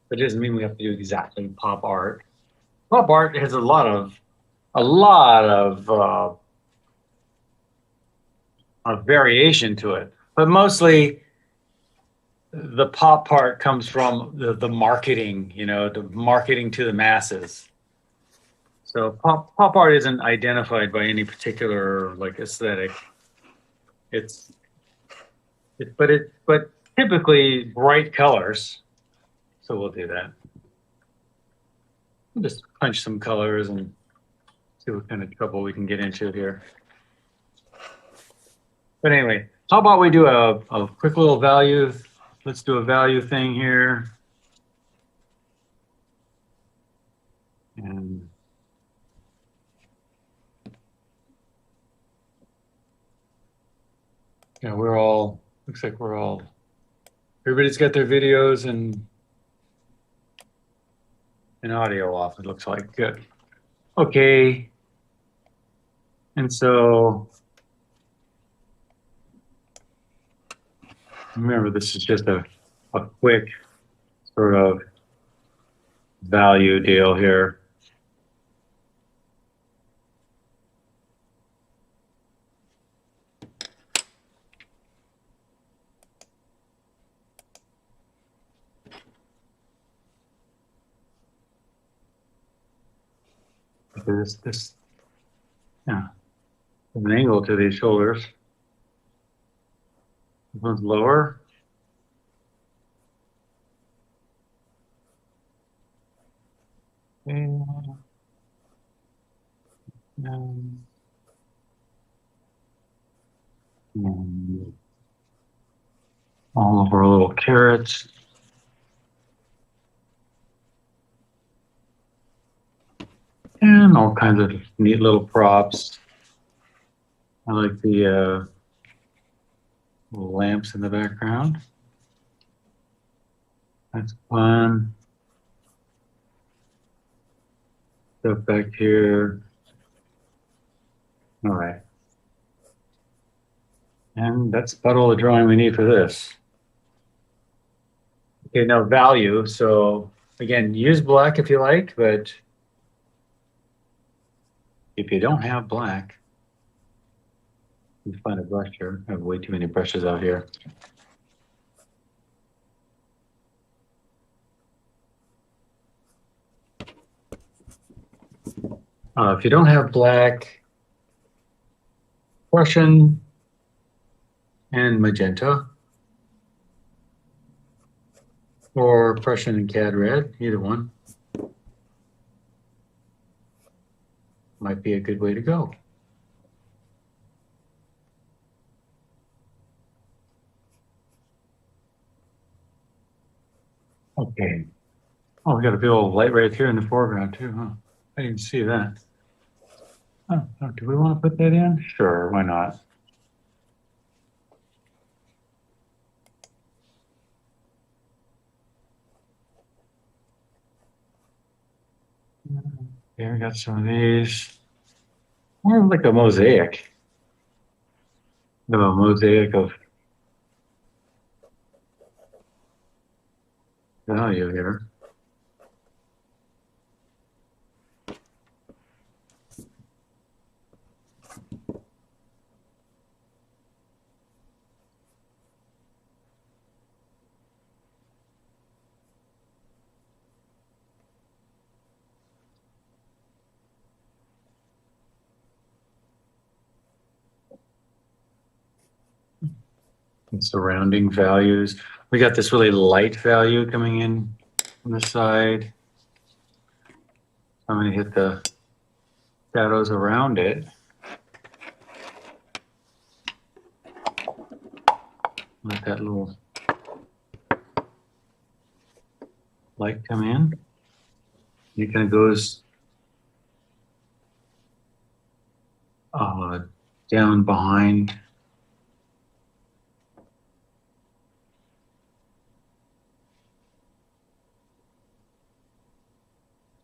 But it doesn't mean we have to do exactly pop art. Pop art has a lot of variation to it, but mostly the pop part comes from the marketing, the marketing to the masses. So pop art isn't identified by any particular like aesthetic. It's but typically bright colors. So we'll do that. We'll just punch some colors and see what kind of trouble we can get into here. But anyway, how about we do a quick little value? Let's do a value thing here. And yeah, looks like everybody's got their videos and audio off, it looks like. Good. Okay. And so remember, this is just a quick sort of value deal here. This, yeah, an angle to these shoulders. This one's lower. And all of our little carrots. And all kinds of neat little props. I like the lamps in the background. That's fun. Stuff back here. All right. And that's about all the drawing we need for this. Okay, now value. So again, use black if you like, but if you don't have black, you find a brush here. I have way too many brushes out here. If you don't have black, Prussian and magenta, or Prussian and cad red, either one might be a good way to go. Okay. Oh, we got a big old light right here in the foreground too, huh? I didn't see that. Oh, do we want to put that in? Sure, why not? Okay, we got some of these. More like a mosaic. A mosaic of value here. And surrounding values. We got this really light value coming in from the side. I'm going to hit the shadows around it. Let that little light come in. It kind of goes down behind.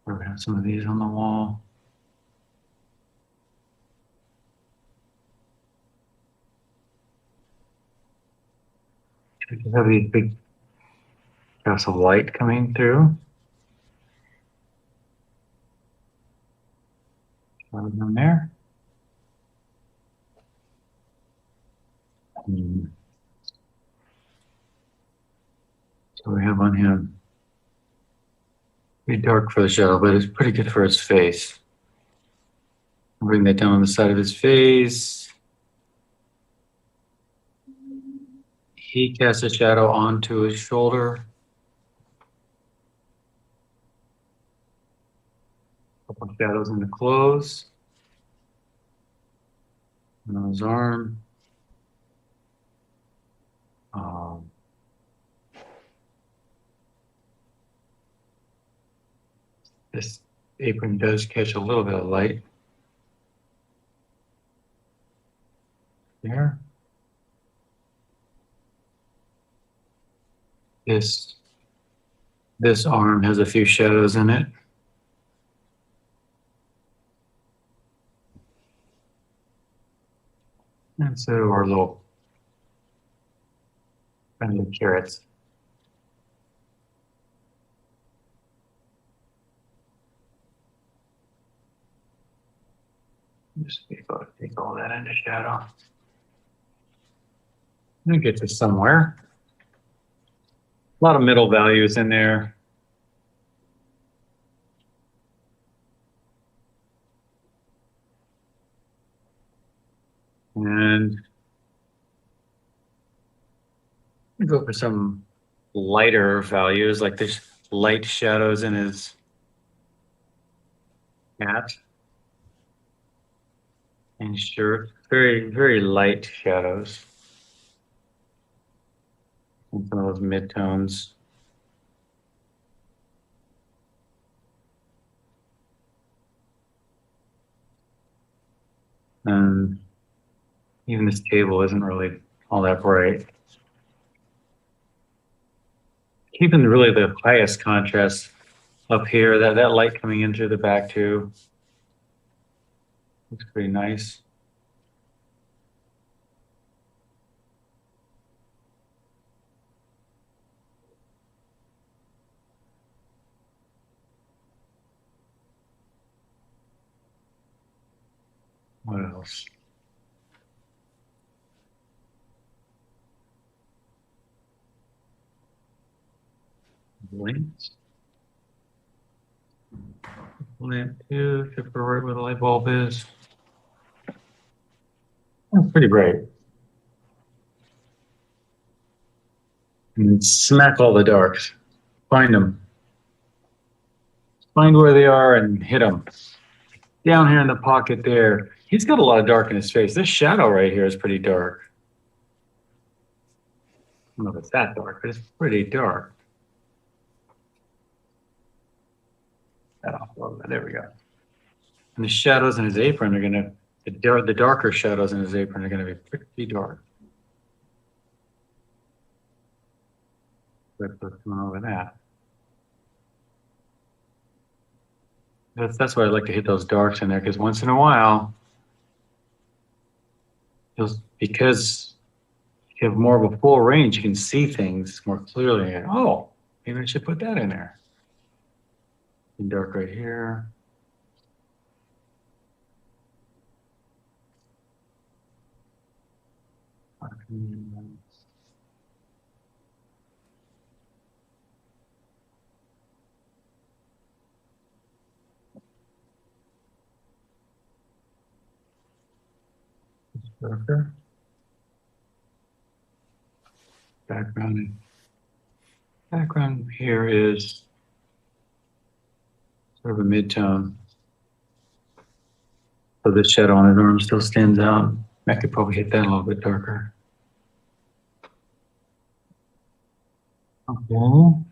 We're gonna have some of these on the wall. We have these big Got some light coming through. Down there. So we have on him. Pretty dark for the shadow, but it's pretty good for his face. Bring that down on the side of his face. He casts a shadow onto his shoulder. Couple of shadows in the clothes. And on his arm. This apron does catch a little bit of light. There. This arm has a few shadows in it. And so our little friendly carrots. Just take all that into shadow. And get to somewhere. A lot of middle values in there. And go for some lighter values, like there's light shadows in his hat and shirt. Very, very light shadows. And some of those midtones. And even this table isn't really all that bright. Keeping really the highest contrast up here, that light coming in through the back too. Looks pretty nice. What else? Lamps. Lamp too, except for right where the light bulb is. That's pretty bright. And smack all the darks. Find them. Find where they are and hit them. Down here in the pocket there. He's got a lot of dark in his face. This shadow right here is pretty dark. I don't know if it's that dark, but it's pretty dark. That off a little bit. There we go. And the shadows in his apron are gonna, the darker shadows in his apron are gonna be pretty dark. Let's come over that. That's why I like to hit those darks in there, because once in a while, because you have more of a full range, you can see things more clearly. And, oh, maybe I should put that in there. And dark right here. Darker. Background here is sort of a mid-tone. So this shadow on his arm still stands out. I could probably hit that a little bit darker. Okay. All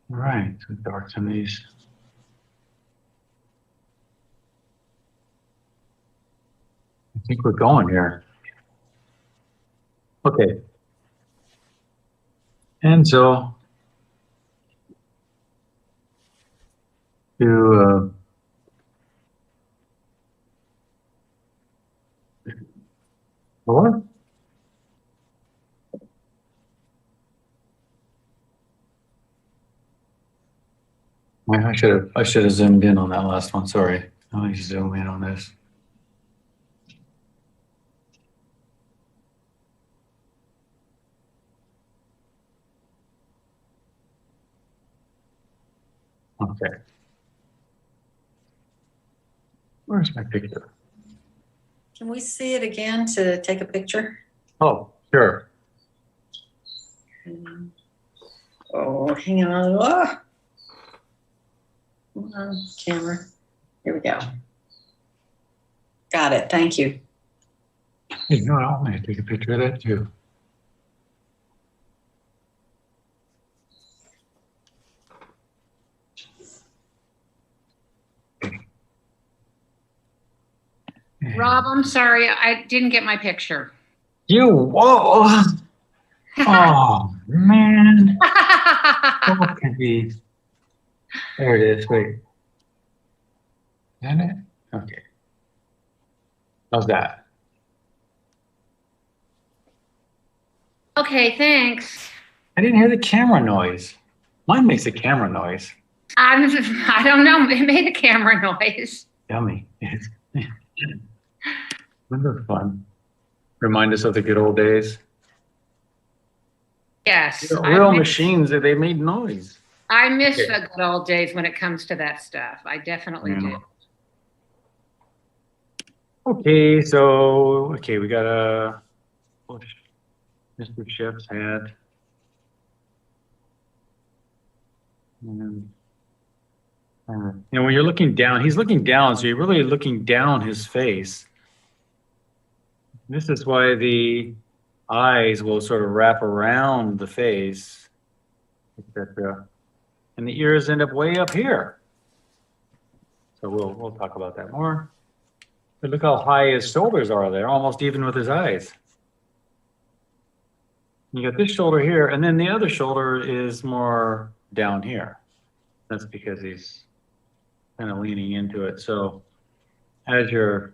right, so darks on these. I think we're going here. Okay. And so to four. I should have zoomed in on that last one. Sorry. Let me zoom in on this. Okay. Where's my picture? Can we see it again to take a picture? Oh, sure. Oh, hang on. Oh. Come on, camera. Here we go. Got it. Thank you. Hey, you know what? I'm going to take a picture of that too. Rob, I'm sorry, I didn't get my picture. Whoa. Oh, man. Oh, be. There it is. Wait. Isn't it? Okay. How's that? Okay, thanks. I didn't hear the camera noise. Mine makes a camera noise. I don't know. It made a camera noise. Yummy. Wasn't that fun? Remind us of the good old days. Yes. Real machines, they made noise. I miss the good old days when it comes to that stuff. I definitely do. Okay, so, we got a Mr. Chef's hat. And, when you're looking down, he's looking down, so you're really looking down his face. This is why the eyes will sort of wrap around the face, etc. And the ears end up way up here. So we'll talk about that more. But look how high his shoulders are there, almost even with his eyes. You got this shoulder here, and then the other shoulder is more down here. That's because he's kind of leaning into it. So as you're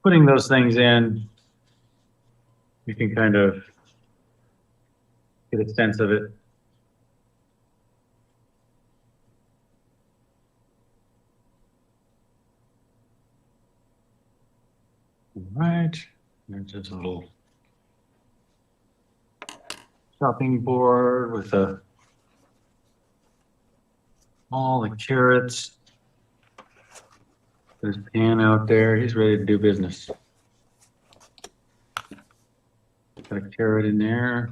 putting those things in, you can kind of get a sense of it. All right, there's just a little chopping board with all the carrots. There's a pan out there. He's ready to do business. Got a carrot in there.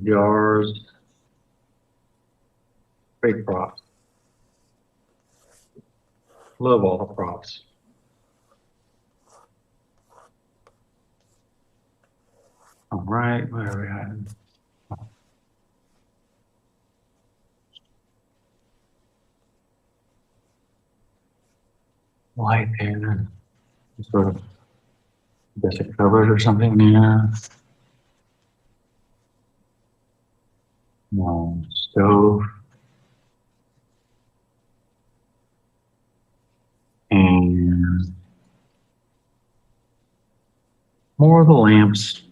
Jars. Great props. Love all the props. All right, where are we at? Light there, sort of, I guess it covered or something there. No, stove. And more of the lamps.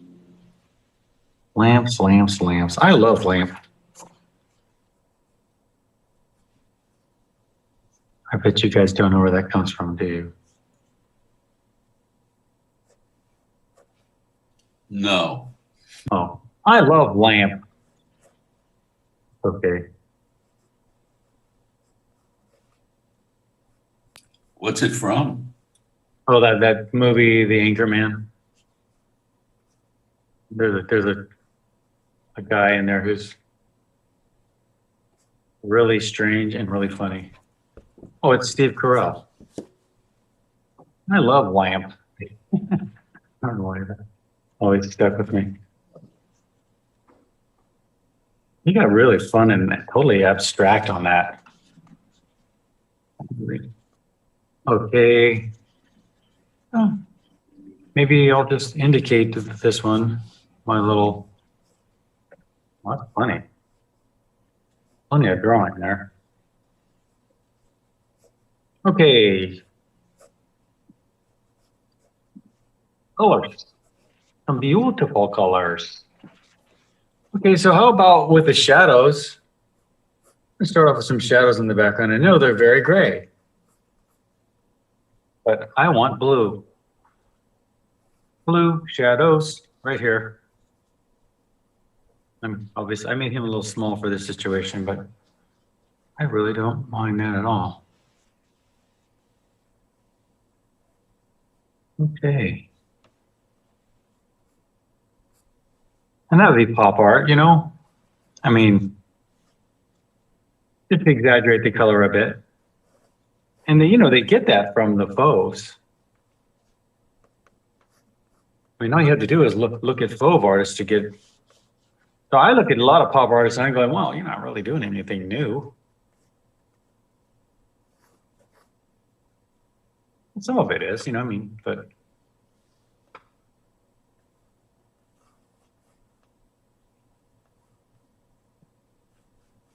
Lamps, lamps, lamps. I love lamp. I bet you guys don't know where that comes from, do you? No. Oh, I love lamp. Okay. What's it from? Oh, that movie, The Anchorman. There's a guy in there who's really strange and really funny. Oh, it's Steve Carell. I love lamp. I don't know why that always stuck with me. He got really fun and totally abstract on that. Okay. Oh, maybe I'll just indicate this one, my little, well, that's funny. Plenty of drawing there. Okay. Colors. Some beautiful colors. Okay, so how about with the shadows? Let's start off with some shadows in the background. I know they're very gray, but I want blue. Blue shadows right here. Obviously, I made him a little small for this situation, but I really don't mind that at all. Okay. And that would be pop art, you know? I mean, just to exaggerate the color a bit. And they, you know, they get that from the fauves. I mean, all you have to do is look at fauve artists to get. So I look at a lot of pop artists and I'm going, well, you're not really doing anything new. Some of it is, you know, I mean, but.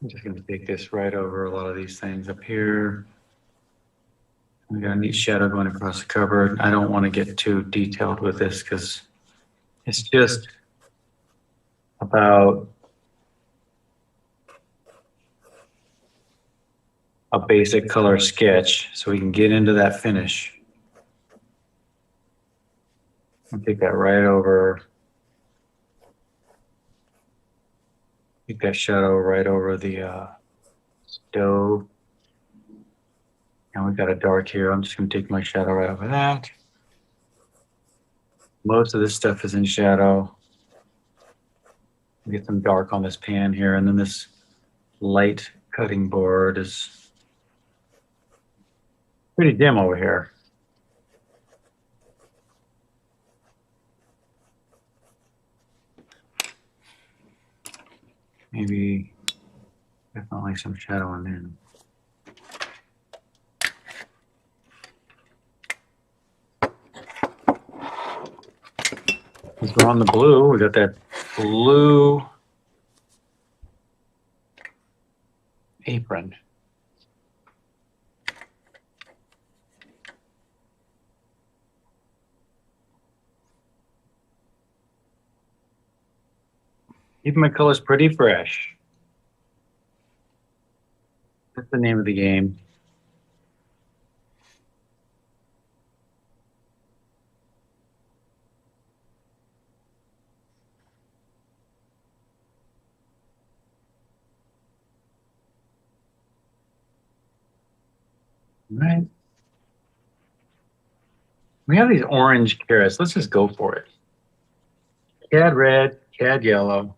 I'm just going to take this right over a lot of these things up here. We got a neat shadow going across the cupboard. I don't want to get too detailed with this because it's just about a basic color sketch so we can get into that finish. I'll take that right over. Take that shadow right over the stove. And we've got a dark here. I'm just going to take my shadow right over that. Most of this stuff is in shadow. Get some dark on this pan here. And then this light cutting board is pretty dim over here. Maybe definitely some shadow in there. Let's go on the blue. We got that blue apron. Keeping my colors pretty fresh. That's the name of the game. Right. We have these orange carrots. Let's just go for it. Cad red, cad yellow.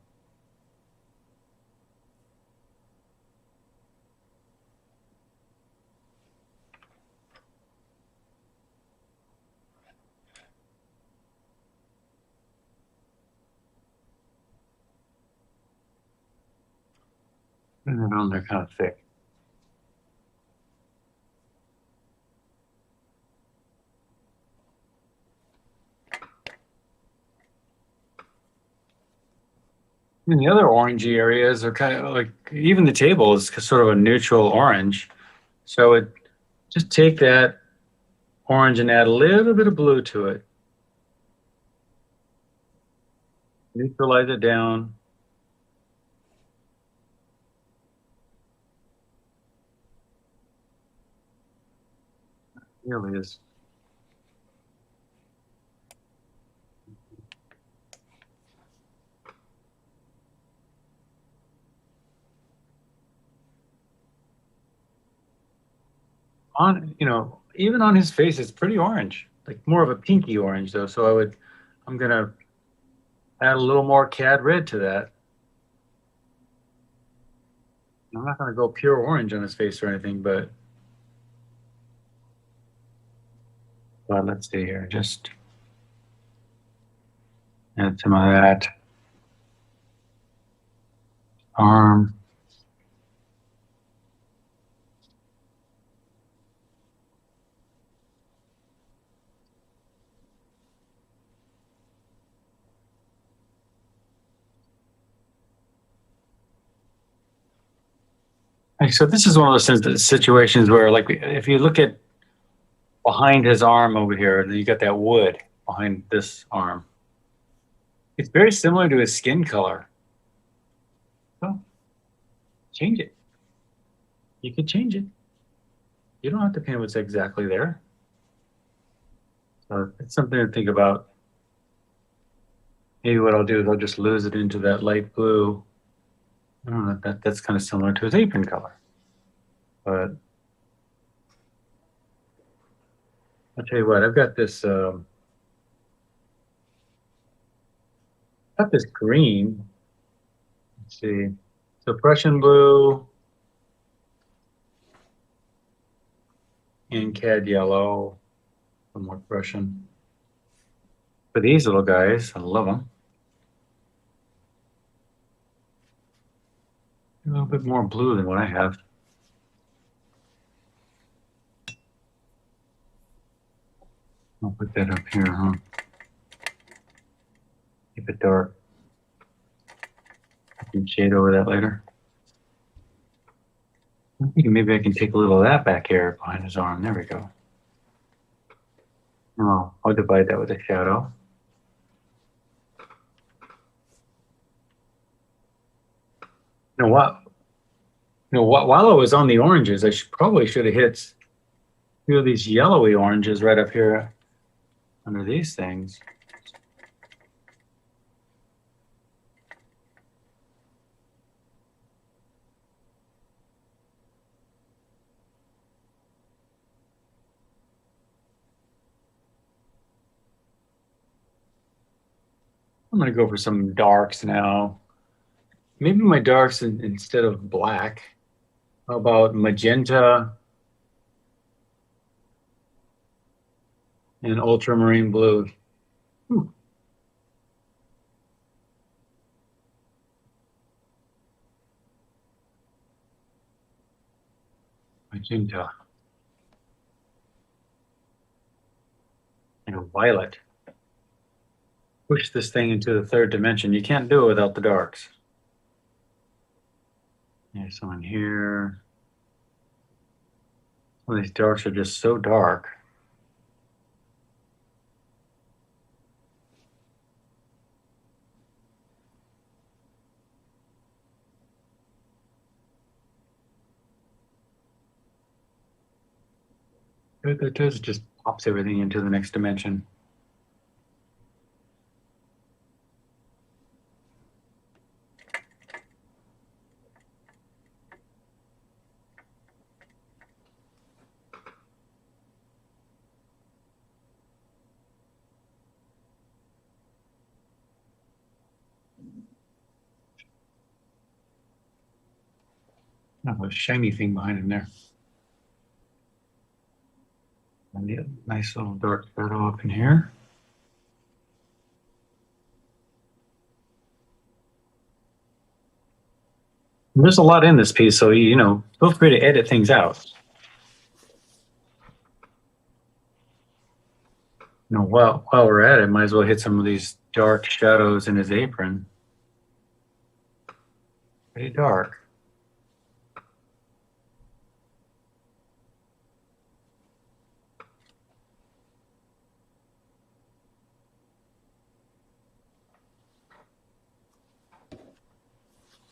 Putting it on there kind of thick. And the other orangey areas are kind of like, even the table is sort of a neutral orange. So it just take that orange and add a little bit of blue to it. Neutralize it down. It really is. On, you know, even on his face, it's pretty orange, like more of a pinky orange though. So I'm gonna add a little more cad red to that. I'm not gonna go pure orange on his face or anything, but let's see here, just add some of that. Arm. So this is one of those situations where, like, if you look at behind his arm over here, you got that wood behind this arm. It's very similar to his skin color. So change it. You can change it. You don't have to paint what's exactly there. So it's something to think about. Maybe what I'll do is I'll just lose it into that light blue. I don't know, that's kind of similar to his apron color. But I'll tell you what, I've got this green. Let's see. So Prussian blue and cad yellow, some more Prussian. For these little guys, I love them. A little bit more blue than what I have. I'll put that up here, huh? Keep it dark. I can shade over that later. I'm thinking maybe I can take a little of that back here behind his arm. There we go. Oh, I'll divide that with a shadow. You know what? While I was on the oranges, I probably should have hit a few of these yellowy oranges right up here under these things. I'm gonna go for some darks now. Maybe my darks instead of black. How about magenta and ultramarine blue? Ooh. Magenta and a violet. Push this thing into the third dimension. You can't do it without the darks. There's someone here. Some of these darks are just so dark. It does, it just pops everything into the next dimension. Oh, a shiny thing behind him there. And a nice little dark shadow up in here. There's a lot in this piece, so feel free to edit things out. While we're at it, might as well hit some of these dark shadows in his apron. Pretty dark.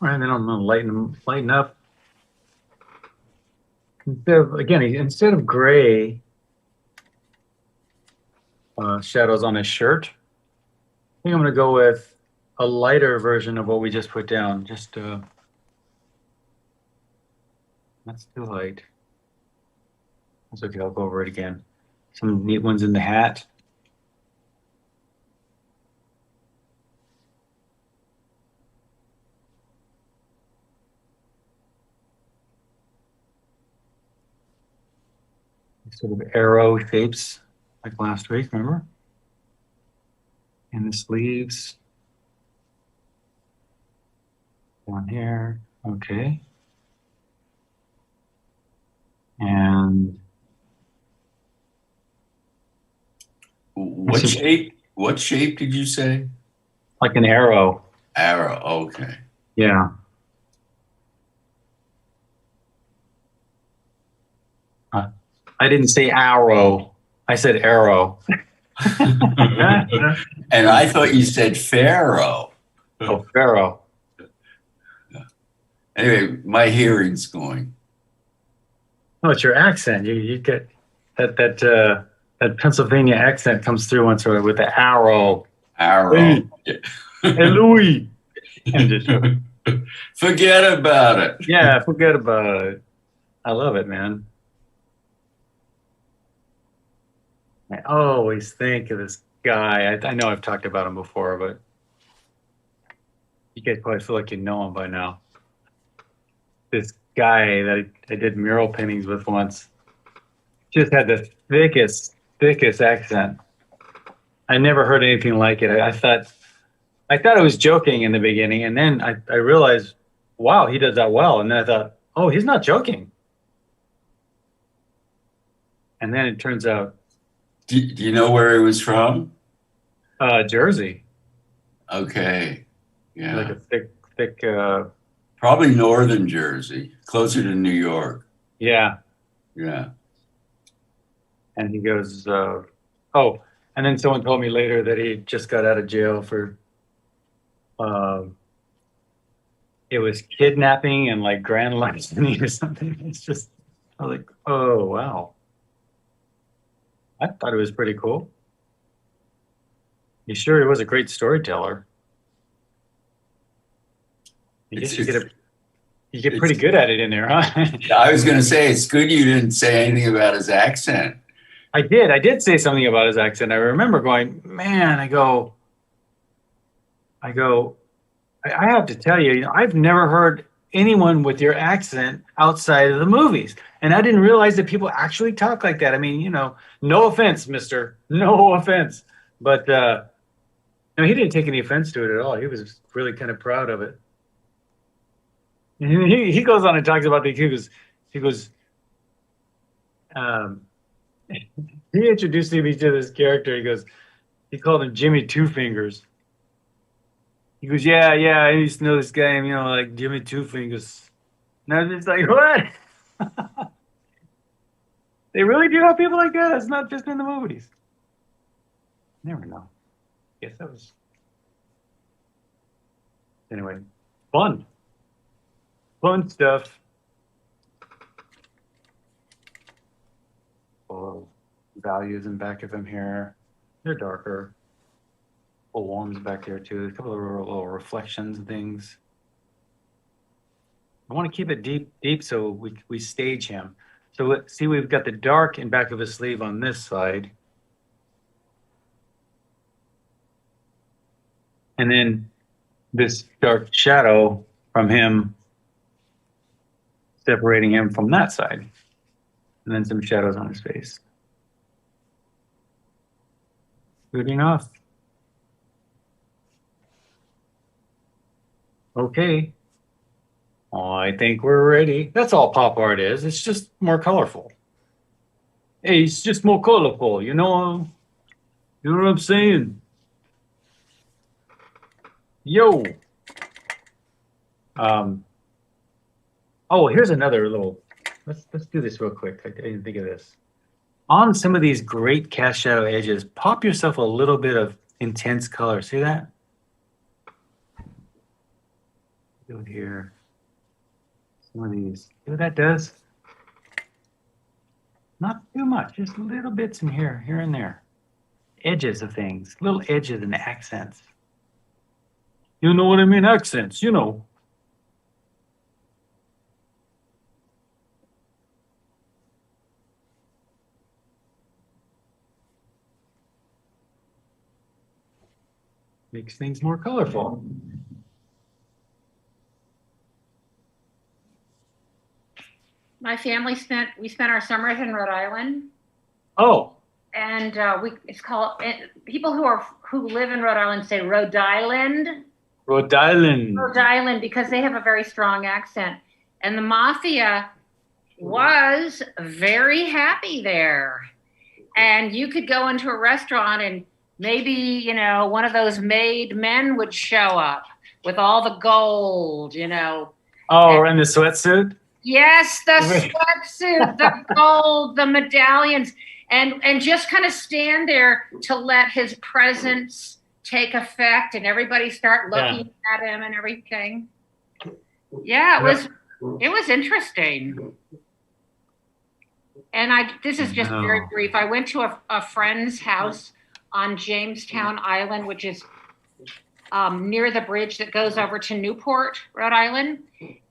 All right, then I'm gonna lighten up. Instead of gray shadows on his shirt, I think I'm gonna go with a lighter version of what we just put down. Just that's too light. That's okay. I'll go over it again. Some neat ones in the hat. Sort of arrow shapes like last week, remember? And the sleeves. One here, okay. And What shape did you say? like an arrow. Arrow, okay. Yeah. I didn't say arrow. I said arrow. And I thought you said pharaoh. Oh, pharaoh. Anyway, my hearing's going. Oh, it's your accent. You get that Pennsylvania accent comes through once or with the arrow. Arrow. Hey, Louis. And just, Forget about it. yeah, forget about it. I love it, man. I always think of this guy. I know I've talked about him before, but you guys probably feel like you know him by now. This guy that I did mural paintings with once just had the thickest accent. I never heard anything like it. I thought I was joking in the beginning, and then I realized, wow, he does that well. And then I thought, oh, he's not joking. And then it turns out, Do you know where he was from? Jersey, Okay. like Yeah. a thick, Probably northern Jersey, closer to New York. yeah. Yeah. And he goes, oh, and then someone told me later that he just got out of jail for, it was kidnapping and like grand larceny or something. It's just, I was like, oh, wow. I thought it was pretty cool. You sure he was a great storyteller? I guess you get pretty good at it in there, huh? I was going to say, it's good you didn't say anything about his accent. I did say something about his accent. I remember going, man, I have to tell you, I've never heard anyone with your accent outside of the movies. And I didn't realize that people actually talk like that. I mean, no offense, mister, no offense. But no, he didn't take any offense to it at all. He was really kind of proud of it. And he goes on and talks about he goes, he introduced me to this character. He called him Jimmy Two Fingers. He goes, yeah, I used to know this guy, like Jimmy Two Fingers. And I was just like, what? They really do have people like that? It's not just in the movies. Never know. Guess that was. Anyway, fun. Fun stuff. Oh, values in back of him here. They're darker. Full warms back there too. A couple of little reflections and things. I want to keep it deep so we stage him. So let's see, we've got the dark in back of his sleeve on this side. And then this dark shadow from him, separating him from that side. And then some shadows on his face. Good enough. Okay. I think we're ready. That's all pop art is. It's just more colorful. Hey, it's just more colorful. You know what I'm saying? Yo. Oh, here's another little. Let's do this real quick. I didn't think of this. On some of these great cast shadow edges, pop yourself a little bit of intense color. See that? Do it here. Some of these. See what that does? Not too much, just little bits in here and there. Edges of things, little edges and accents. You know what I mean? Accents, Makes things more colorful. My family spent our summers in Rhode Island. Oh. And it's called, people who live in Rhode Island say Rhode Island. Rhode Island. Rhode Island, because they have a very strong accent. And the mafia was very happy there. And you could go into a restaurant and maybe, one of those made men would show up with all the gold, Oh, and the sweatsuit? Yes, the sweatsuit, the gold, the medallions, and just kind of stand there to let his presence take effect and everybody start looking at him and everything. Yeah, it was interesting. And this is just very No. brief. I went to a friend's house on Jamestown Island, which is near the bridge that goes over to Newport, Rhode Island.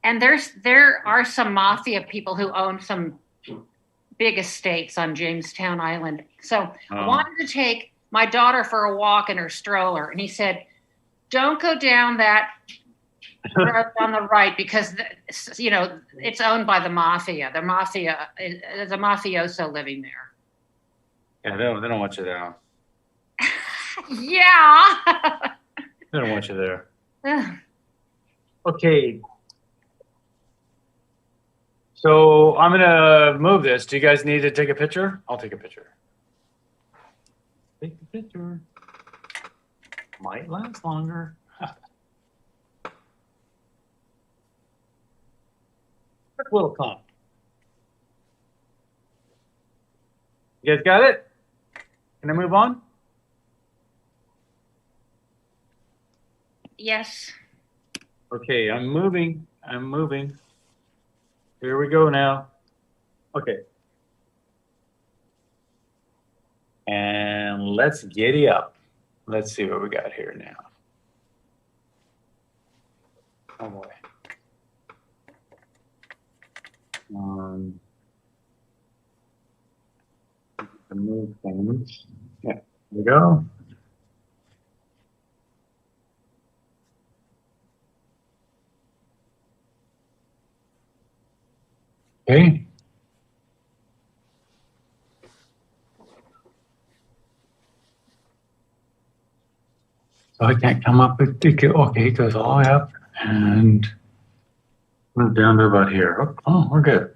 And there are some mafia people who own some big estates on Jamestown Island. So I wanted to take my daughter for a walk in her stroller. And he said, don't go down that road on the right because, you know, it's owned by the mafia. There's a mafioso living there. Yeah, they don't want you there. Yeah. They don't want you there. Okay. So I'm gonna move this. Do you guys need to take a picture? I'll take a picture. Take a picture. Might last longer. Quick little comp. You guys got it? Can I move on? Yes. Okay, I'm moving. I'm moving. Here we go now. Okay. And let's giddy up. Let's see what we got here now. Oh boy. To move things. Yeah, here we go. Okay. So I can't come up with okay, it goes all the way up and move down to about here. Oh, we're good.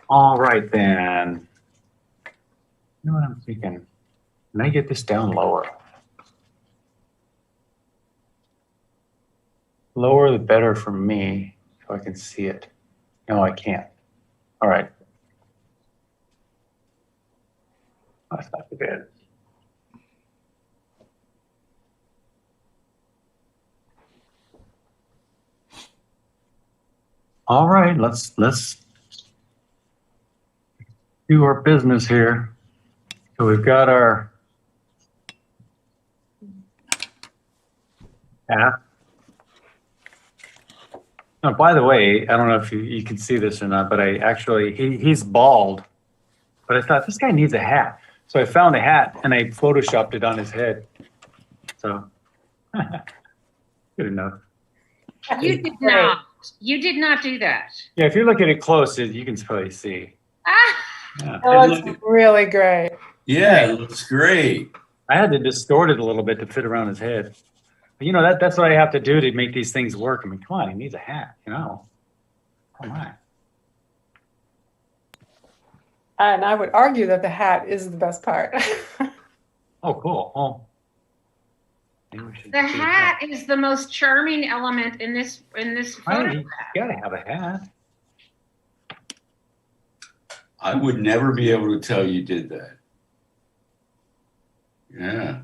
All right then. You know what I'm thinking? Can I get this down lower? Lower the better for me so I can see it. No, I can't. All right. That's not too bad. All right, let's do our business here. So we've got our app. Oh, by the way, I don't know if you can see this or not, but I actually, he's bald, but I thought this guy needs a hat. So I found a hat and I photoshopped it on his head. So good enough. You did not. You did not do that. Yeah, if you look at it close, you can probably see. Ah. Yeah. It looks really great. Yeah, it looks great. I had to distort it a little bit to fit around his head. But, you know, that's what I have to do to make these things work. I mean, come on, he needs a hat, you know. Come on. And I would argue that the hat is the best part. Oh, cool. Oh. Maybe we should The do hat is the most charming element in this Right, photograph. you gotta have a hat. I would never be able to tell you did that. Yeah.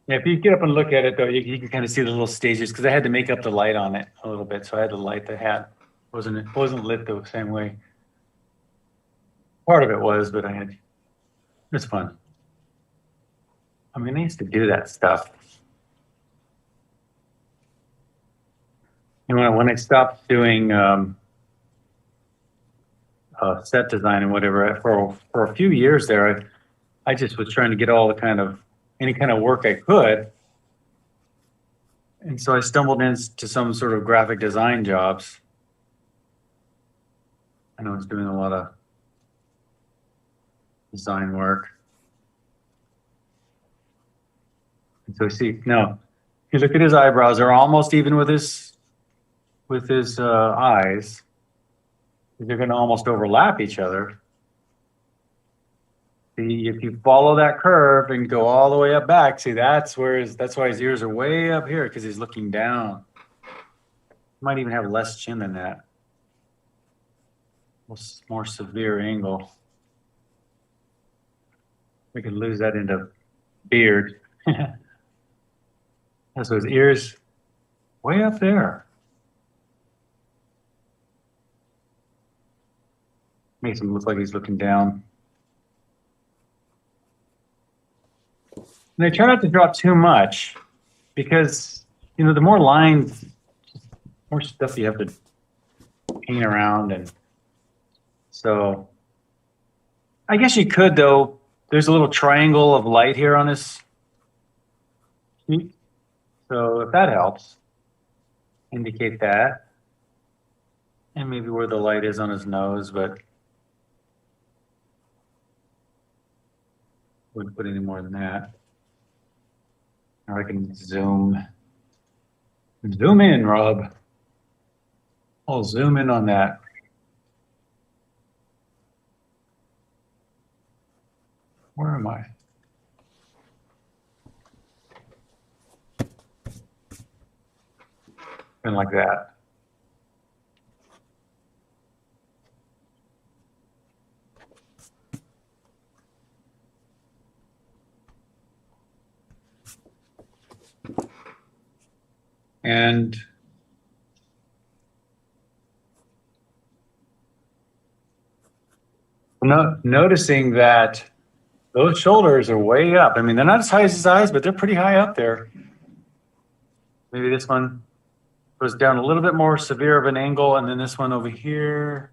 Yeah, if you get up and look at it, though, you can kind of see the little stages because I had to make up the light on it a little bit, so I had to light the hat. It wasn't lit the same way. Part of it was, but it was fun. I mean, I used to do that stuff. You know, when I stopped doing set design and whatever for a few years there, I just was trying to get all any kind of work I could. And so I stumbled into some sort of graphic design jobs. And I was doing a lot of design work. And so see, now, if you look at his eyebrows, they're almost even with his eyes. They're going to almost overlap each other. See, if you follow that curve and go all the way up back, see, that's why his ears are way up here because he's looking down. Might even have less chin than that. More severe angle. We could lose that into beard. So his ears way up there. Makes him look like he's looking down. And I try not to drop too much because, you know, the more lines, more stuff you have to paint around. And so I guess you could, though. There's a little triangle of light here on his cheek. So if that helps, indicate that. And maybe where the light is on his nose, but wouldn't put any more than that. Or I can zoom in, Rob. I'll zoom in on that. Where am I? And like that. And noticing that those shoulders are way up. I mean, they're not as high as his eyes, but they're pretty high up there. Maybe this one goes down a little bit more severe of an angle, and then this one over here.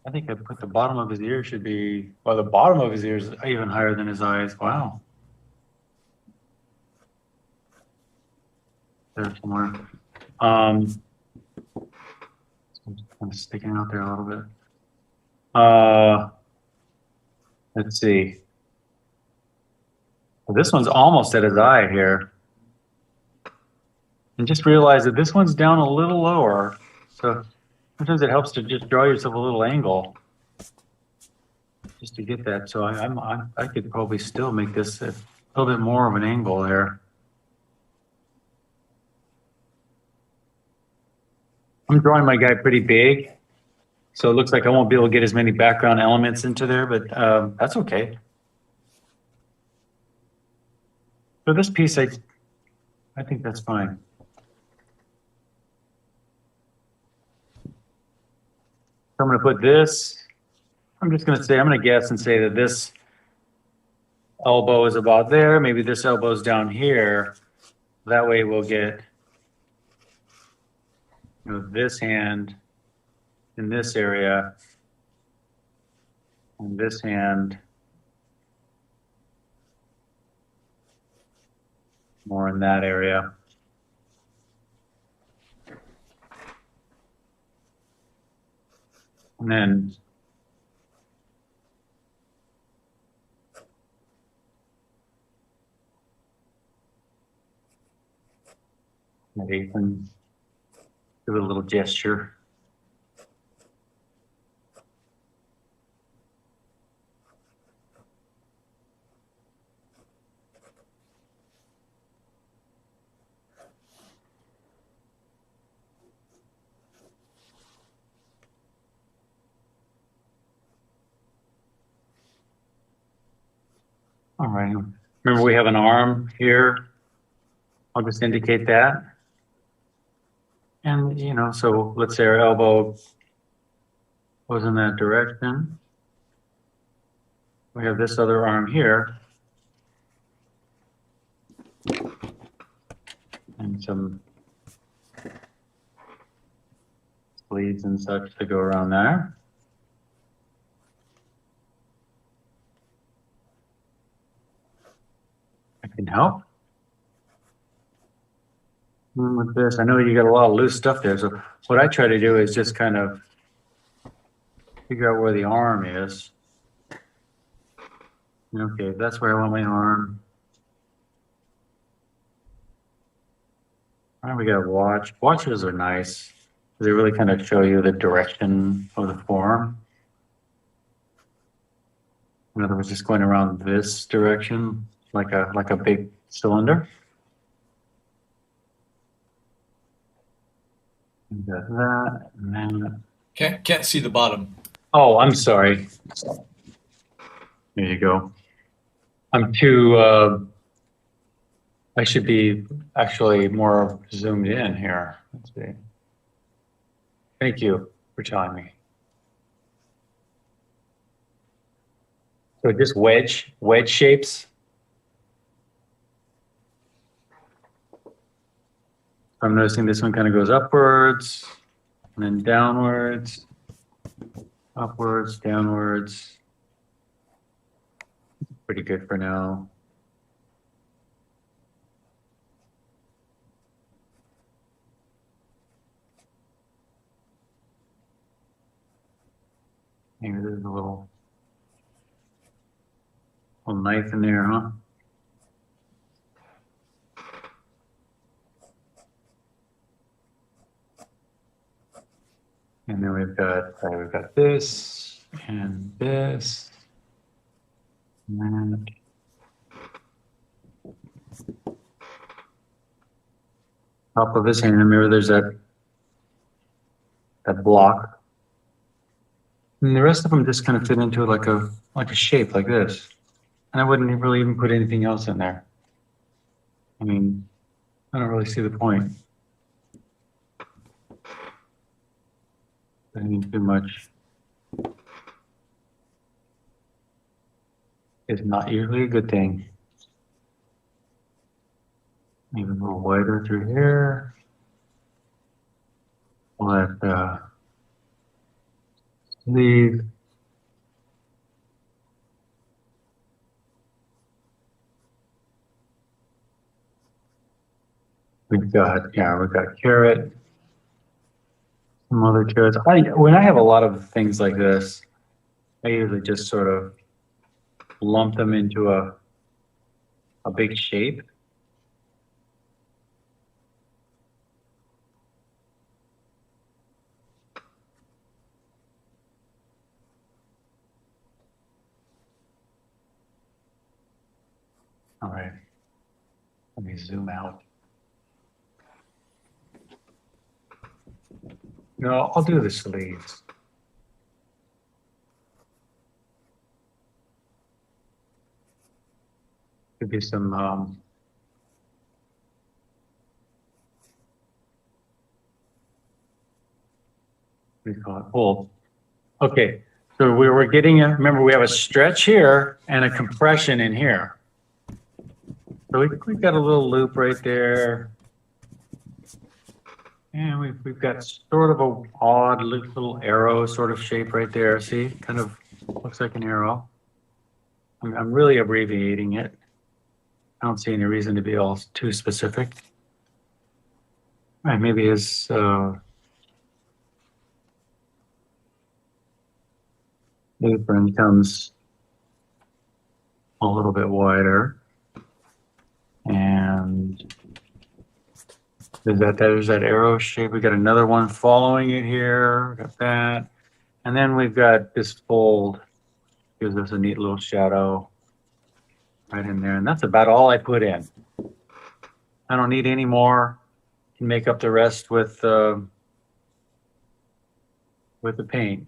I think I put the bottom of his ear should be, well, the bottom of his ear is even higher than his eyes. Wow. There somewhere. It's kind of sticking out there a little bit. Let's see. Well, this one's almost at his eye here. And just realize that this one's down a little lower. So sometimes it helps to just draw yourself a little angle just to get that. So I could probably still make this a little bit more of an angle there. I'm drawing my guy pretty big, so it looks like I won't be able to get as many background elements into there, but that's okay. For this piece, I think that's fine. So I'm going to put this, I'm just going to guess and say that this elbow is about there. Maybe this elbow is down here. That way we'll get, you know, this hand in this area and this hand more in that area. And then maybe can give it a little gesture. All right. Remember, we have an arm here. I'll just indicate that. And, you know, so let's say our elbow goes in that direction. We have this other arm here. And some sleeves and such to go around there. I can help. And with this, I know you got a lot of loose stuff there. So what I try to do is just kind of figure out where the arm is. Okay, that's where I want my arm. All right, we got a watch. Watches are nice. They really kind of show you the direction of the form. In other words, just going around this direction, like a big cylinder. And that, and then. Can't see the bottom. Oh, I'm sorry. There you go. I'm too. I should be actually more zoomed in here. Let's see. Thank you for telling me. So just wedge shapes. I'm noticing this one kind of goes upwards and then downwards, upwards, downwards. Pretty good for now. Maybe there's a little knife in there, huh? And then we've got this and this. And top of his hand, remember there's that block. And the rest of them just kind of fit into like a shape like this. And I wouldn't really even put anything else in there. I mean, I don't really see the point. I mean, too much is not usually a good thing. Maybe a little wider through here. Let sleeve. We've got carrot. Some other carrots. When I have a lot of things like this, I usually just sort of lump them into a big shape. All right, let me zoom out. No, I'll do the sleeves. Could be some what do you call it? Pull. Okay, so we're getting a, remember we have a stretch here and a compression in here. So we've got a little loop right there. And we've got sort of a odd little arrow sort of shape right there. See, kind of looks like an arrow. I'm really abbreviating it. I don't see any reason to be all too specific. All right, maybe his apron comes a little bit wider. And there's that arrow shape. We got another one following it here. We got that. And then we've got this fold. Gives us a neat little shadow right in there. And that's about all I put in. I don't need any more. Can make up the rest with the paint.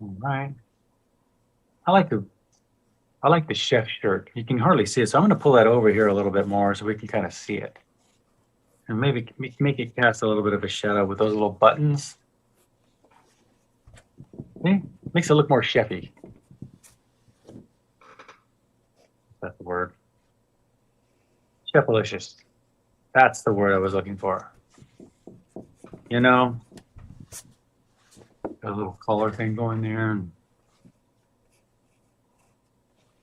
All right. I like the chef shirt. You can hardly see it, so I'm going to pull that over here a little bit more so we can kind of see it. And maybe make it cast a little bit of a shadow with those little buttons. Okay. Makes it look more chefy. That's the word. Chefalicious. That's the word I was looking for. You know, got a little color thing going there. And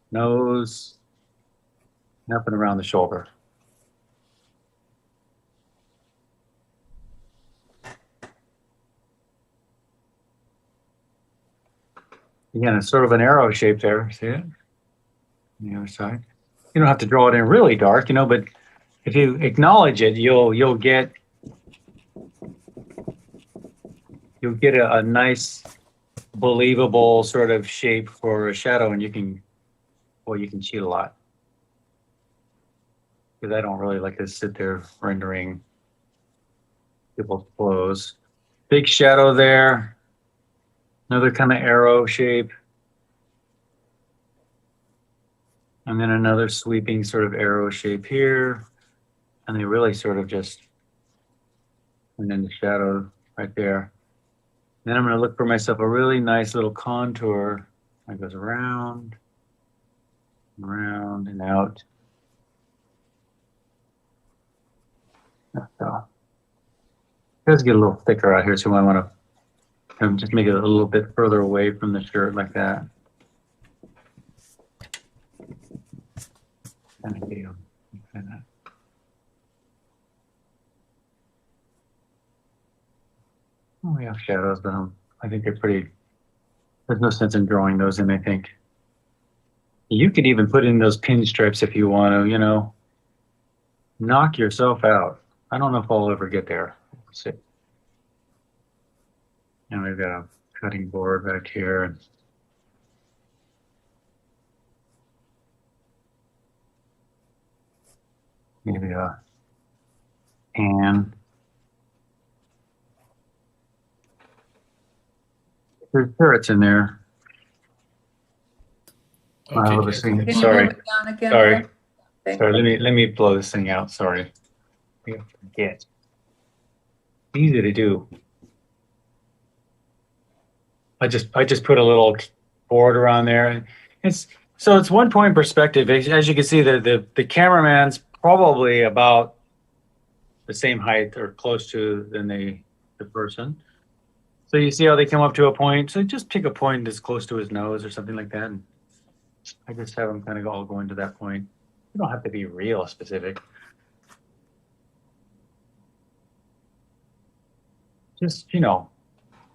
nose, and up and around the shoulder. Again, it's sort of an arrow shape there. See it? On the other side. You don't have to draw it in really dark, you know, but if you acknowledge it, you'll get a nice, believable sort of shape for a shadow, and you can cheat a lot. Because I don't really like to sit there rendering people's clothes. Big shadow there. Another kind of arrow shape. And then another sweeping sort of arrow shape here. And they really sort of just, and then the shadow right there. Then I'm going to look for myself a really nice little contour that goes around, around, and out. So it does get a little thicker out here, so I want to just make it a little bit further away from the shirt like that. Kind of deal. Like that. Oh, we have shadows, but I think they're pretty. There's no sense in drawing those in, I think. You could even put in those pinstripes if you want to, you know, knock yourself out. I don't know if I'll ever get there. Let's see. And we've got a cutting board back here. Maybe a pan. There's carrots in there. Okay, Wow, Jack. this thing- Can you sorry, move it down again? sorry, Okay. sorry. Let me blow this thing out. Sorry. I forget. Easy to do. I just put a little border on there. It's one point perspective. As you can see, the cameraman's probably about the same height or close to than the person. So you see how they come up to a point. So just pick a point that's close to his nose or something like that. And I just have them kind of all going to that point. You don't have to be real specific. Just, you know,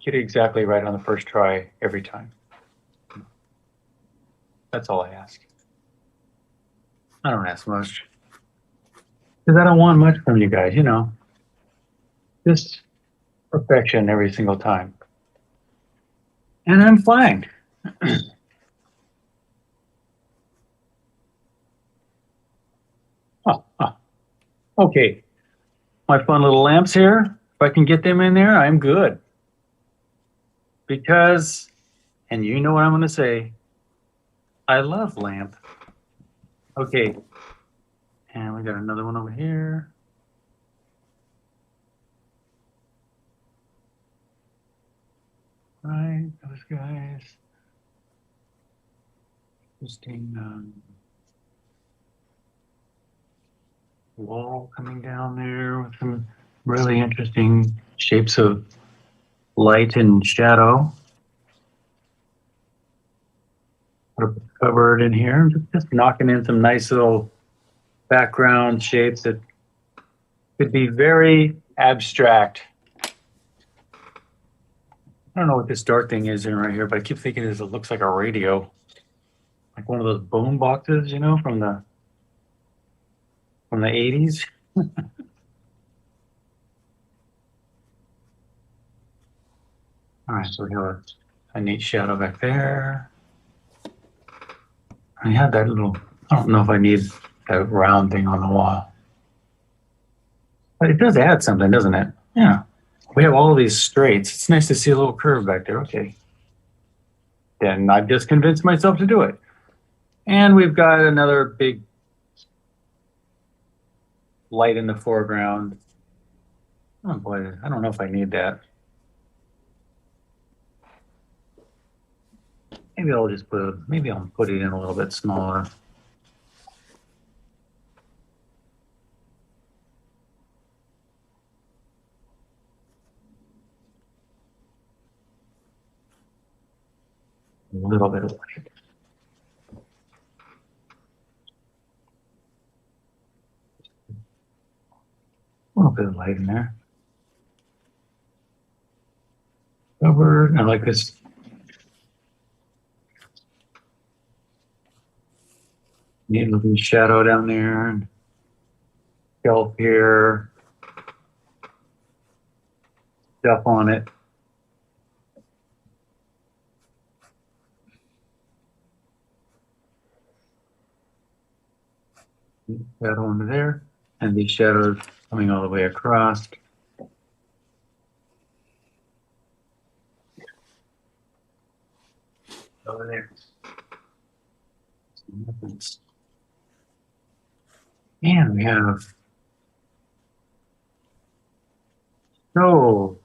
get it exactly right on the first try every time. That's all I ask. I don't ask much. Because I don't want much from you guys, you know. Just perfection every single time. And I'm fine. Okay. My fun little lamps here. If I can get them in there, I'm good. Because, and you know what I'm going to say, I love lamp. Okay. And we got another one over here. Right, those guys. Interesting wall coming down there with some really interesting shapes of light and shadow. Put a cupboard in here, just knocking in some nice little background shapes that could be very abstract. I don't know what this dark thing is in right here, but I keep thinking it looks like a radio. Like one of those boom boxes, you know, from the 80s. All right, so we have a neat shadow back there. I had that little, I don't know if I need that round thing on the wall. But it does add something, doesn't it? Yeah. We have all these straights. It's nice to see a little curve back there. Okay. Then I've just convinced myself to do it. And we've got another big light in the foreground. Oh boy, I don't know if I need that. Maybe I'll put it in a little bit smaller. A little bit of light. A little bit of light in there. Covered. I like this. Neat little shadow down there. And shelf here. Stuff on it. Shadow under there, and these shadows coming all the way across. Over there. And we have so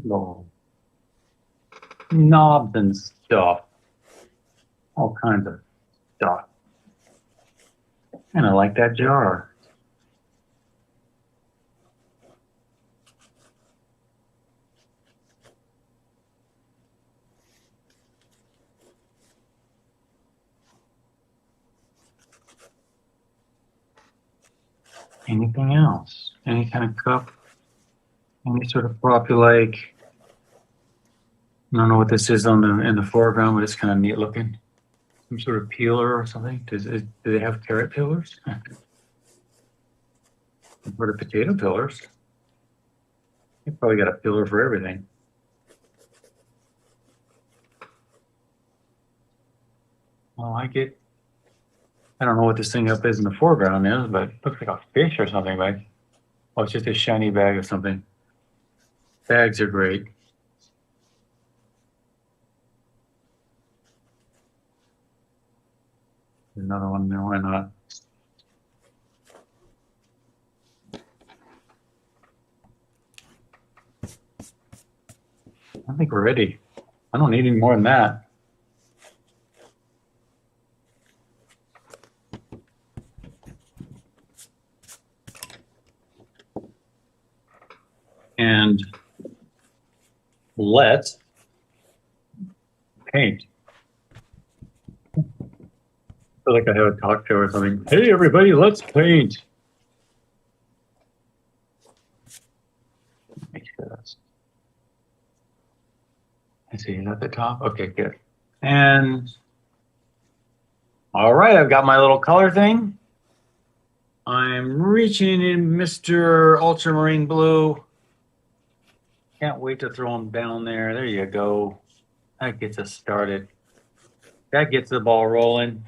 little knobs and stuff. All kinds of stuff. Kind of like that jar. Anything else? Any kind of cup? Any sort of prop you like? I don't know what this is on the in the foreground, but it's kind of neat looking. Some sort of peeler or something. Do they have carrot peelers? Or the potato peelers? You probably got a peeler for everything. Well, I don't know what this thing up is in the foreground is, but it looks like a fish or something, right? Oh, it's just a shiny bag of something. Bags are great. Another one there, why not? I think we're ready. I don't need any more than that. And let's paint. I feel like I have a talk show or something. Hey, everybody, let's paint. Make sure that's. I see it at the top. Okay, good. And all right, I've got my little color thing. I'm reaching in Mr. Ultramarine Blue. Can't wait to throw them down there. There you go. That gets us started. That gets the ball rolling.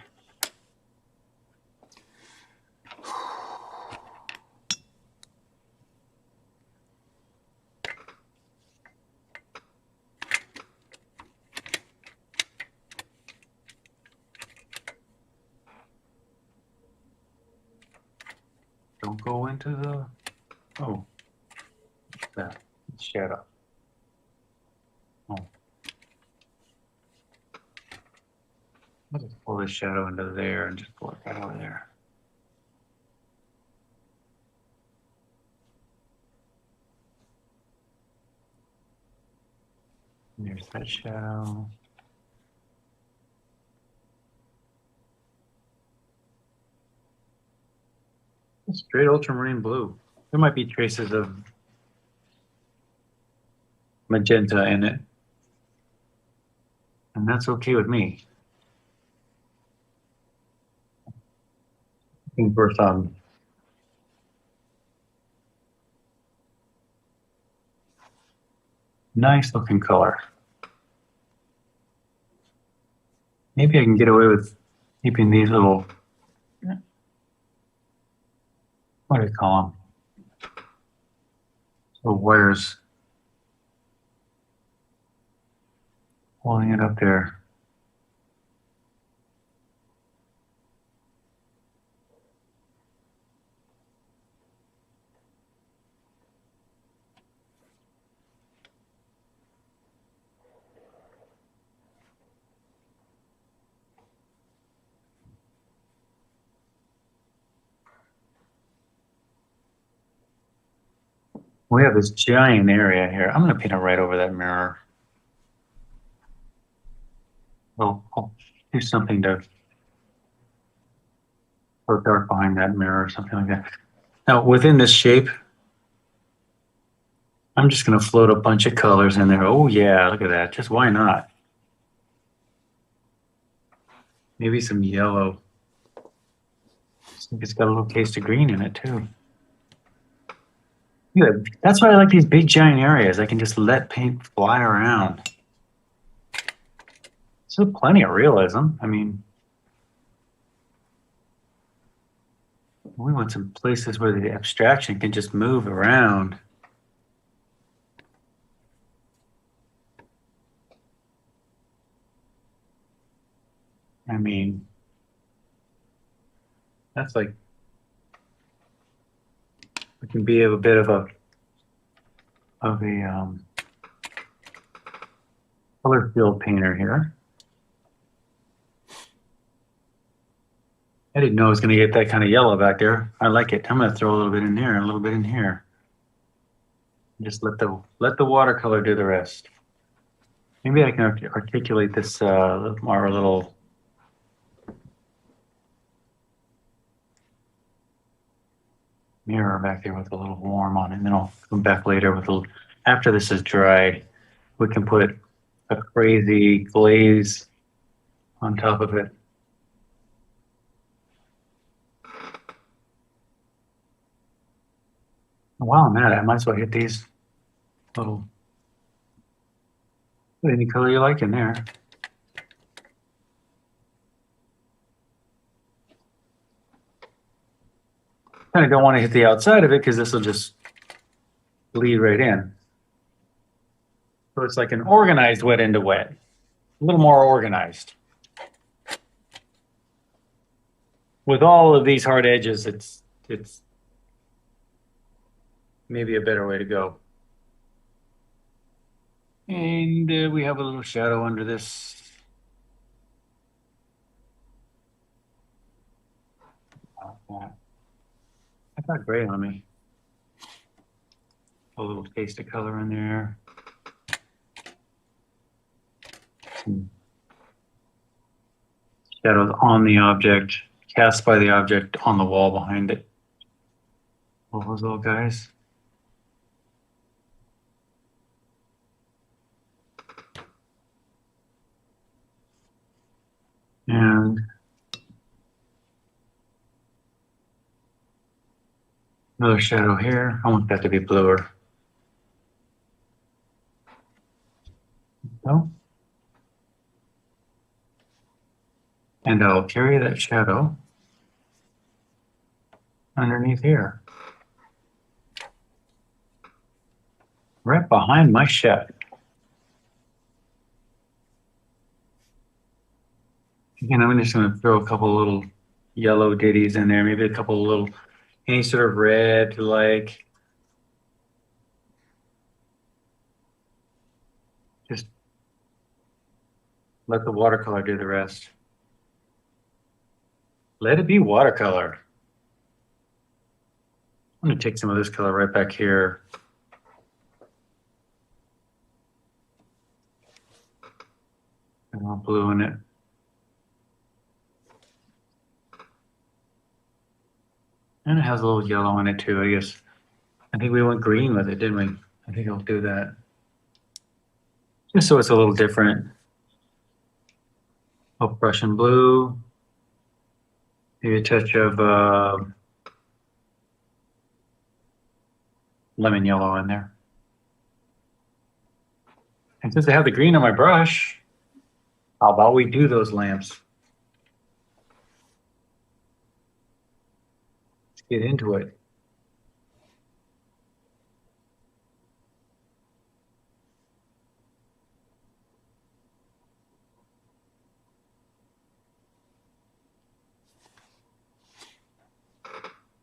Don't go into the, oh, that shadow. Oh. I'll just pull this shadow into there and just pull it right over there. And there's that shadow. Straight ultramarine blue. There might be traces of magenta in it. And that's okay with me. Looking for some nice looking color. Maybe I can get away with keeping these little, what do you call them? So wires holding it up there. We have this giant area here. I'm going to paint it right over that mirror. Well, I'll do something to go dark behind that mirror or something like that. Now, within this shape, I'm just going to float a bunch of colors in there. Oh, yeah, look at that. Just why not? Maybe some yellow. I think it's got a little taste of green in it, too. Yeah, that's why I like these big giant areas. I can just let paint fly around. Still plenty of realism. I mean, we want some places where the abstraction can just move around. I mean, that's like, it can be a bit of a color field painter here. I didn't know it was going to get that kind of yellow back there. I like it. I'm going to throw a little bit in there, and a little bit in here. Just let the watercolor do the rest. Maybe I can articulate this a little more, a little. Mirror back there with a little warm on it, and then I'll come back later with a little, after this is dry, we can put a crazy glaze on top of it. While I'm at it, I might as well hit these little, put any color you like in there. Kind of don't want to hit the outside of it because this will just bleed right in. So it's like an organized wet into wet, a little more organized. With all of these hard edges, it's maybe a better way to go. And we have a little shadow under this. I got gray on me. A little taste of color in there. Some shadows on the object, cast by the object on the wall behind it. All those little guys. And another shadow here. I want that to be bluer. No. And I'll carry that shadow underneath here. Right behind my shed. Again, I'm just going to throw a couple little yellow ditties in there, maybe a couple little, any sort of red, like. Just let the watercolor do the rest. Let it be watercolor. I'm going to take some of this color right back here. And I'll blue in it. And it has a little yellow in it too, I guess. I think we went green with it, didn't we? I think I'll do that. Just so it's a little different. Oh, Prussian blue. Maybe a touch of lemon yellow in there. And since I have the green on my brush, how about we do those lamps? Let's get into it.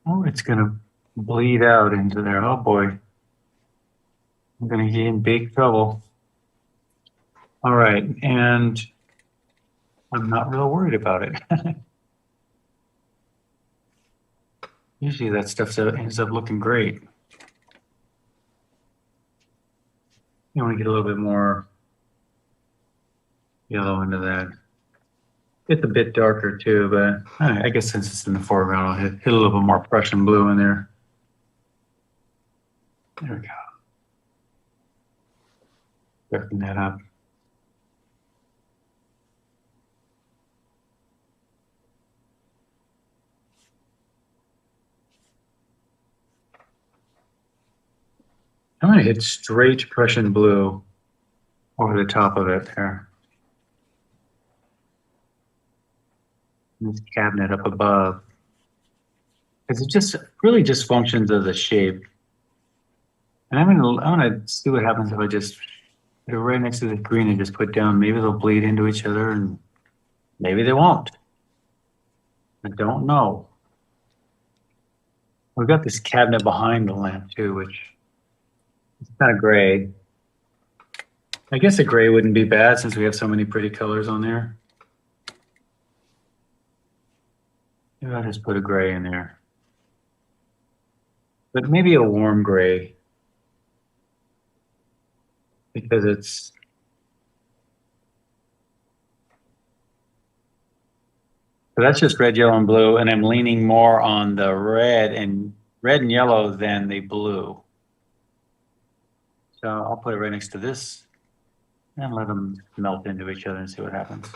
Oh, it's gonna bleed out into there. Oh boy. I'm gonna get in big trouble. All right, and I'm not real worried about it. Usually that stuff ends up looking great. You want to get a little bit more yellow into that. It's a bit darker too, but I guess since it's in the foreground, I'll hit a little bit more Prussian blue in there. There we go. Darken that up. I'm going to hit straight Prussian blue over the top of it there. This cabinet up above. Because it just really just functions as a shape. And I'm gonna see what happens if I just put it right next to the green and just put down. Maybe they'll bleed into each other and maybe they won't. I don't know. We've got this cabinet behind the lamp too, which is kind of gray. I guess a gray wouldn't be bad since we have so many pretty colors on there. Maybe I'll just put a gray in there. But maybe a warm gray. Because it's... So that's just red, yellow, and blue, and I'm leaning more on the red and yellow than the blue. So I'll put it right next to this and let them melt into each other and see what happens.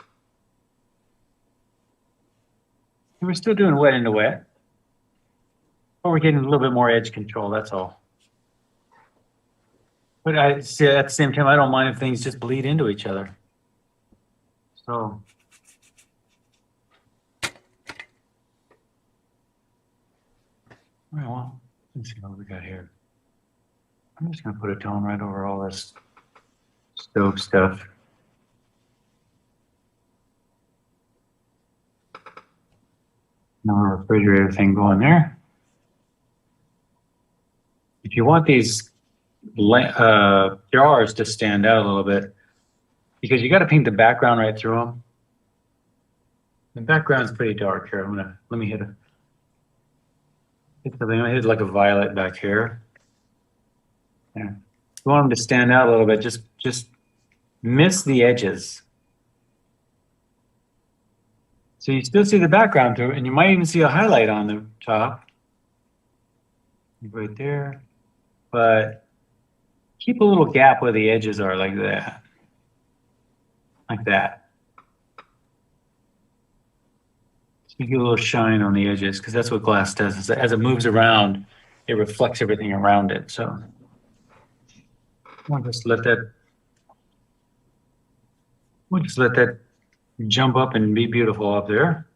And we're still doing wet into wet, but we're getting a little bit more edge control, that's all. But I see at the same time, I don't mind if things just bleed into each other. So. All right, well, let's see what we got here. I'm just going to put a tone right over all this stove stuff. No refrigerator thing going there. If you want these jars to stand out a little bit, because you got to paint the background right through them. The background's pretty dark here. Let me hit something. I hit like a violet back here. Yeah. If you want them to stand out a little bit, just miss the edges. So you still see the background through, and you might even see a highlight on the top. Right there. But keep a little gap where the edges are like that. Like that. So you get a little shine on the edges, because that's what glass does. Is as it moves around, it reflects everything around it. So we'll just let that jump up and be beautiful up there.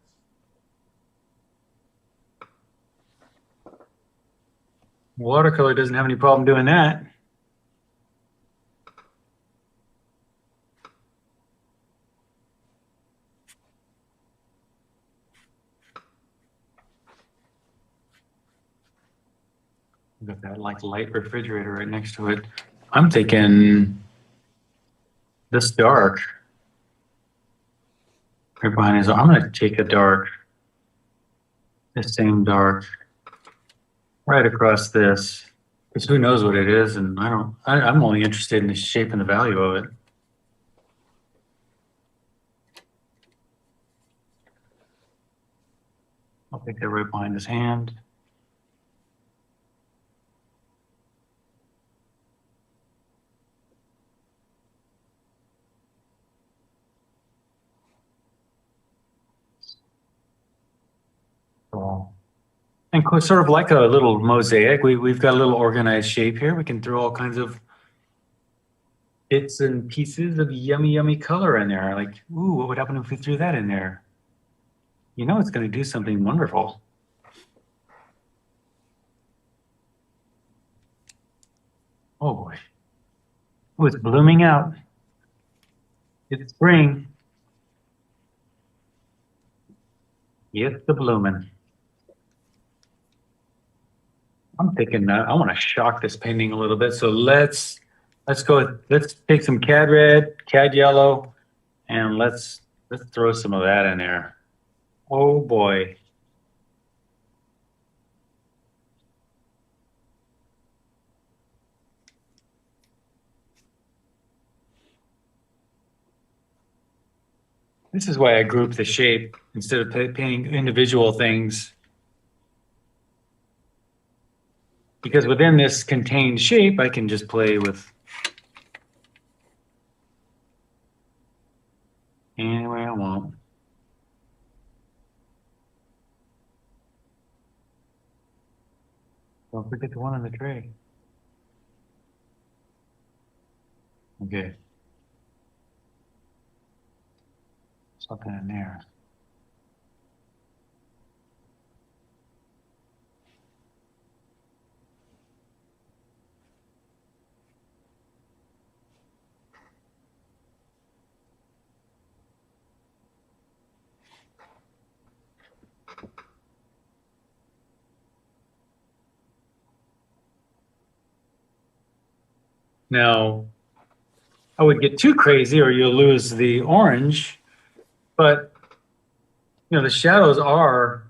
Watercolor doesn't have any problem doing that. Got that like light refrigerator right next to it. I'm thinking this dark right behind his. I'm going to take a dark, this same dark, right across this, because who knows what it is, and I'm only interested in the shape and the value of it. I'll take that right behind his hand. And sort of like a little mosaic, we've got a little organized shape here. We can throw all kinds of bits and pieces of yummy, yummy color in there. Like, ooh, what would happen if we threw that in there? You know it's going to do something wonderful. Oh boy. Oh, it's blooming out. It's spring. It's the blooming. I'm thinking I want to shock this painting a little bit. So let's take some cad red, cad yellow, and let's throw some of that in there. Oh boy. This is why I group the shape instead of painting individual things. Because within this contained shape, I can just play with any way I want. Don't forget the one on the tray. Okay. Something in there. Now, I would get too crazy or you'll lose the orange. But, you know, the shadows are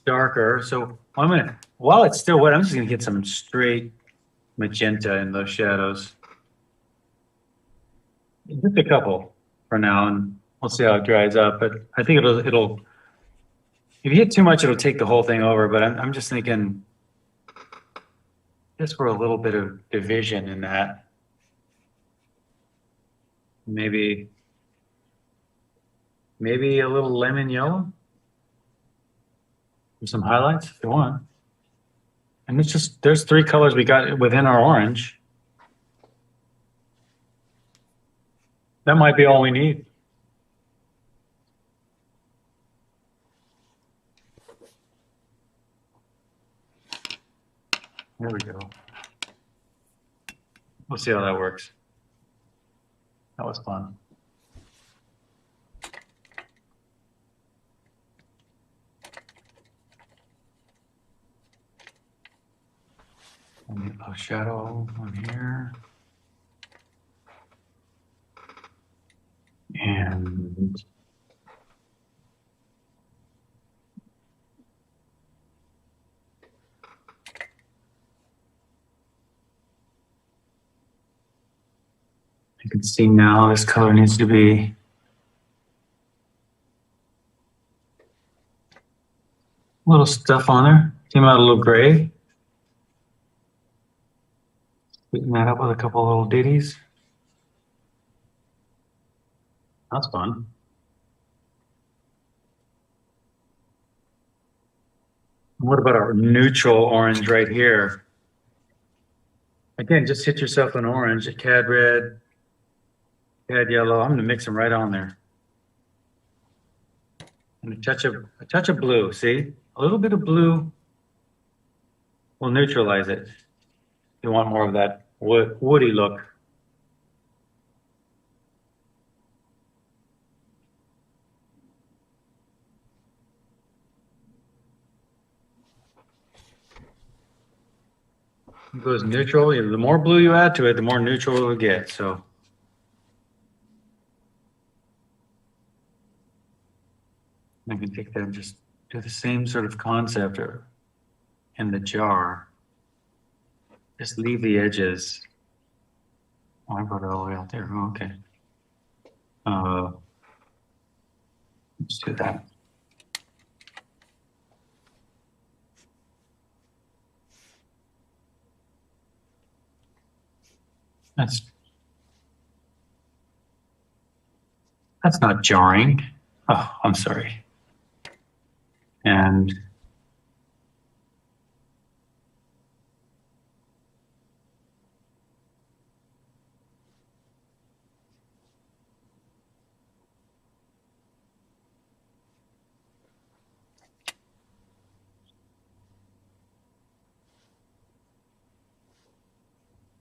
darker. So I'm gonna, while it's still wet, I'm just gonna get some straight magenta in those shadows. Just a couple for now, and we'll see how it dries up. But I think it'll, if you hit too much, it'll take the whole thing over. But I'm just thinking, just for a little bit of division in that. Maybe a little lemon yellow. With some highlights if you want. And it's just, there's 3 colors we got within our orange. That might be all we need. There we go. We'll see how that works. That was fun. A shadow on here. And you can see now this color needs to be a little stuff on there. Came out a little gray. Sweeten that up with a couple little ditties. That's fun. What about our neutral orange right here? Again, just hit yourself an orange, a cad red, cad yellow. I'm gonna mix them right on there. And a touch of blue, see? A little bit of blue will neutralize it. You want more of that woody look. It goes neutral. The more blue you add to it, the more neutral it will get. So I can take that and just do the same sort of concept in the jar. Just leave the edges. Oh, I brought it all the way out there. Oh, okay. Let's do that. That's not jarring. Oh, I'm sorry. And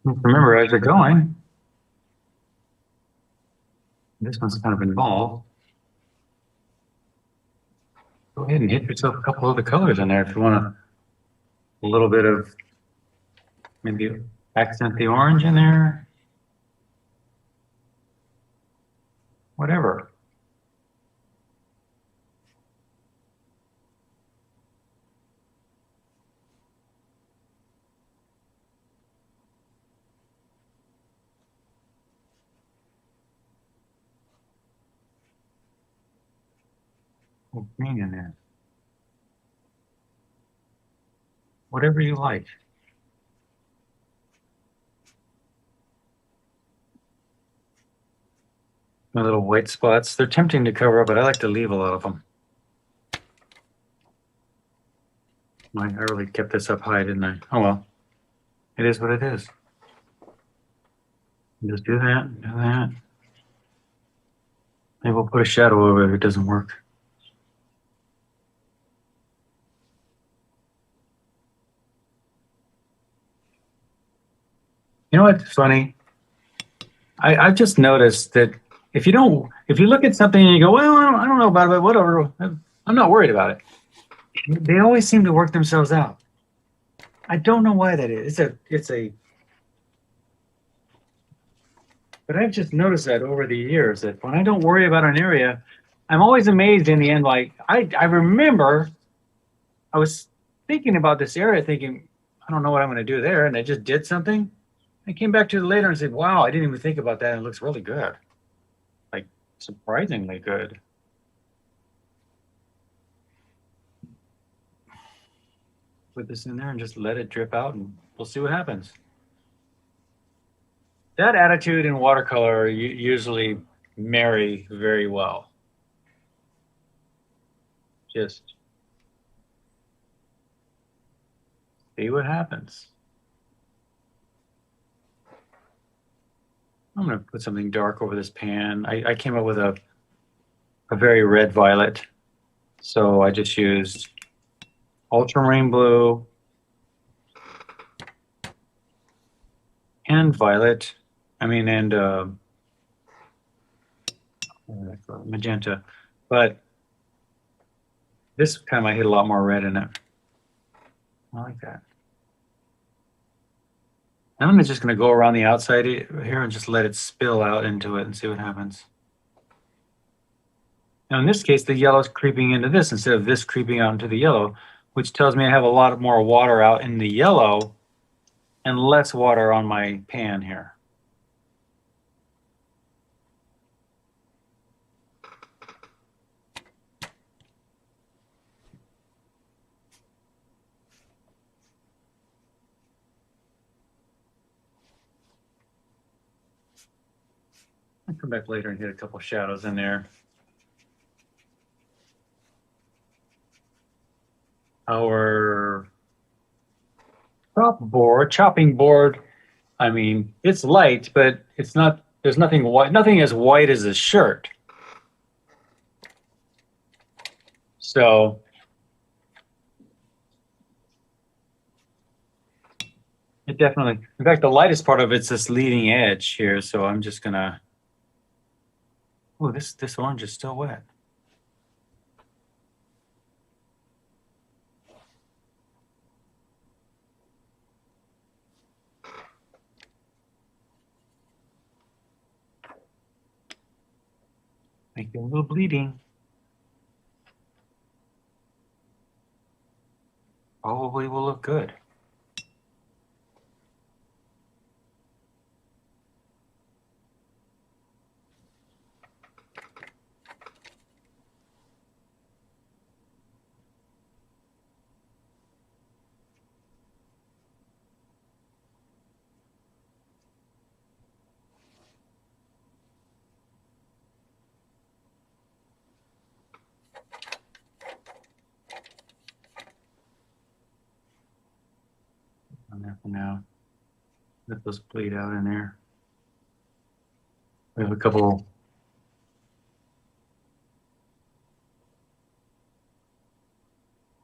remember, as you're going, this one's kind of involved. Go ahead and hit yourself a couple other colors in there if you want a little bit of, maybe accent the orange in there. Whatever. Green in there. Whatever you like. My little white spots, they're tempting to cover up, but I like to leave a lot of them. I really kept this up high, didn't I? Oh well. It is what it is. Just do that, do that. Maybe we'll put a shadow over it if it doesn't work. You know what's funny? I've just noticed that if you look at something and you go, well, I don't know about it, but whatever, I'm not worried about it. They always seem to work themselves out. I don't know why that is. But I've just noticed that over the years that when I don't worry about an area, I'm always amazed in the end. Like I remember I was thinking about this area, thinking, I don't know what I'm going to do there. And I just did something. I came back to it later and said, wow, I didn't even think about that. And it looks really good. Like surprisingly good. Put this in there and just let it drip out and we'll see what happens. That attitude and watercolor usually marry very well. Just see what happens. I'm going to put something dark over this pan. I came up with a very red violet. So I just used ultramarine blue and violet. And magenta. But this time I hit a lot more red in it. I like that. Now I'm just going to go around the outside here and just let it spill out into it and see what happens. Now in this case, the yellow is creeping into this instead of this creeping out into the yellow, which tells me I have a lot more water out in the yellow and less water on my pan here. I'll come back later and hit a couple shadows in there. Our chopping board, I mean, it's light, but it's not, there's nothing white, nothing as white as a shirt. So it definitely, in fact, the lightest part of it's this leading edge here. So I'm just gonna, oh, this orange is still wet. Make it a little bleeding. Probably will look good. On there for now. Let those bleed out in there. We have a couple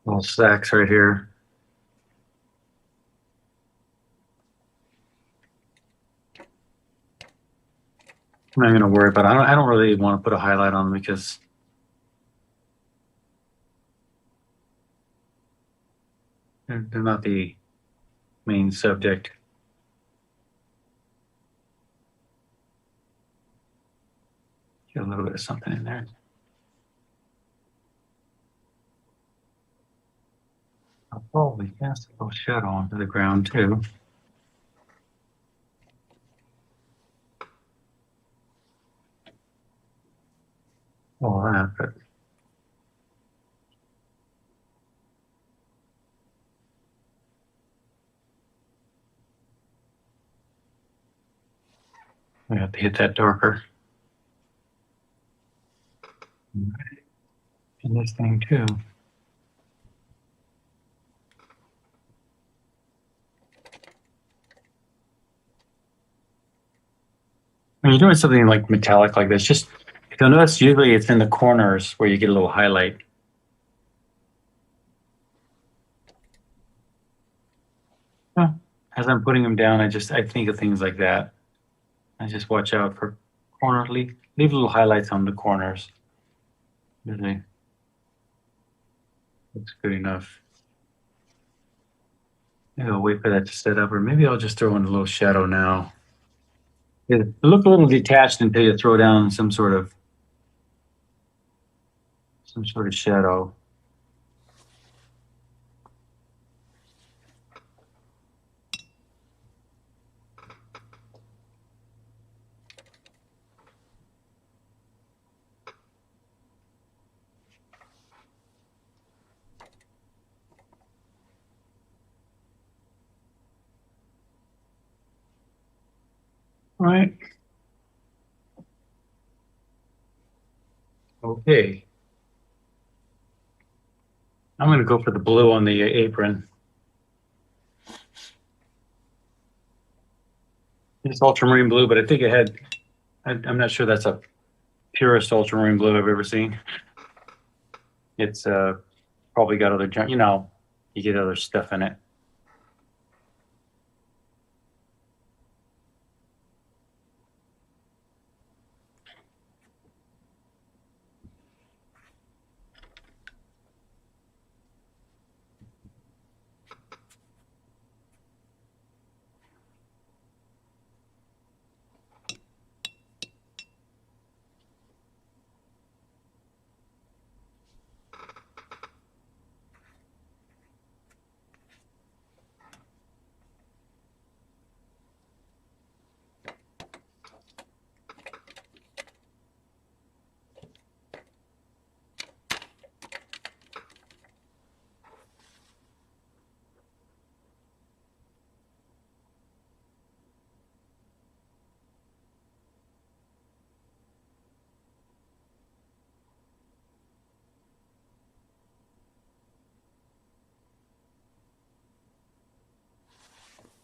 little sacks right here. I'm not going to worry about it. I don't really want to put a highlight on them because they're not the main subject. Get a little bit of something in there. I'll probably cast a little shadow onto the ground too. All that, but we have to hit that darker. And this thing too. When you're doing something like metallic like this, just if you'll notice, usually it's in the corners where you get a little highlight. Well, as I'm putting them down, I think of things like that. I just watch out for corners, leave little highlights on the corners. Usually looks good enough. Maybe I'll wait for that to set up, or maybe I'll just throw in a little shadow now. It look a little detached until you throw down some sort of shadow. Right. Okay. I'm going to go for the blue on the apron. It's ultramarine blue, but I think it had, I'm not sure that's a purest ultramarine blue I've ever seen. It's probably got other junk, you get other stuff in it.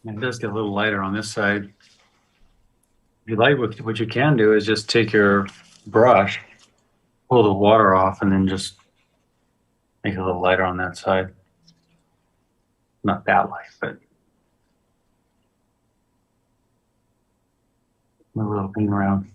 And it does get a little lighter on this side. If you like, what you can do is just take your brush, pull the water off, and then just make it a little lighter on that side. Not that light, but move a little thing around.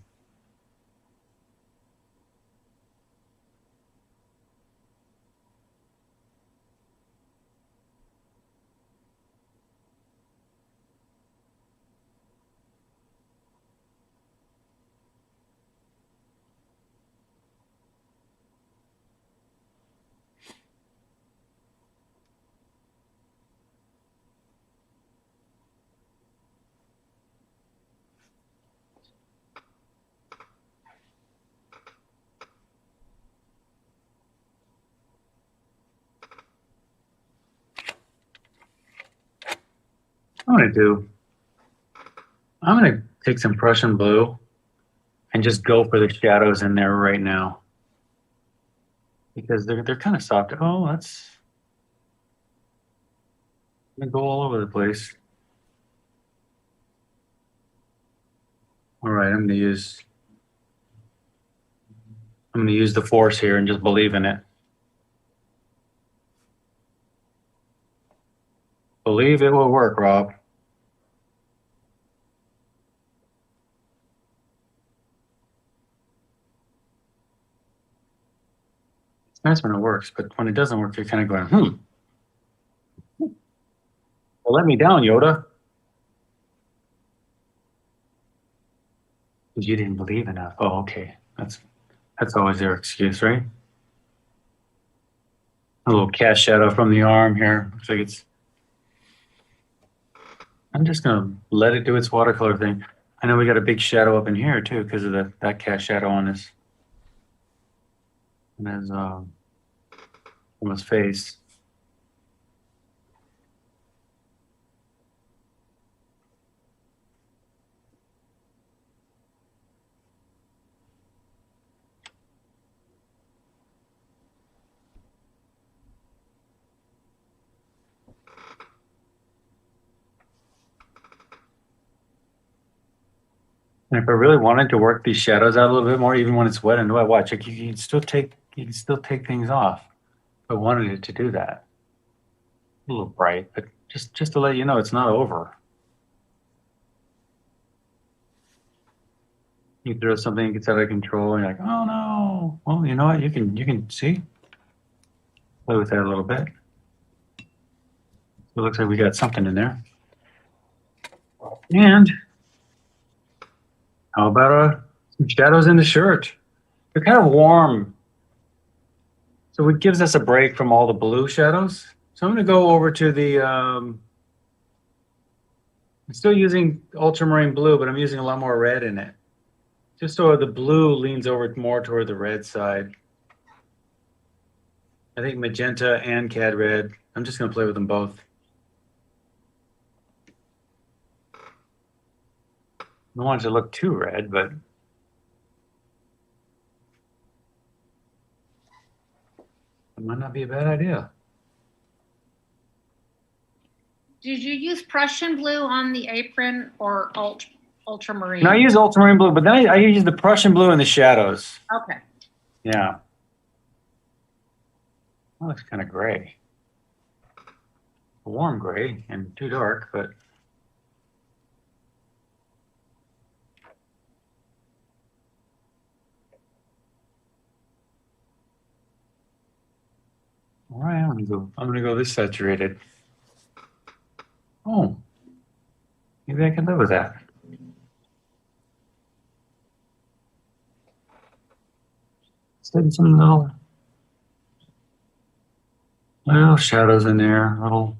I'm gonna take some Prussian blue and just go for the shadows in there right now. Because they're kind of soft. Oh, that's gonna go all over the place. All right, I'm gonna use the force here and just believe in it. Believe it will work, Rob. It's nice when it works, but when it doesn't work, you're kind of going, Well, let me down, Yoda. Because you didn't believe enough. Oh, okay. That's always their excuse, right? A little cast shadow from the arm here. Looks like it's. I'm just gonna let it do its watercolor thing. I know we got a big shadow up in here too because of that cast shadow on his from his face. And if I really wanted to work these shadows out a little bit more, even when it's wet and wet, watch, like you can still take things off. If I wanted it to do that. A little bright, but just to let you know, it's not over. You throw something that gets out of control, and you're like, oh no. Well, you know what? You can see. Play with that a little bit. It looks like we got something in there. And How about some shadows in the shirt? They're kind of warm. So it gives us a break from all the blue shadows. So I'm going to go over to the, I'm still using ultramarine blue, but I'm using a lot more red in it. Just so the blue leans over more toward the red side. I think magenta and cad red. I'm just going to play with them both. I don't want it to look too red, but it might not be a bad idea. Did you use Prussian blue on the apron or ultramarine? And I use ultramarine blue, but then I use the Prussian blue in the shadows. Okay. Yeah. That looks kind of gray. A warm gray and too dark, but all right, I'm gonna go this saturated. Oh, maybe I can live with that. Let's some little shadows in there, little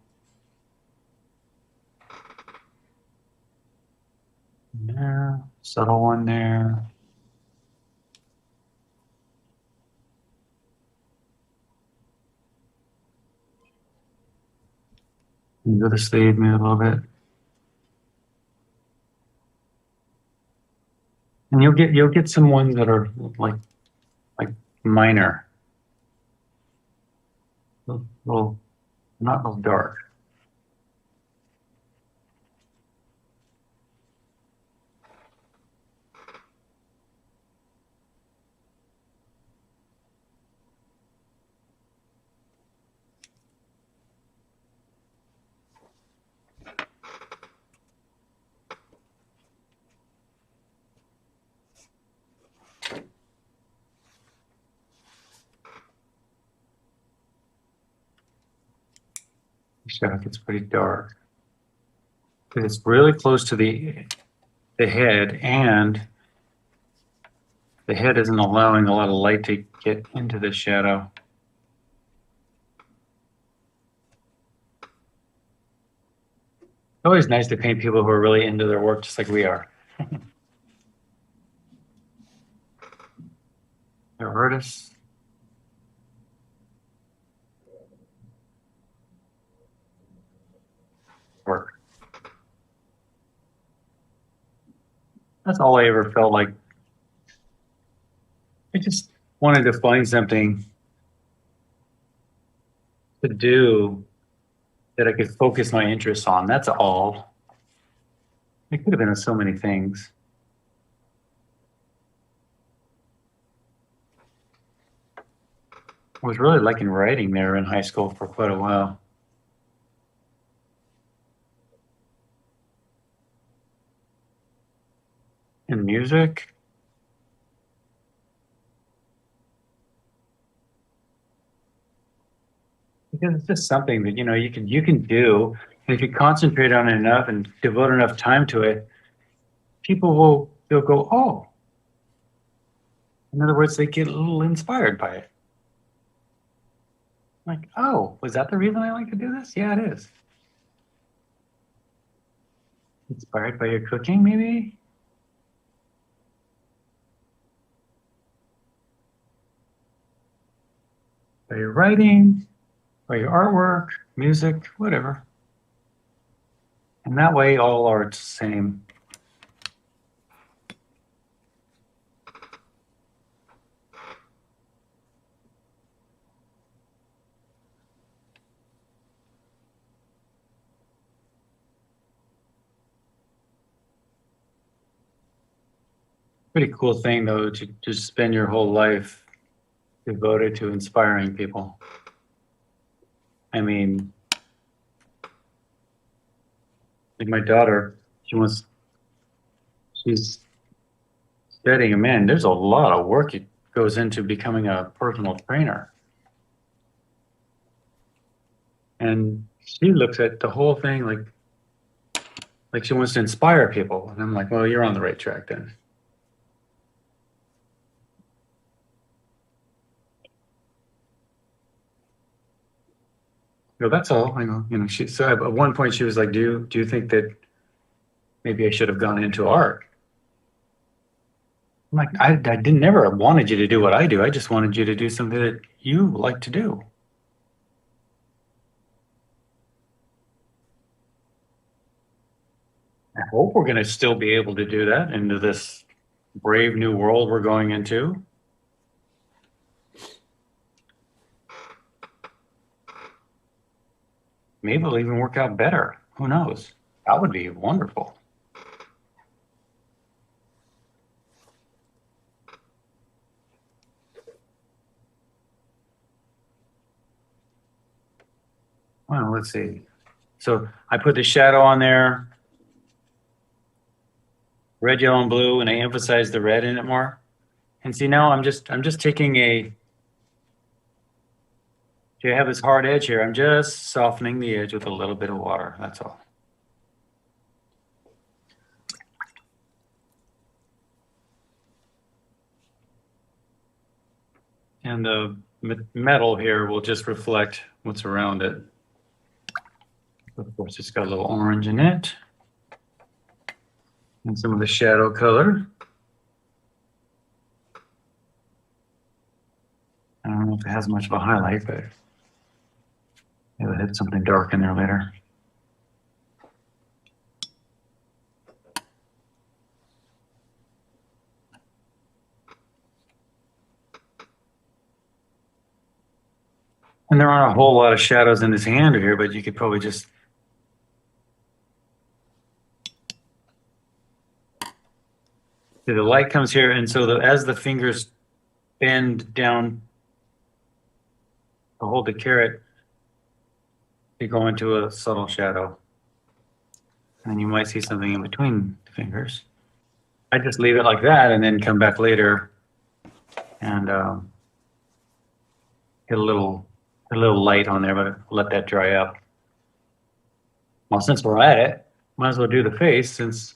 there, subtle one there. Go to sleeve me a little bit. And you'll get some ones that are like minor. Little not real dark. Shadow gets pretty dark. It's really close to the head, and the head isn't allowing a lot of light to get into the shadow. It's always nice to paint people who are really into their work, just like we are. They're artists. Work. That's all I ever felt like. I just wanted to find something to do that I could focus my interests on. That's all. It could have been so many things. I was really liking writing there in high school for quite a while. And music. Because it's just something that you can do, and if you concentrate on it enough and devote enough time to it, they'll go, oh. In other words, they get a little inspired by it. Like, oh, was that the reason I like to do this? Yeah, it is. Inspired by your cooking, maybe? By your writing, by your artwork, music, whatever. And that way, all art's the same. Pretty cool thing, though, to just spend your whole life devoted to inspiring people. I mean, like my daughter, she's studying, man, there's a lot of work it goes into becoming a personal trainer. And she looks at the whole thing like she wants to inspire people. And I'm like, well, you're on the right track then. No, that's all. I know. You know, she. So at one point she was like, do you think that maybe I should have gone into art?" I'm like, I didn't never wanted you to do what I do. I just wanted you to do something that you like to do. I hope we're going to still be able to do that into this brave new world we're going into. Maybe it'll even work out better. Who knows? That would be wonderful. Well, let's see. So I put the shadow on there, red, yellow, and blue, and I emphasize the red in it more. And see, now I'm just taking a. I have this hard edge here. I'm just softening the edge with a little bit of water. That's all. And the metal here will just reflect what's around it. Of course, it's got a little orange in it. And some of the shadow color. I don't know if it has much of a highlight, but it'll hit something dark in there later. And there aren't a whole lot of shadows in his hand here, but you could probably just. See, the light comes here, and so as the fingers bend down to hold the carrot, they go into a subtle shadow. And you might see something in between the fingers. I just leave it like that and then come back later and get a little light on there, but let that dry up. Well, since we're at it, might as well do the face since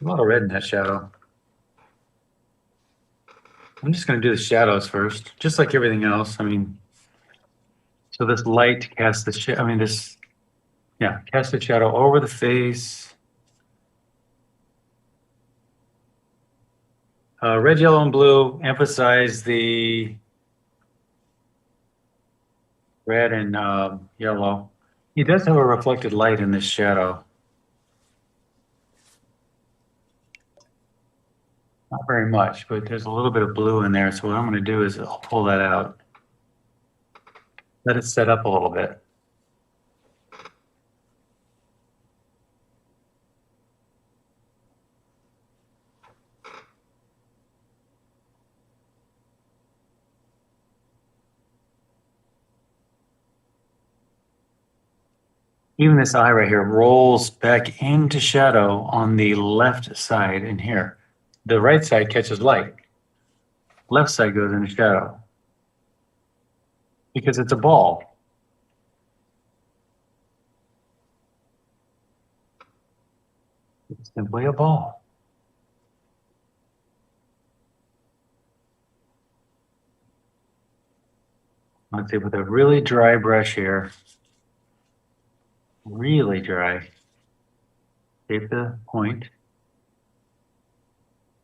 a lot of red in that shadow. I'm just going to do the shadows first, just like everything else. I mean, so this light casts the cast the shadow over the face. Red, yellow, and blue emphasize the red and yellow. He does have a reflected light in this shadow. Not very much, but there's a little bit of blue in there. So what I'm going to do is I'll pull that out. Let it set up a little bit. Even this eye right here rolls back into shadow on the left side in here. The right side catches light. Left side goes into shadow. Because it's a ball. It's simply a ball. I'd say with a really dry brush here, really dry, shape the point.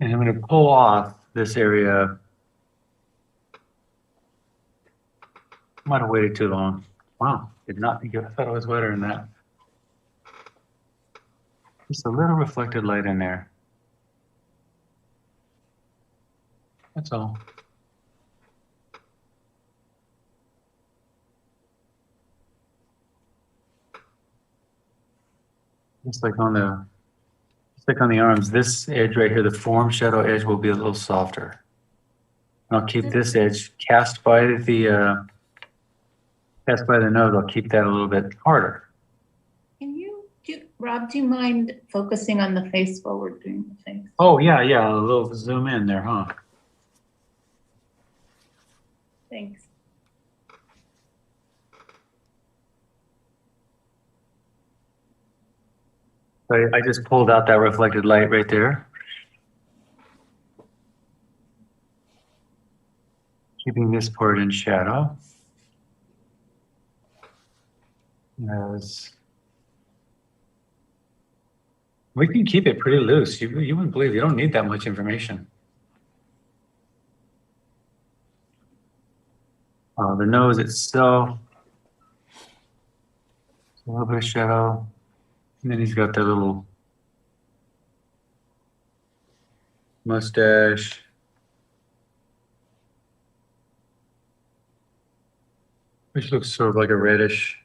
And I'm going to pull off this area. Might have waited too long. Wow, did not think I thought it was wetter than that. Just a little reflected light in there. That's all. Just like on the arms, this edge right here, the form shadow edge will be a little softer. And I'll keep this edge cast by the nose. I'll keep that a little bit harder. Rob, do you mind focusing on the face while we're doing the face? Oh yeah, a little zoom in there, huh? Thanks. I just pulled out that reflected light right there. Keeping this part in shadow. As we can keep it pretty loose. You wouldn't believe you don't need that much information. The nose itself, a little bit of shadow, and then he's got that little mustache. Which looks sort of like a reddish.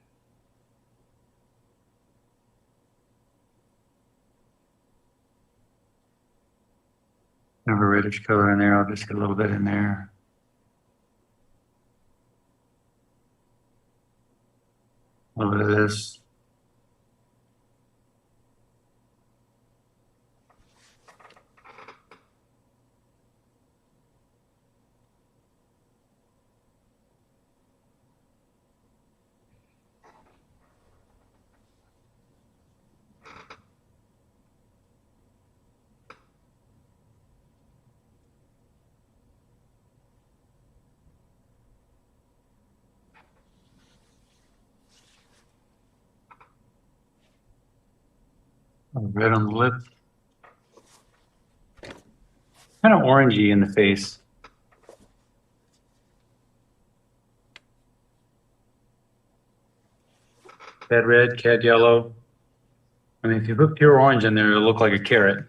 Kind of a reddish color in there. I'll just get a little bit in there. A little bit of this. Red on the lip. Kind of orangey in the face. Cad red, cad yellow. I mean, if you put pure orange in there, it'll look like a carrot.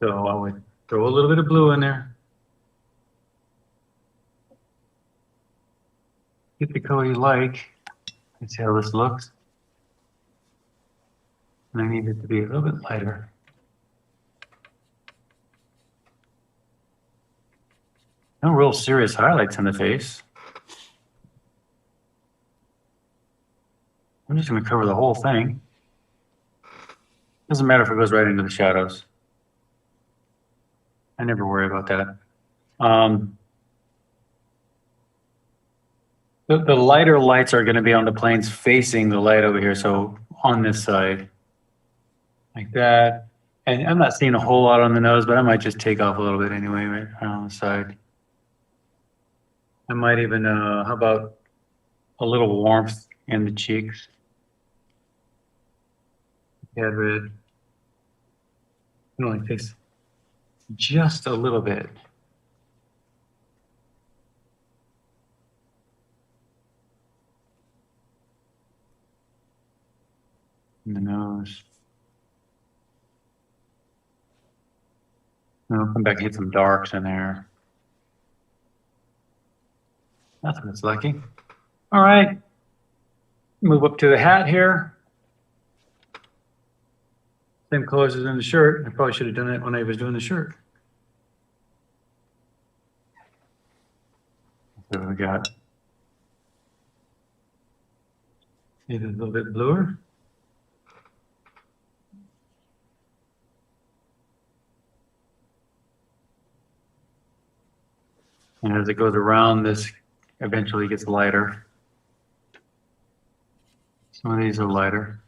So I would throw a little bit of blue in there. Get the color you like. Let's see how this looks. And I need it to be a little bit lighter. No real serious highlights in the face. I'm just going to cover the whole thing. Doesn't matter if it goes right into the shadows. I never worry about that. The lighter lights are going to be on the planes facing the light over here. So on this side, like that. And I'm not seeing a whole lot on the nose, but I might just take off a little bit anyway, right on the side. I might even, how about a little warmth in the cheeks? Cad red. I like this just a little bit. In the nose. I'll come back and hit some darks in there. That's what it's liking. All right. Move up to the hat here. Same colors as in the shirt. I probably should have done it when I was doing the shirt. So we got maybe a little bit bluer. And as it goes around, this eventually gets lighter. Some of these are lighter.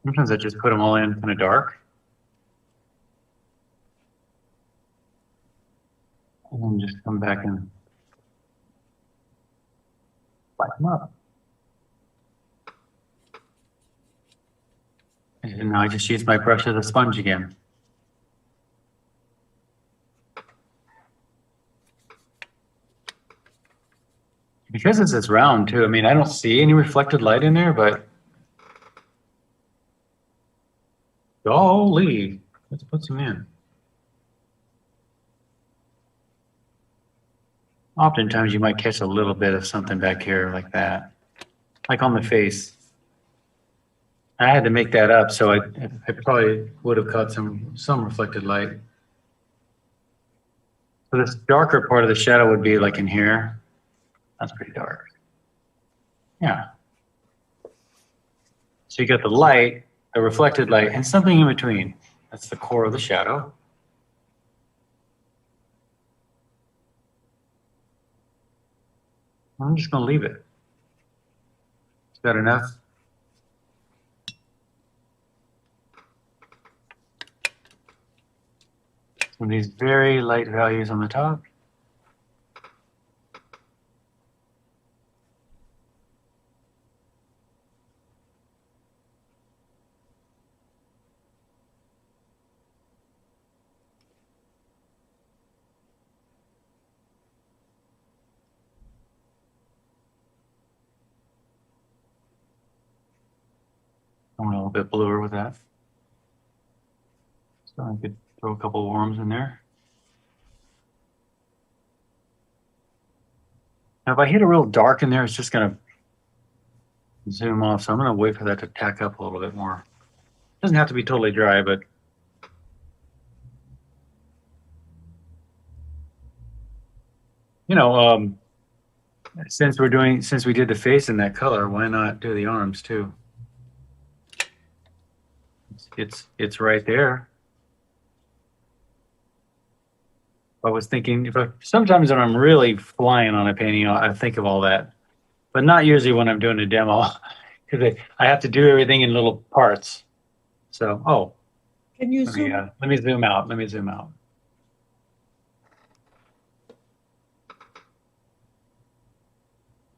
Sometimes I just put them all in kind of dark. And then just come back and light them up. And now I just use my brush as a sponge again. Because it's this round too, I mean, I don't see any reflected light in there, but golly, let's put some in. Oftentimes you might catch a little bit of something back here like that, like on the face. I had to make that up, so I probably would have caught some reflected light. So this darker part of the shadow would be like in here. That's pretty dark. Yeah. So you got the light, the reflected light, and something in between. That's the core of the shadow. I'm just going to leave it. Is that enough? Some of these very light values on the top. I want a little bit bluer with that. So I could throw a couple worms in there. Now, if I hit a real dark in there, it's just going to zoom off. So I'm going to wait for that to tack up a little bit more. Doesn't have to be totally dry, but you know, since we did the face in that color, why not do the arms too? It's right there. I was thinking sometimes when I'm really flying on a painting, I think of all that, but not usually when I'm doing a demo because I have to do everything in little parts. So, Can you let zoom? me zoom out. Let me zoom out.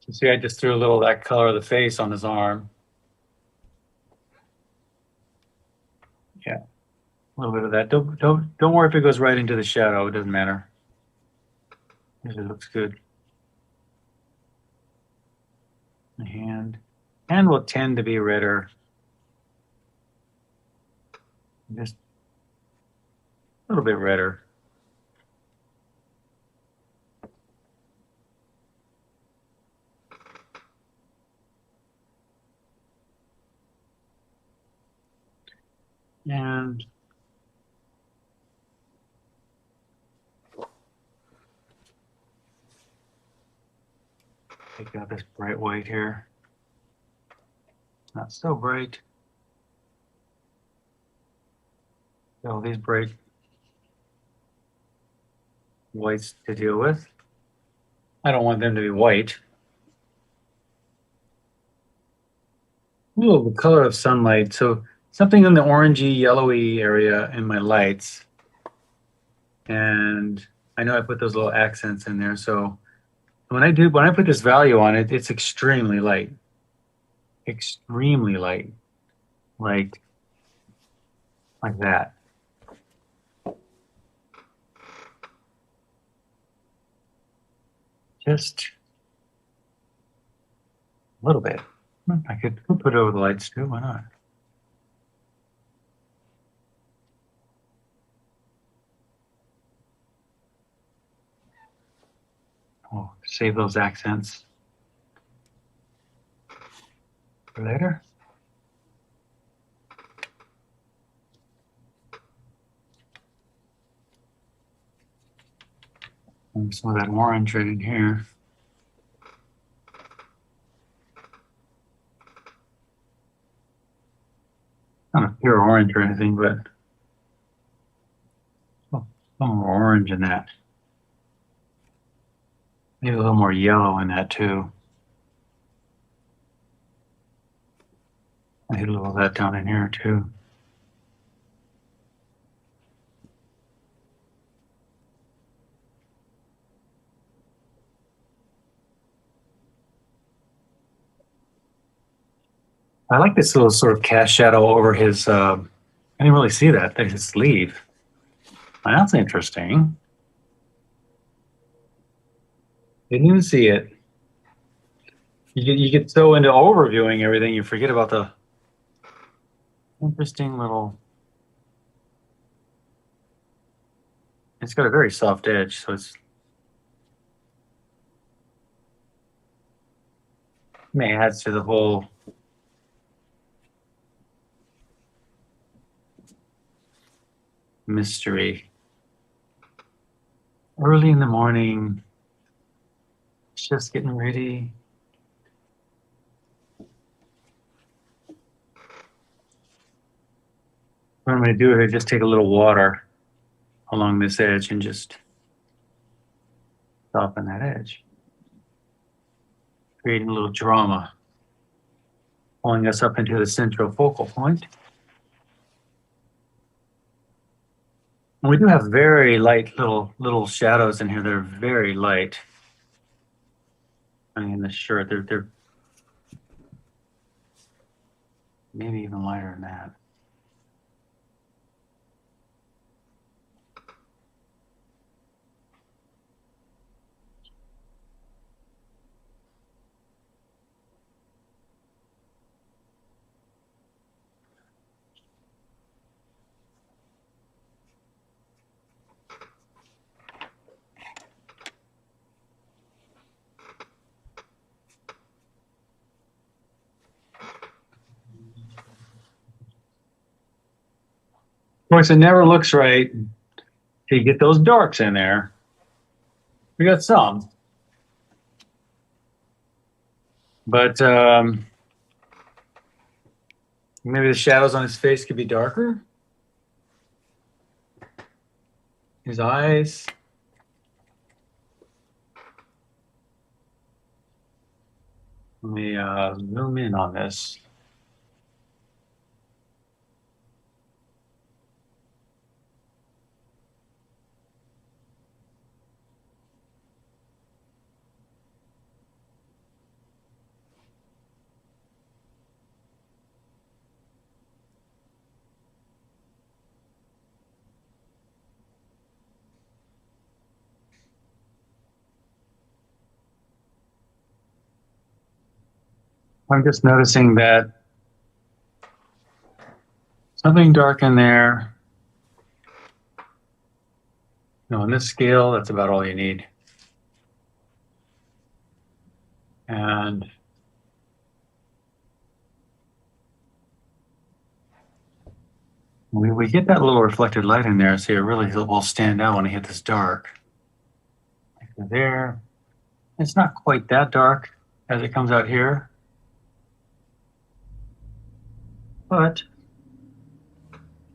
So see, I just threw a little of that color of the face on his arm. Yeah, a little bit of that. Don't worry if it goes right into the shadow. It doesn't matter. It looks good. The hand will tend to be redder. Just a little bit redder. And take out this bright white here. Not so bright. So these bright whites to deal with. I don't want them to be white. Ooh, the color of sunlight. So something in the orangey, yellowy area in my lights. And I know I put those little accents in there. So when I put this value on it, it's extremely light. Extremely light. Like that. Just a little bit. I could put it over the lights too. Why not? Oh, save those accents for later. And some of that orange right in here. Not a pure orange or anything, but some more orange in that. Maybe a little more yellow in that too. I hit a little of that down in here too. I like this little sort of cast shadow over his, I didn't really see that, there's his sleeve. Well, that's interesting. Didn't even see it. You get so into overviewing everything, you forget about the interesting little, it's got a very soft edge, so it's, may adds to the whole mystery. Early in the morning, just getting ready. What I'm going to do is just take a little water along this edge and just soften that edge. Creating a little drama, pulling us up into the central focal point. And we do have very light little shadows in here. They're very light. I mean, the shirt, they're maybe even lighter than that. Of course, it never looks right till you get those darks in there. We got some. But maybe the shadows on his face could be darker. His eyes. Let me zoom in on this. I'm just noticing that something dark in there. No, on this scale, that's about all you need. And we get that little reflected light in there, so it really will stand out when I hit this dark. Like there. It's not quite that dark as it comes out here. But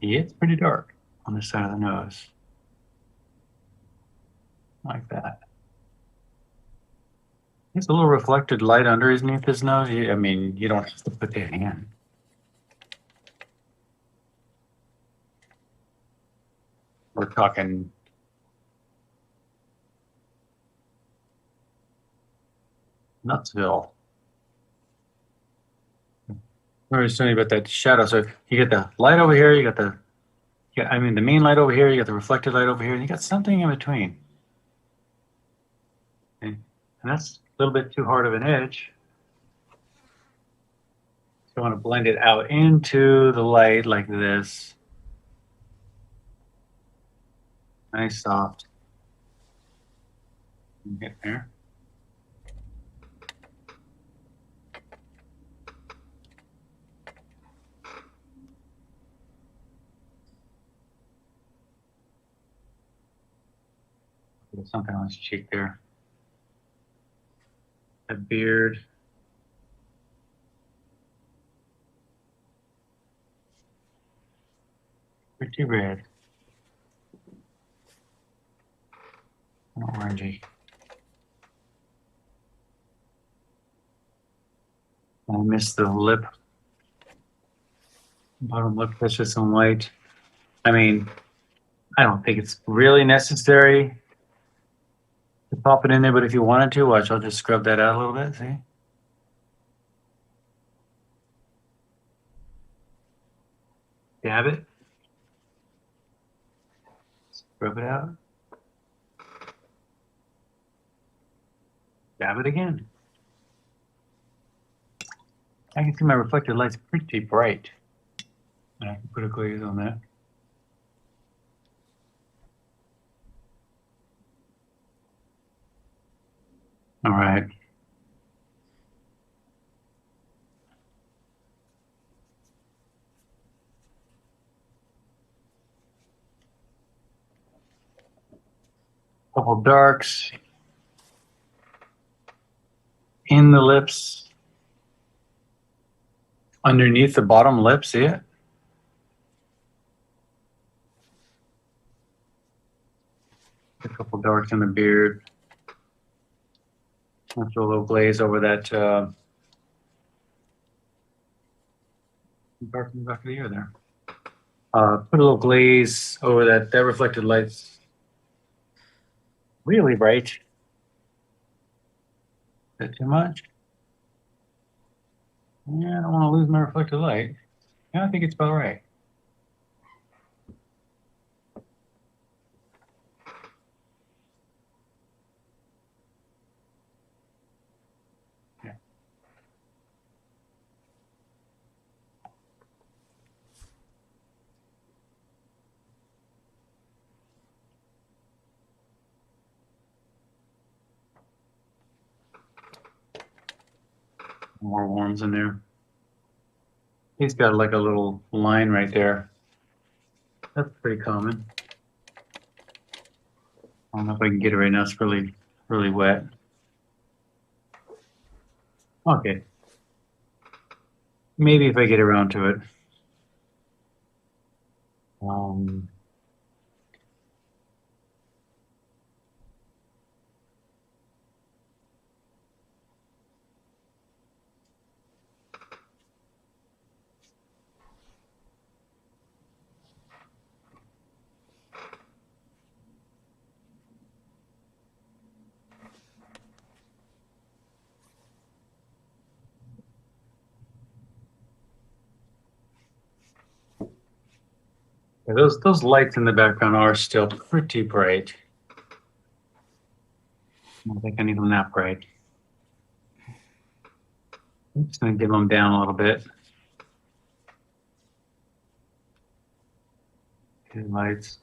it's pretty dark on this side of the nose. Like that. There's a little reflected light underneath his nose. I mean, you don't have to put that in. We're talking Nutsville. I was telling you about that shadow. So you get the light over here, you got the, I mean, the main light over here, you got the reflected light over here, and you got something in between. Okay. And that's a little bit too hard of an edge. So I want to blend it out into the light like this. Nice, soft. Get there. There's something on his cheek there. A beard. Pretty red. An orangey. I missed the lip. Bottom lip, that's just some light. I mean, I don't think it's really necessary to pop it in there, but if you wanted to, watch, I'll just scrub that out a little bit, see? Dab it. Scrub it out. Dab it again. I can see my reflected light's pretty bright. And I can put a glaze on that. All right. Couple darks in the lips, underneath the bottom lip, see it? A couple darks in the beard. I'll throw a little glaze over that dark in the back of the ear there. Put a little glaze over that reflected light's really bright. Is that too much? Yeah, I don't want to lose my reflected light. Yeah, I think it's about right. Yeah. More worms in there. He's got like a little line right there. That's pretty common. I don't know if I can get it right now. It's really, really wet. Okay. Maybe if I get around to it. Yeah, those lights in the background are still pretty bright. I don't think I need them that bright. I'm just going to dim them down a little bit. Two lights.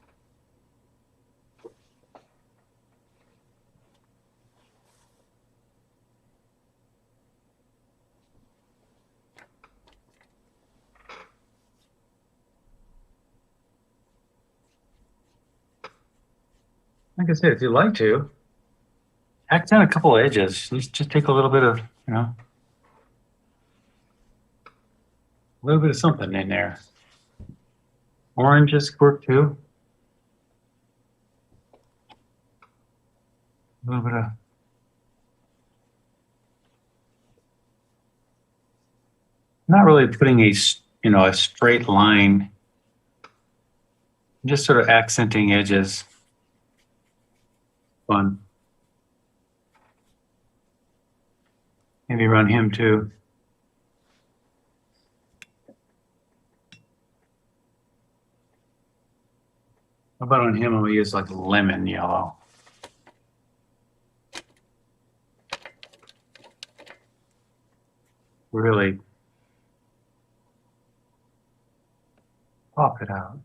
Like I said, if you'd like to, accent a couple of edges. Just take a little bit of, a little bit of something in there. Oranges work too. A little bit of. Not really putting a straight line. Just sort of accenting edges. Fun. Maybe around him too. How about on him? I'm gonna use like lemon yellow. Really pop it out.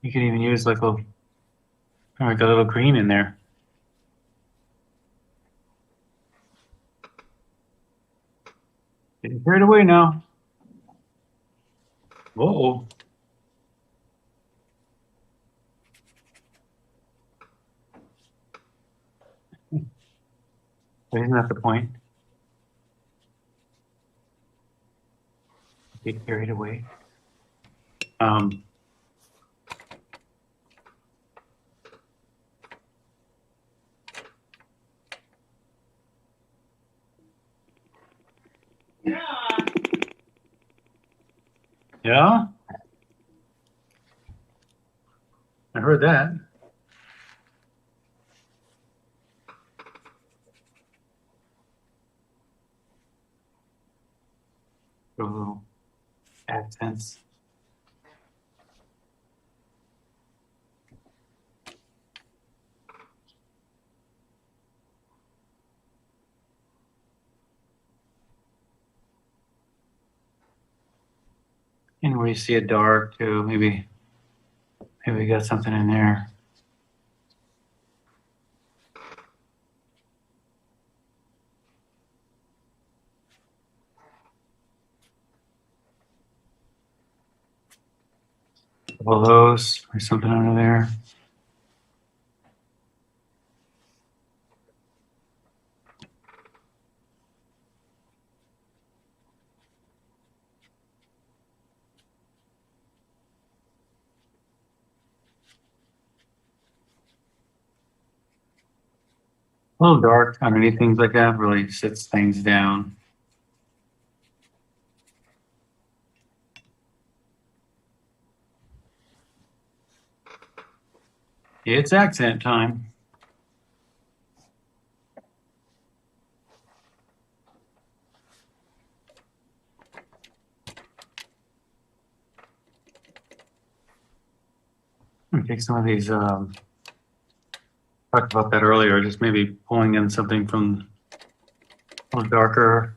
You can even use like a little green in there. Getting carried away now. Whoa. Isn't that the point? Get carried away. Yeah? I heard that. A little accents. And where you see it dark too, maybe we got something in there. Couple of those or something under there. A little dark underneath things like that really sits things down. It's accent time. Take some of these, talked about that earlier, just maybe pulling in something from a little darker.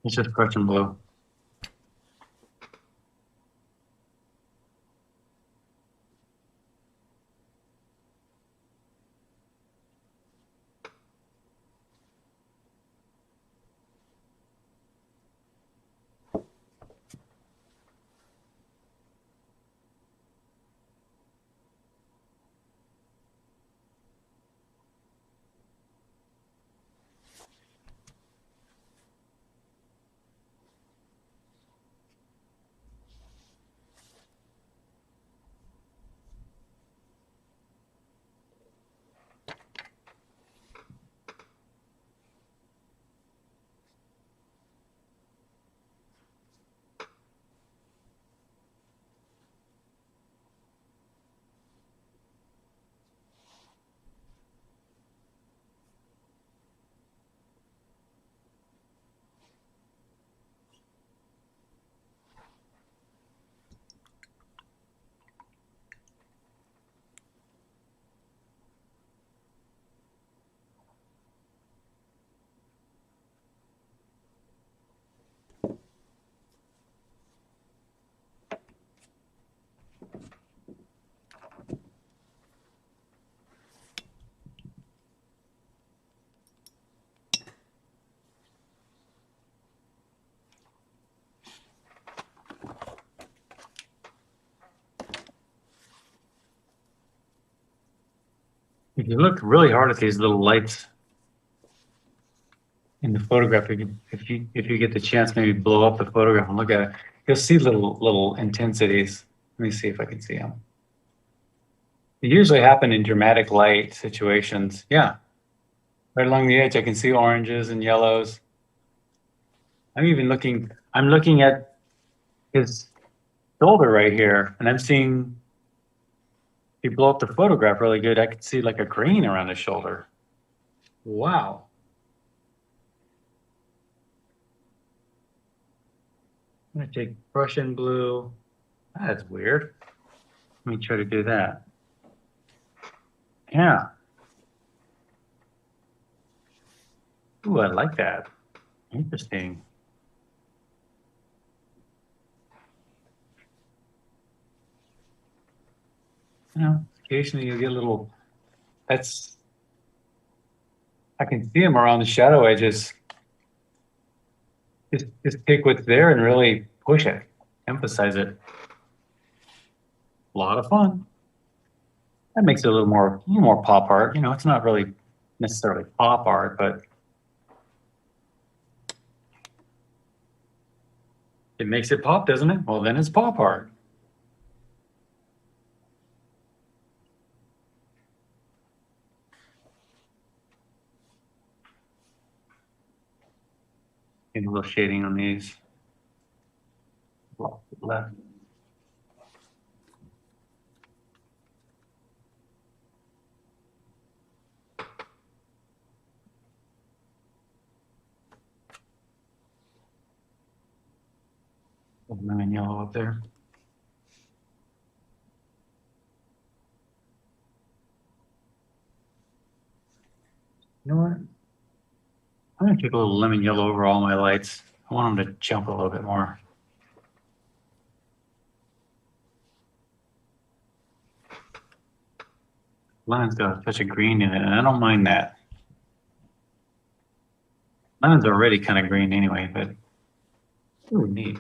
It's just Prussian blue. If you look really hard at these little lights in the photograph, if you get the chance, maybe blow up the photograph and look at it, you'll see little intensities. Let me see if I can see them. They usually happen in dramatic light situations. Yeah, right along the edge, I can see oranges and yellows. I'm looking at his shoulder right here, and I'm seeing, if you blow up the photograph really good, I could see like a green around his shoulder. Wow. I'm gonna take Prussian blue. That's weird. Let me try to do that. Yeah. Ooh, I like that. Interesting. You know, occasionally you get a little, that's, I can see them around the shadow edges. Just take what's there and really push it, emphasize it. A lot of fun. That makes it a little more pop art. You know, it's not really necessarily pop art, but it makes it pop, doesn't it? Well, then it's pop art. Get a little shading on these. Left. Lemon yellow up there. You know what? I'm gonna take a little lemon yellow over all my lights. I want them to jump a little bit more. Lemon's got such a green in it, and I don't mind that. Lemon's already kind of green anyway, but ooh, neat.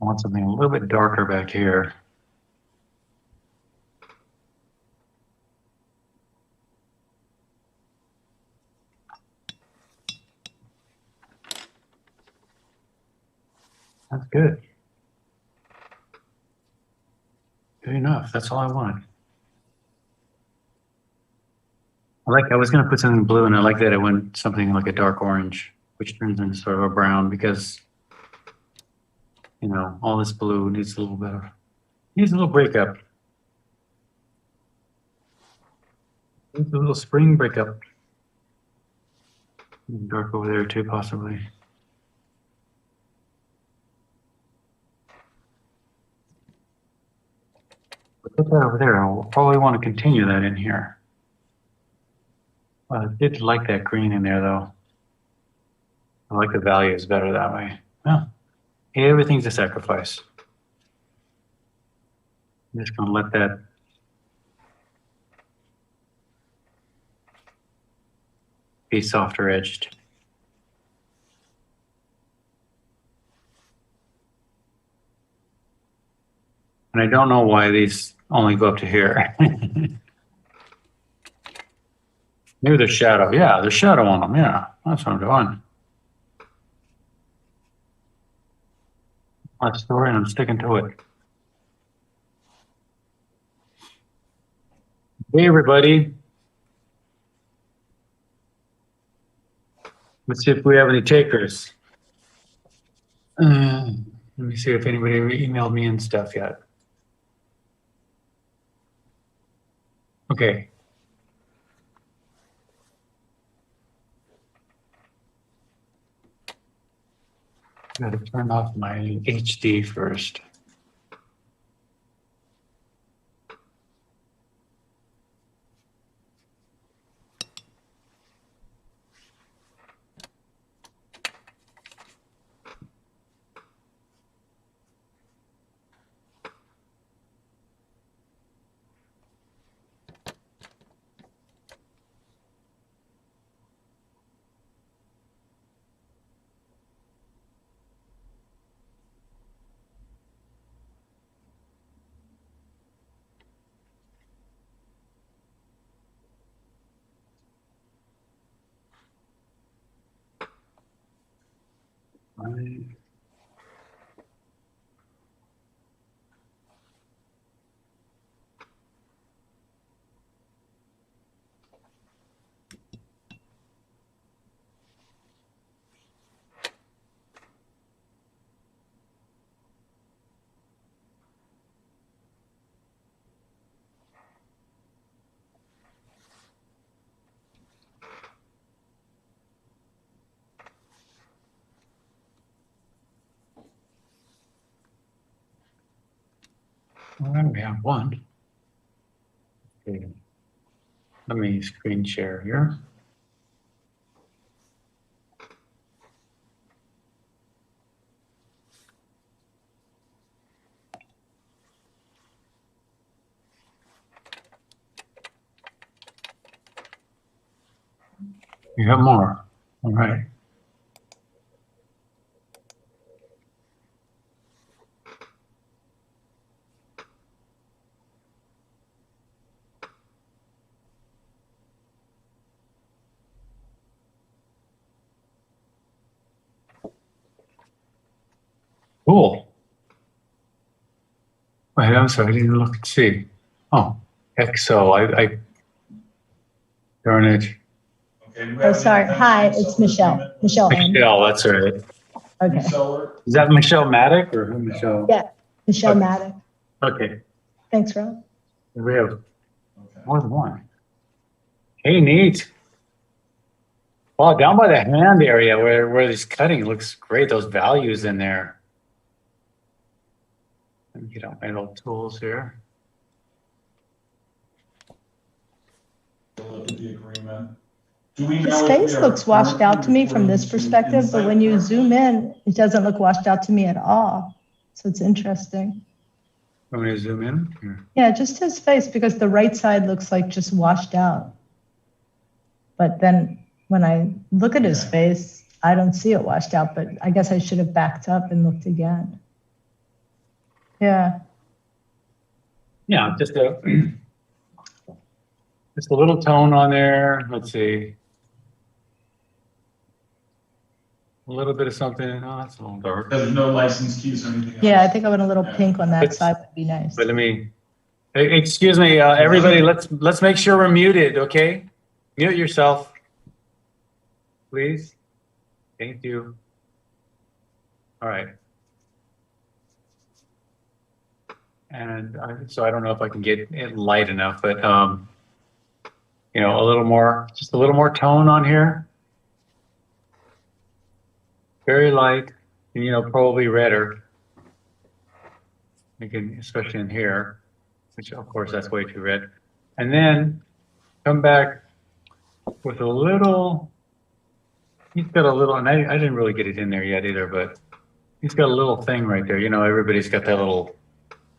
I want something a little bit darker back here. That's good. Good enough. That's all I want. I was going to put something blue, and I like that it went something like a dark orange, which turns into sort of a brown because, you know, all this blue needs a little breakup. Needs a little spring breakup. Dark over there too, possibly. Put that over there. I'll probably want to continue that in here. I did like that green in there, though. I like the values better that way. Well, everything's a sacrifice. I'm just going to let that be softer edged. And I don't know why these only go up to here. Maybe there's shadow. Yeah, there's shadow on them. Yeah, that's what I'm doing. My story, and I'm sticking to it. Hey, everybody. Let's see if we have any takers. Let me see if anybody emailed me and stuff yet. Okay. Got to turn off my HD first. Well, we have one. Okay. Let me screen share here. You have more. All right. Cool. Wait, I'm sorry, I didn't look and see. Oh, XO. Darn it. Oh, sorry. Hi, it's Michelle. Michelle M. Michelle, that's right. Okay. Is that Michelle Maddock or who Michelle? Yeah, Michelle Okay. Maddock. Okay. Thanks, Rob. We have more than one. Hey, neat. Wow, down by the hand area where he's cutting looks great. Those values in there. Let me get out my little tools here. Look at the agreement. Do we His know if face we are looks washed out to me from currently this recording perspective, but when you inside zoom in, it doesn't look washed out to me at all. So it's interesting. Want me to zoom in? Here. Yeah, just his face, because the right side looks like just washed out. But then when I look at his face, I don't see it washed out, but I guess I should have backed up and looked again. Yeah. Yeah, just a little tone on there. Let's see. A A little bit of something. Oh, that's a little dark. There's no license keys or anything else? Yeah, I think I want a little pink on that It's- side would be nice. But let me, excuse me, everybody, let's make sure we're muted, okay? Mute yourself, please. Thank you. All right. And so I don't know if I can get it light enough, but you know, a little more, just a little more tone on here. Very light, and you know, probably redder. You can, especially in here, which of course that's way too red. And then come back with a little, he's got a little, and I didn't really get it in there yet either, but he's got a little thing right there. You know, everybody's got that little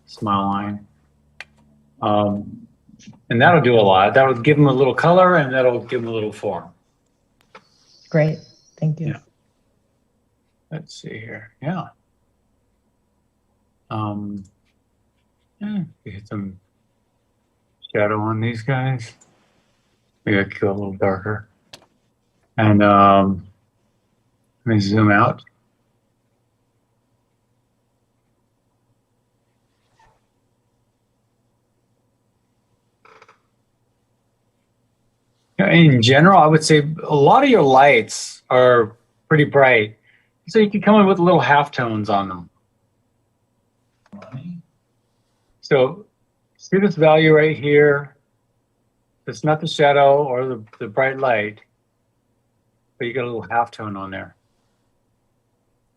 smile line. And that'll do a lot. That would give him a little color and that'll give him a little form. Great, thank you. Yeah. Let's see here. Yeah. Get some shadow on these guys. Maybe I could go a little darker. And let me zoom out. In general, I would say a lot of your lights are pretty bright. So you can come in with little halftones on them. So see this value right here? It's not the shadow or the bright light, but you got a little halftone on there.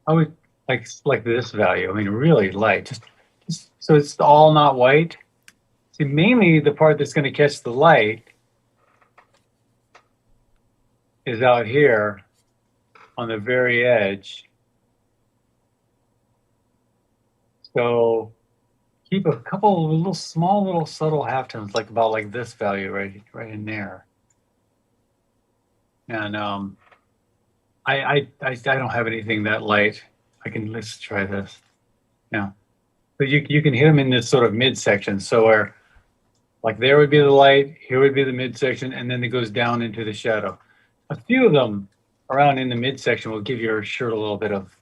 I would like this value. I mean, really light, just so it's all not white. See, mainly the part that's going to catch the light is out here on the very edge. So keep a couple of little small little subtle halftones, like about like this value right in there. And I don't have anything that light. Let's try this. Yeah. But you can hit them in this sort of midsection. So where like there would be the light, here would be the midsection, and then it goes down into the shadow. A few of them around in the midsection will give your shirt a little bit of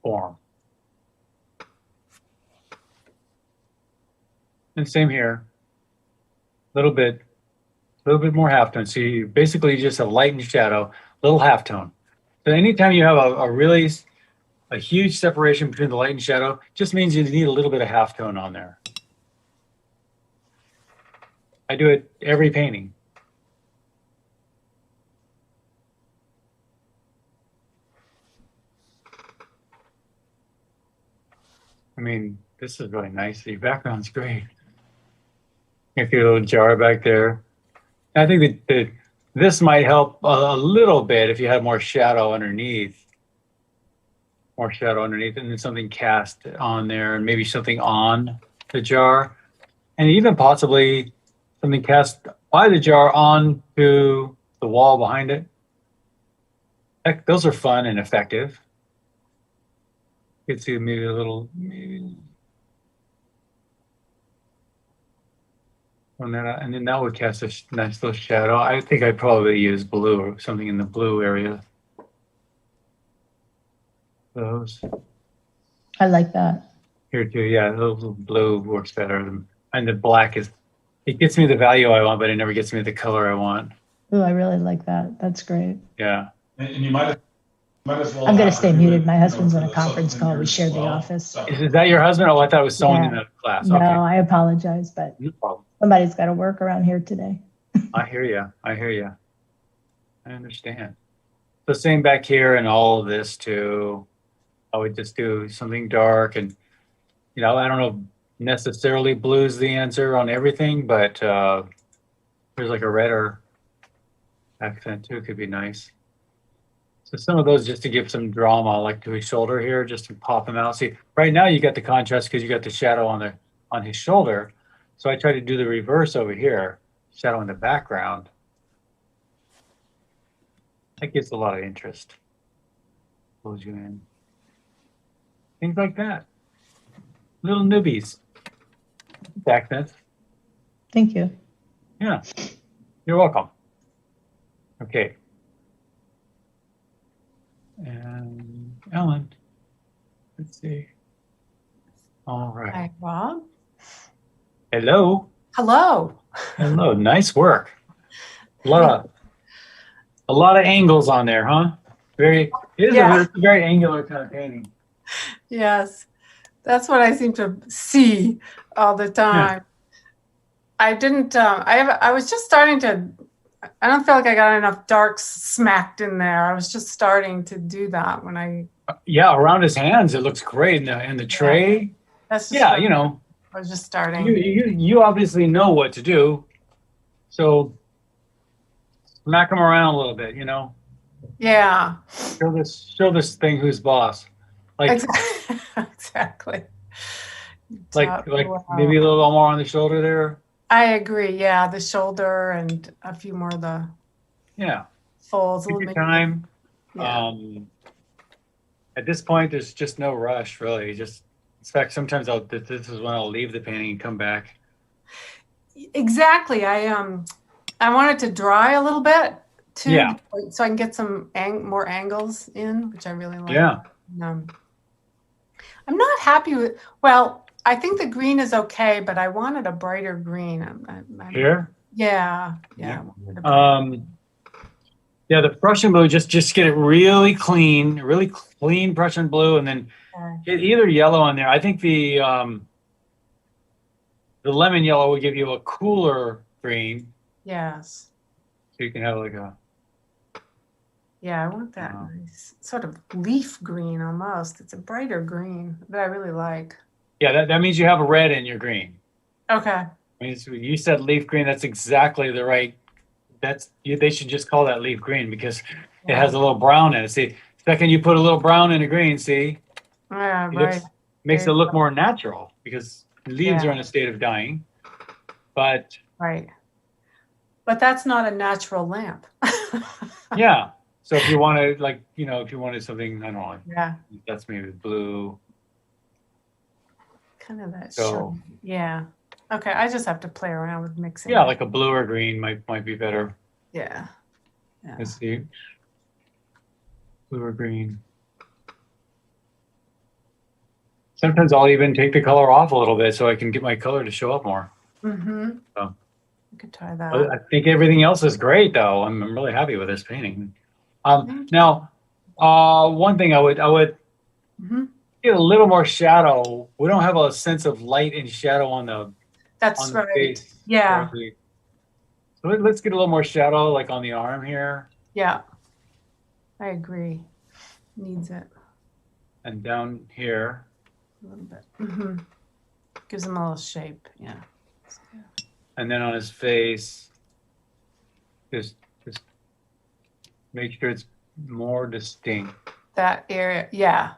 form. And same here, a little bit more halftone. So you basically just have light and shadow, little halftone. So anytime you have a huge separation between the light and shadow, just means you need a little bit of halftone on there. I do it every painting. I mean, this is really nice. The background's great. If your little jar back there. I think that this might help a little bit if you had more shadow underneath. More shadow underneath, and then something cast on there, and maybe something on the jar, and even possibly something cast by the jar onto the wall behind it. Heck, those are fun and effective. You could see maybe a little, on that, and then that would cast a nice little shadow. I think I'd probably use blue or something in the blue area. Those. I like that. Here too, yeah, the blue works better. And the black it gets me the value I want, but it never gets me the color I want. Ooh, I really like that. That's great. Yeah. And you might as well. I'm going to stay muted. My husband's in a conference call. We share the office. Is that your husband? Oh, I thought it was someone in Yeah. the class. No, Okay. I apologize, but No problem. somebody's got to work around here today. I hear you. I hear you. I understand. So same back here and all of this too. I would just do something dark, and you know, I don't know if necessarily blue's the answer on everything, but there's like a redder accent too could be nice. So some of those just to give some drama, like to his shoulder here, just to pop him out. See, right now you got the contrast because you got the shadow on his shoulder. So I try to do the reverse over here, shadow in the background. That gives a lot of interest. Pulls you in. Things like that. Little newbies. Accents. Thank you. Yeah. You're welcome. Okay. And Ellen, let's see. All right. Hi, Rob. Hello. Hello. Hello. Nice work. A lot of angles on there, huh? It is Yeah. it's a very angular kind of painting. Yes, that's what I seem to see all the time. I didn't. I was just starting to. I don't feel like I got enough darks smacked in there. I was just starting to do that when I. Yeah, around his hands, it looks great. And the tray. That's just Yeah, what you know, I was just starting. you obviously know what to do. So smack him around a little bit, you know. Yeah. Show this thing who's boss. Like Exactly. like Wow. maybe a little more on the shoulder there. I agree. Yeah, the shoulder and a few more of the folds. Take your time. Yeah. At this point, there's just no rush, really. Just, in fact, sometimes this is when I'll leave the painting and come back. Exactly. I want it to dry a little bit too, Yeah. so I can get some more angles in, which I really like. Yeah. I'm not happy with. Well, I think the green is okay, but I wanted a brighter green. Here. Yeah. Yeah, the Prussian blue, just get it really clean Prussian blue, and then get either yellow on there. I think the lemon yellow will give you a cooler green. Yes. So you can have like a. Yeah, I want that nice sort of leaf green almost. It's a brighter green that I really like. Yeah, that means you have a red in your green. Okay. I mean, you said leaf green. That's exactly the right. They should just call that leaf green because it has a little brown in it. See, second you put a little brown in a green, see, Yeah, right. Makes it look more natural because leaves are in a state of dying. But right. But that's not a natural lamp. yeah. So if you want to, like, you know, if you wanted something, I don't know. Yeah. That's maybe blue. Kind of that. So yeah. Okay, I just have to play around with mixing. Yeah, like a blue or green might be better. Yeah. Let's see. Blue or green. Sometimes I'll even take the color off a little bit so I can get my color to show up more. Mm-hmm. So you could try that. I think everything else is great, though. I'm really happy with this painting. Now, one thing I would get a little more shadow. We don't have a sense of light and shadow on the. That's right. Face. Yeah. So let's get a little more shadow, like on the arm here. Yeah. I agree. Needs it. And down here. A little bit. Mm-hmm. Gives him a little shape. Yeah. And then on his face, just make sure it's more distinct. That area. Yeah.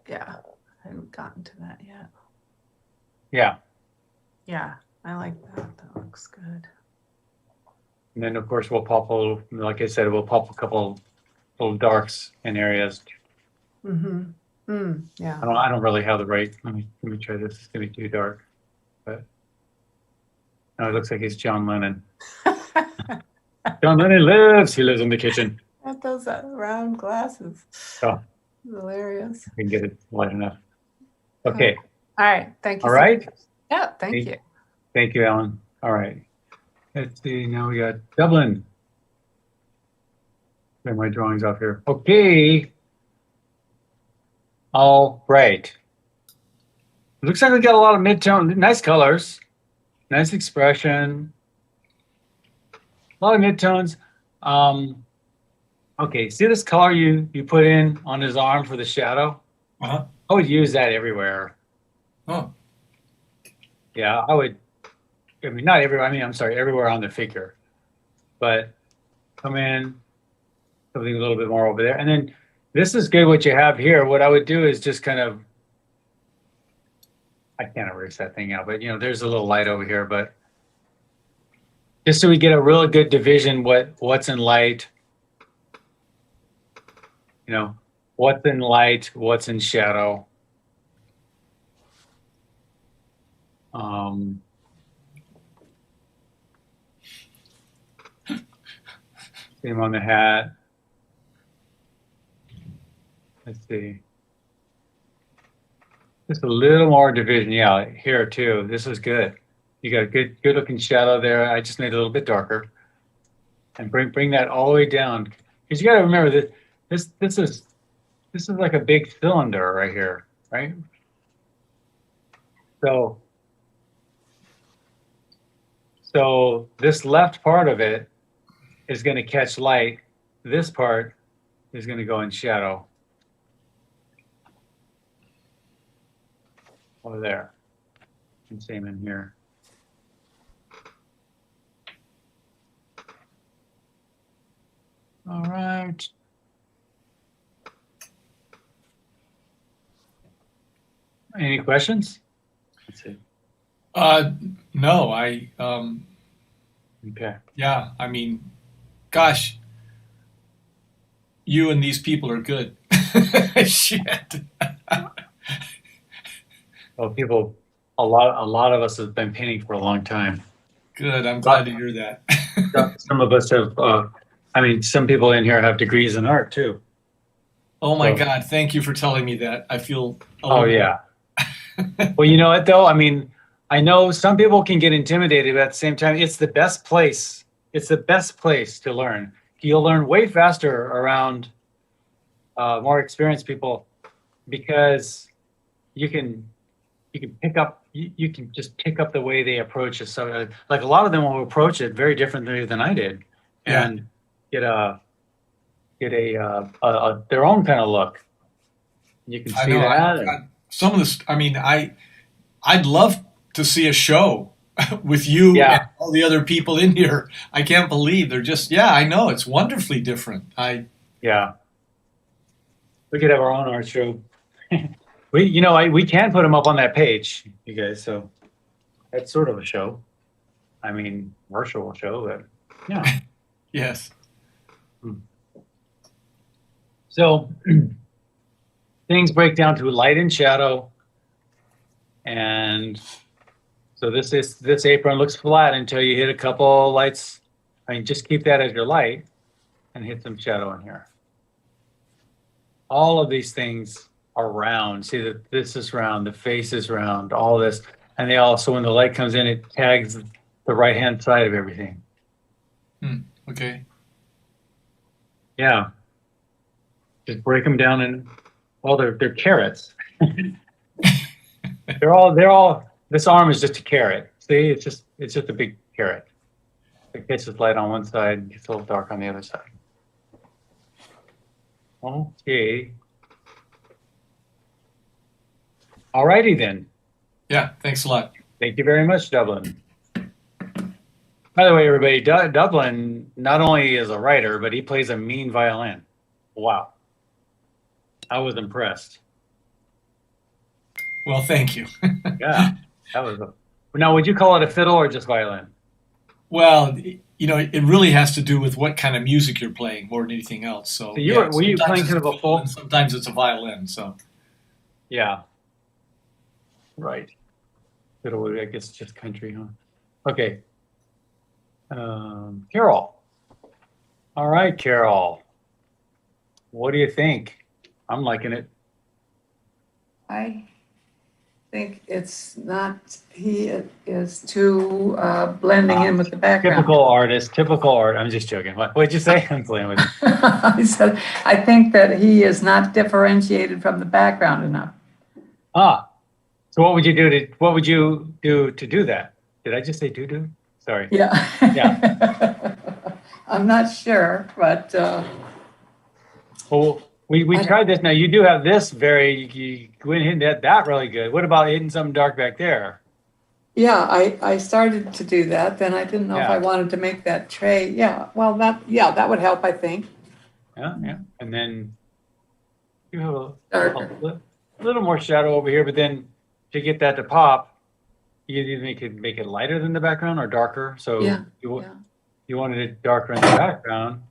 Yeah. I haven't gotten to that yet. Yeah. Yeah. I like that. That looks good. And then, of course, we'll pop a little, like I said, we'll pop a couple little darks in areas. Mm-hmm. Yeah. I don't really have the right. Let me try this. It's gonna be too dark, but no, it looks like he's John Lennon. John Lennon lives. He lives in the kitchen. At those round glasses. Oh, hilarious. We can get it light enough. Okay. All right. Thank you. All right. Yeah. Thank you. Thank you, Alan. All right. Let's see. Now we got Dublin. Get my drawings off here. Okay. All right. Looks like we got a lot of mid-tone, nice colors, nice expression, a lot of mid-tones. Okay, see this color you put in on his arm for the shadow? Uh-huh. I would use that everywhere. Oh. Yeah, I would. I mean, not everywhere. I mean, I'm sorry, everywhere on the figure. But come in, something a little bit more over there. And then this is good what you have here. What I would do is just kind of, I can't erase that thing out, but you know, there's a little light over here, but just so we get a really good division, what's in light, you know, what's in light, what's in shadow. Same on the hat. Let's see. Just a little more division. Yeah, here too. This is good. You got a good looking shadow there. I just made it a little bit darker. And bring that all the way down. Because you got to remember that this is like a big cylinder right here, right? So this left part of it is going to catch light. This part is going to go in shadow. Over there. And same in here. All right. Any questions? Let's see. No, Okay. yeah, I mean, gosh, you and these people are good. Shit. Well, people, a lot of us have been painting for a long time. Good. I'm glad to hear that. Some of us have. I mean, some people in here have degrees in art too. Oh my So- God. Thank you for telling me that. I feel. Oh yeah. Well, you know what though? I mean, I know some people can get intimidated, but at the same time, it's the best place. It's the best place to learn. You'll learn way faster around more experienced people because you can pick up. You can just pick up the way they approach it. So, like a lot of them will approach it very differently than I did, and get their own kind of look. You can I see know. that. Some of this, I mean, I'd love to see a show with you Yeah. and all the other people in here. I can't believe they're just, yeah, I know. It's wonderfully different. Yeah. We could have our own art show. We can put them up on that page, you guys. So that's sort of a show. I mean, virtual show, but yeah. Yes. So things break down to light and shadow. And so this apron looks flat until you hit a couple lights. I mean, just keep that as your light and hit some shadow in here. All of these things are round. See that this is round, the face is round, all this. And they also, when the light comes in, it tags the right-hand side of everything. Okay. Yeah. Just break them down and, well, they're carrots. They're all, this arm is just a carrot. See, it's just a big carrot. It catches light on one side, gets a little dark on the other side. Okay. Alrighty then. Yeah. Thanks a lot. Thank you very much, Dublin. By the way, everybody, Dublin not only is a writer, but he plays a mean violin. Wow. I was impressed. Well, thank you. Yeah, that was now, would you call it a fiddle or just violin? Well, it really has to do with what kind of music you're playing more than anything else. So, So were you sometimes playing it's kind of a fiddle full? and sometimes it's a violin. So, Yeah. Right. Fiddle, I guess just country, huh? Okay. Carol. All right, Carol. What do you think? I'm liking it. I think it's not, he is too blending in with the background. Typical art. I'm just joking. What'd you say? I'm playing with it. I said, I think that he is not differentiated from the background enough. So what would you do to do that? Did I just say do? Sorry. Yeah. Yeah. I'm not sure, but Well, we tried this. Now you do have this you went and hit that really good. What about hitting something dark back there? yeah, I started to do that. Then I didn't know if Yeah. I wanted to make that tray. Yeah, well, that would help, I think. Yeah. And then you have Darker. a little more shadow over here, but then to get that to pop, you either make it lighter than the background or darker. So Yeah, you wanted it darker in the background,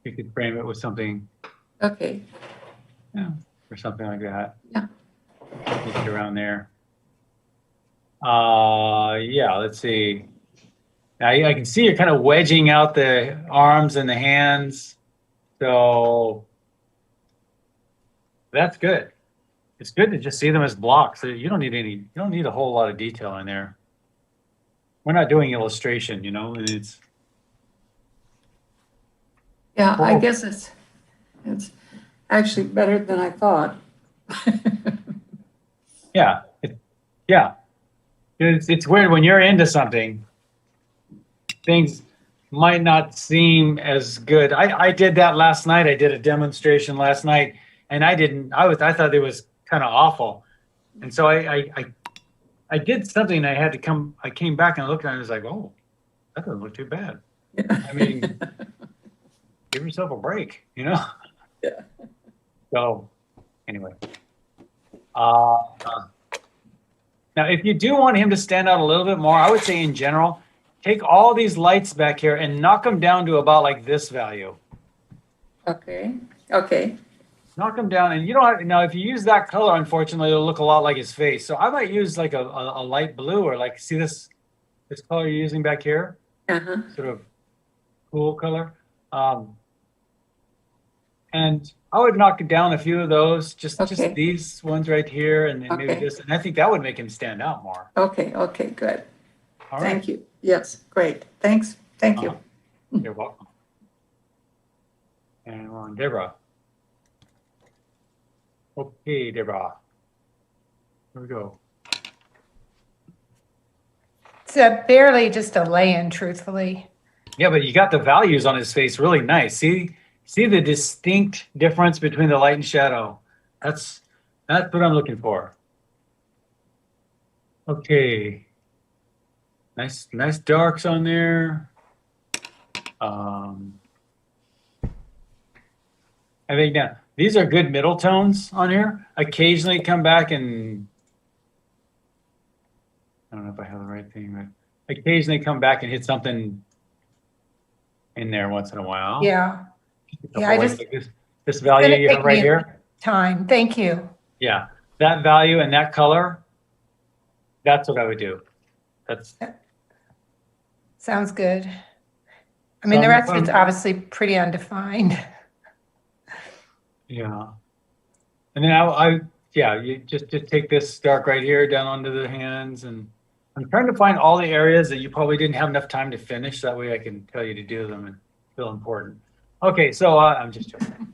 you could frame it with something, Okay. or something like that. Yeah. Get it around there. Yeah, let's see. Now I can see you're kind of wedging out the arms and the hands. So that's good. It's good to just see them as blocks. You don't need a whole lot of detail in there. We're not doing illustration, you know, and it's. Yeah, I Cool. guess it's actually better than I thought. Yeah, yeah. It's weird when you're into something, things might not seem as good. I did that last night. I did a demonstration last night, and I thought it was kind of awful, and so I did something. I came back and looked at it and I was like, oh, that doesn't look too bad. I mean, give yourself a break, you know? Yeah. So anyway. Now, if you do want him to stand out a little bit more, I would say in general, take all these lights back here and knock them down to about like this value. Okay, okay. Knock them down, and you don't have, now if you use that color, unfortunately, it'll look a lot like his face. So I might use like a light blue, or like, see this color you're using back here? Uh-huh. Sort of cool color. And I would knock down a few of those, just these ones right here, and then maybe this, and I think that would make him stand out more. Okay, okay, good. All right. Thank you. Yes, great. Thanks. Thank you. You're welcome. And we're on Deborah. Okay, Deborah. Here we go. It's barely just a lay-in, truthfully. Yeah, but you got the values on his face really nice. See the distinct difference between the light and shadow. That's what I'm looking for. Okay. Nice darks on there. I think now these are good middle tones on here. Occasionally come back and I don't know if I have the right thing, but occasionally come back and hit something in there once in a while. Yeah. Yeah, this value you have right here. Time. Thank you. Yeah, that value and that color. That's what I would do. Sounds good. I mean, the rest of it's obviously pretty undefined. Yeah, and then you just take this dark right here down onto the hands, and I'm trying to find all the areas that you probably didn't have enough time to finish. That way I can tell you to do them and feel important. Okay, so I'm just joking.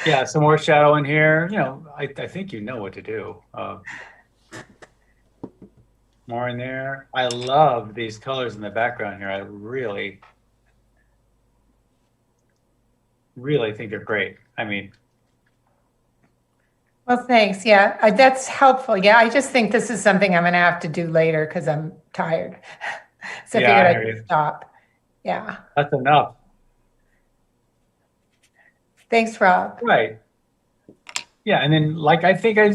Yeah, some more shadow in here. You know, I think you know what to do. More in there. I love these colors in the background here. I really, really think they're great. I mean. Well, thanks. Yeah, that's helpful. Yeah, I just think this is something I'm going to have to do later because I'm tired. So I figured I'd stop. Yeah. That's enough. Thanks, Rob. Right. Yeah, and then I think I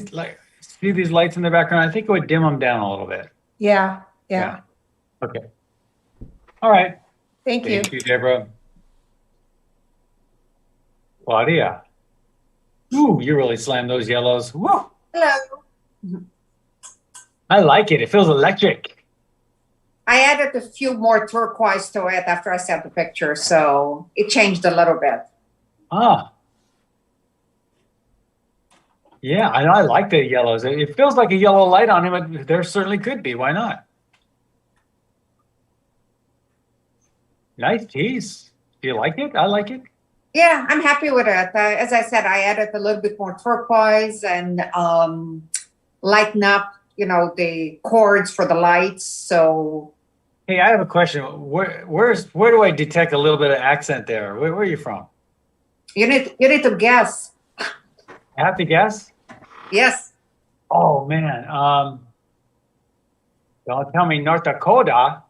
see these lights in the background. I think it would dim them down a little bit. Yeah. Okay. All right. Thank you. Thank you, Deborah. Claudia. Ooh, you really slammed those yellows. Woo! Hello. I like it. It feels electric. I added a few more turquoise to it after I sent the picture, so it changed a little bit. Ah. Yeah, I like the yellows. It feels like a yellow light on him, but there certainly could be. Why not? Nice piece. Do you like it? I like it. Yeah, I'm happy with it. As I said, I added a little bit more turquoise and lighten up, the cords for the lights. So. Hey, I have a question. Where do I detect a little bit of accent there? Where are you from? You need to guess. I have to guess? Yes. Oh man. Don't tell me North Dakota.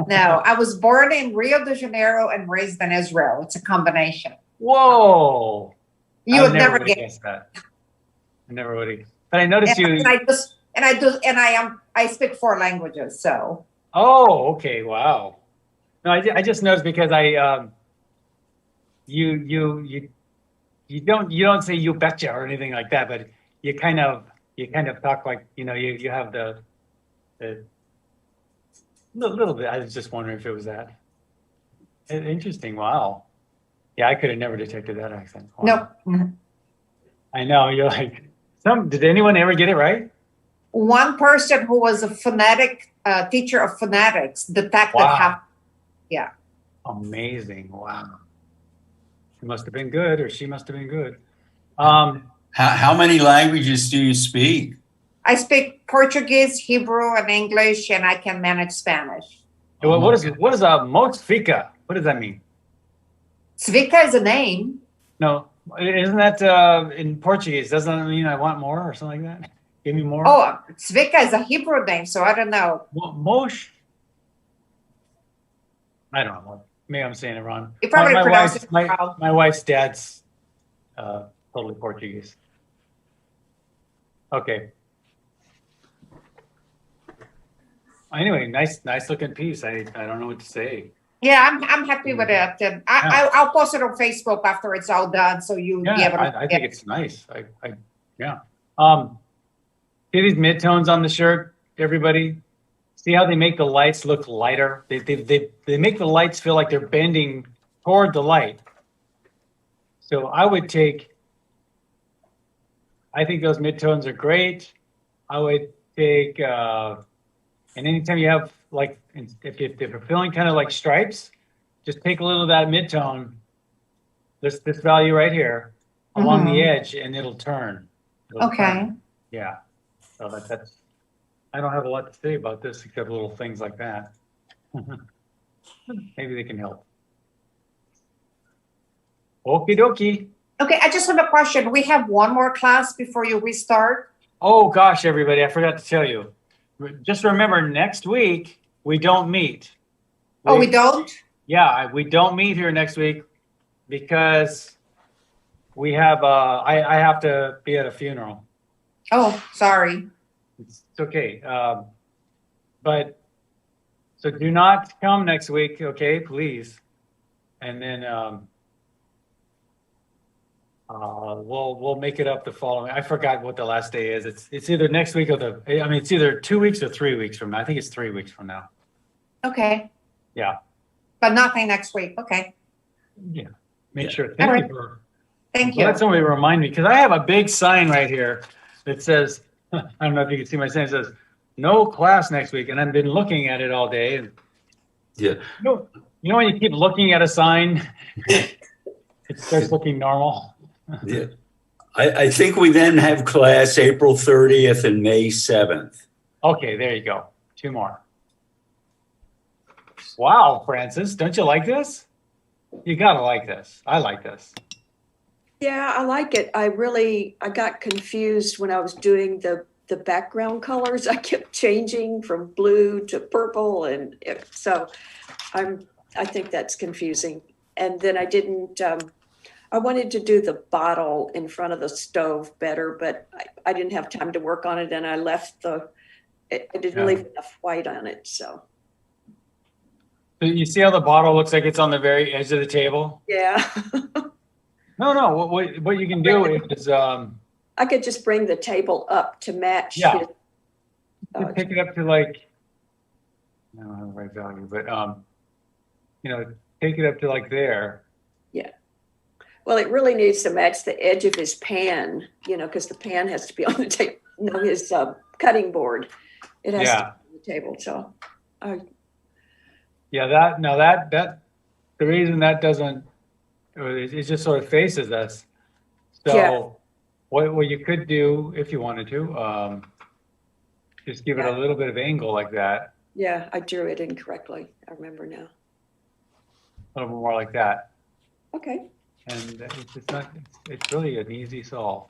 No, I was born in Rio de Janeiro and raised in Israel. It's a combination. Whoa. You would never guess that. I never would have. But I noticed you. I speak 4 languages, so. Oh, okay. Wow. No, I just noticed because you don't say you betcha or anything like that, but you kind of talk like, you have the A little bit. I was just wondering if it was that. Interesting. Wow. Yeah, I could have never detected that accent. Wow. No. I know. You're like, did anyone ever get it right? One person who was a phonetic teacher of phonetics detected Wow. half. Yeah. Amazing. Wow. He must have been good, or she must have been good. How many languages do you speak? I speak Portuguese, Hebrew, and English, and I can manage Spanish. What is Moxfica? What does that mean? Svika is a name. No, isn't that in Portuguese? Doesn't that mean I want more or something like that? Give me more. Oh, Svika is a Hebrew name, so I don't know. Mosh. I don't know. Maybe I'm saying it wrong. You probably pronounce it wrong. My wife's dad's totally Portuguese. Okay. Anyway, nice looking piece. I don't know what to say. Yeah, I'm happy with it. And I'll post it on Facebook after it's all done, so you'll be able to. I think it's nice. Yeah. See these midtones on the shirt, everybody? See how they make the lights look lighter? They make the lights feel like they're bending toward the light. So I think those midtones are great. I would take, and anytime you have, like, if you're feeling kind of like stripes, just take a little of that midtone, this value right here, along the edge, and it'll turn. Okay. Turn. Yeah. So that's, I don't have a lot to say about this except little things like that. Maybe they can help. Okie dokie. Okay, I just have a question. We have one more class before you restart. Oh gosh, everybody, I forgot to tell you. Just remember, next week we don't meet. We don't? Yeah, we don't meet here next week because we have I have to be at a funeral. Oh, sorry. It's okay. But so do not come next week, okay, please. And then we'll make it up the following. I forgot what the last day is. It's either next week or it's either 2 weeks or 3 weeks from now. I think it's 3 weeks from now. Okay. Yeah. But nothing next week. Okay. Yeah. Make sure. Thank you. Thank you. Let somebody remind me, because I have a big sign right here that says, I don't know if you can see my sign, it says, no class next week. And I've been looking at it all day. And Yeah. you know when you keep looking at a sign, it starts looking normal. Yeah. I think we then have class April 30th and May 7th. Okay, there you go. 2 more. Wow, Francis, don't you like this? You gotta like this. I like this. Yeah, I like it. I got confused when I was doing the background colors. I kept changing from blue to purple, and so I think that's confusing. And then I didn't. I wanted to do the bottle in front of the stove better, but I didn't have time to work on it, and I left I didn't leave enough white on it. So you see how the bottle looks like it's on the very edge of the table? yeah. No. What you can do is I could just bring the table up to match. Yeah. Pick it up to, like, I don't have the right value, but take it up to like there. Yeah. Well, it really needs to match the edge of his pan, because the pan has to be on the table. His cutting board. It has to be on the table. So, that the reason that doesn't, it just sort of faces us. So what you could do if you wanted to, just give it a little bit of angle like that. Yeah, I drew it incorrectly. I remember now. A little more like that. Okay. And it's really an easy solve.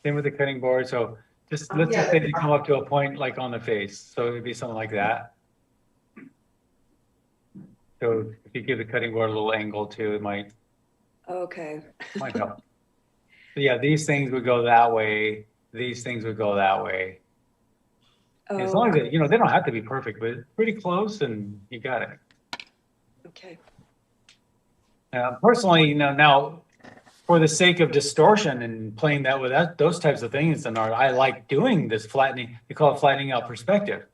Same with the cutting board. So let's just say you come up to a point like on the face. So it would be something like that. So if you give the cutting board a little angle too, it might help. So these things would go that way. These things would go that way. As long as they don't have to be perfect, but pretty close, and you got it. Okay. Personally, now for the sake of distortion and playing that with those types of things in art, I like doing this flattening. We call it flattening out perspective.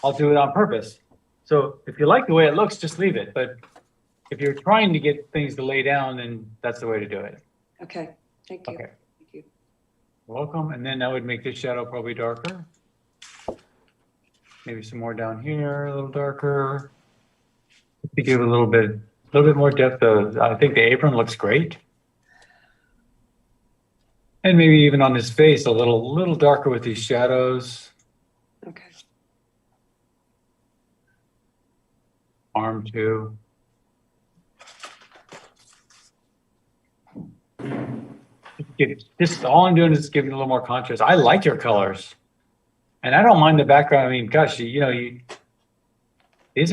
I'll do it on purpose. So if you like the way it looks, just leave it. But if you're trying to get things to lay down, then that's the way to do it. Okay, thank you. Okay. Thank you. Welcome. And then I would make this shadow probably darker. Maybe some more down here, a little darker. To give a little bit more depth. I think the apron looks great. And maybe even on his face, a little darker with these shadows. Okay. Arm too. Just all I'm doing is giving a little more contrast. I like your colors, and I don't mind the background. I mean, gosh, these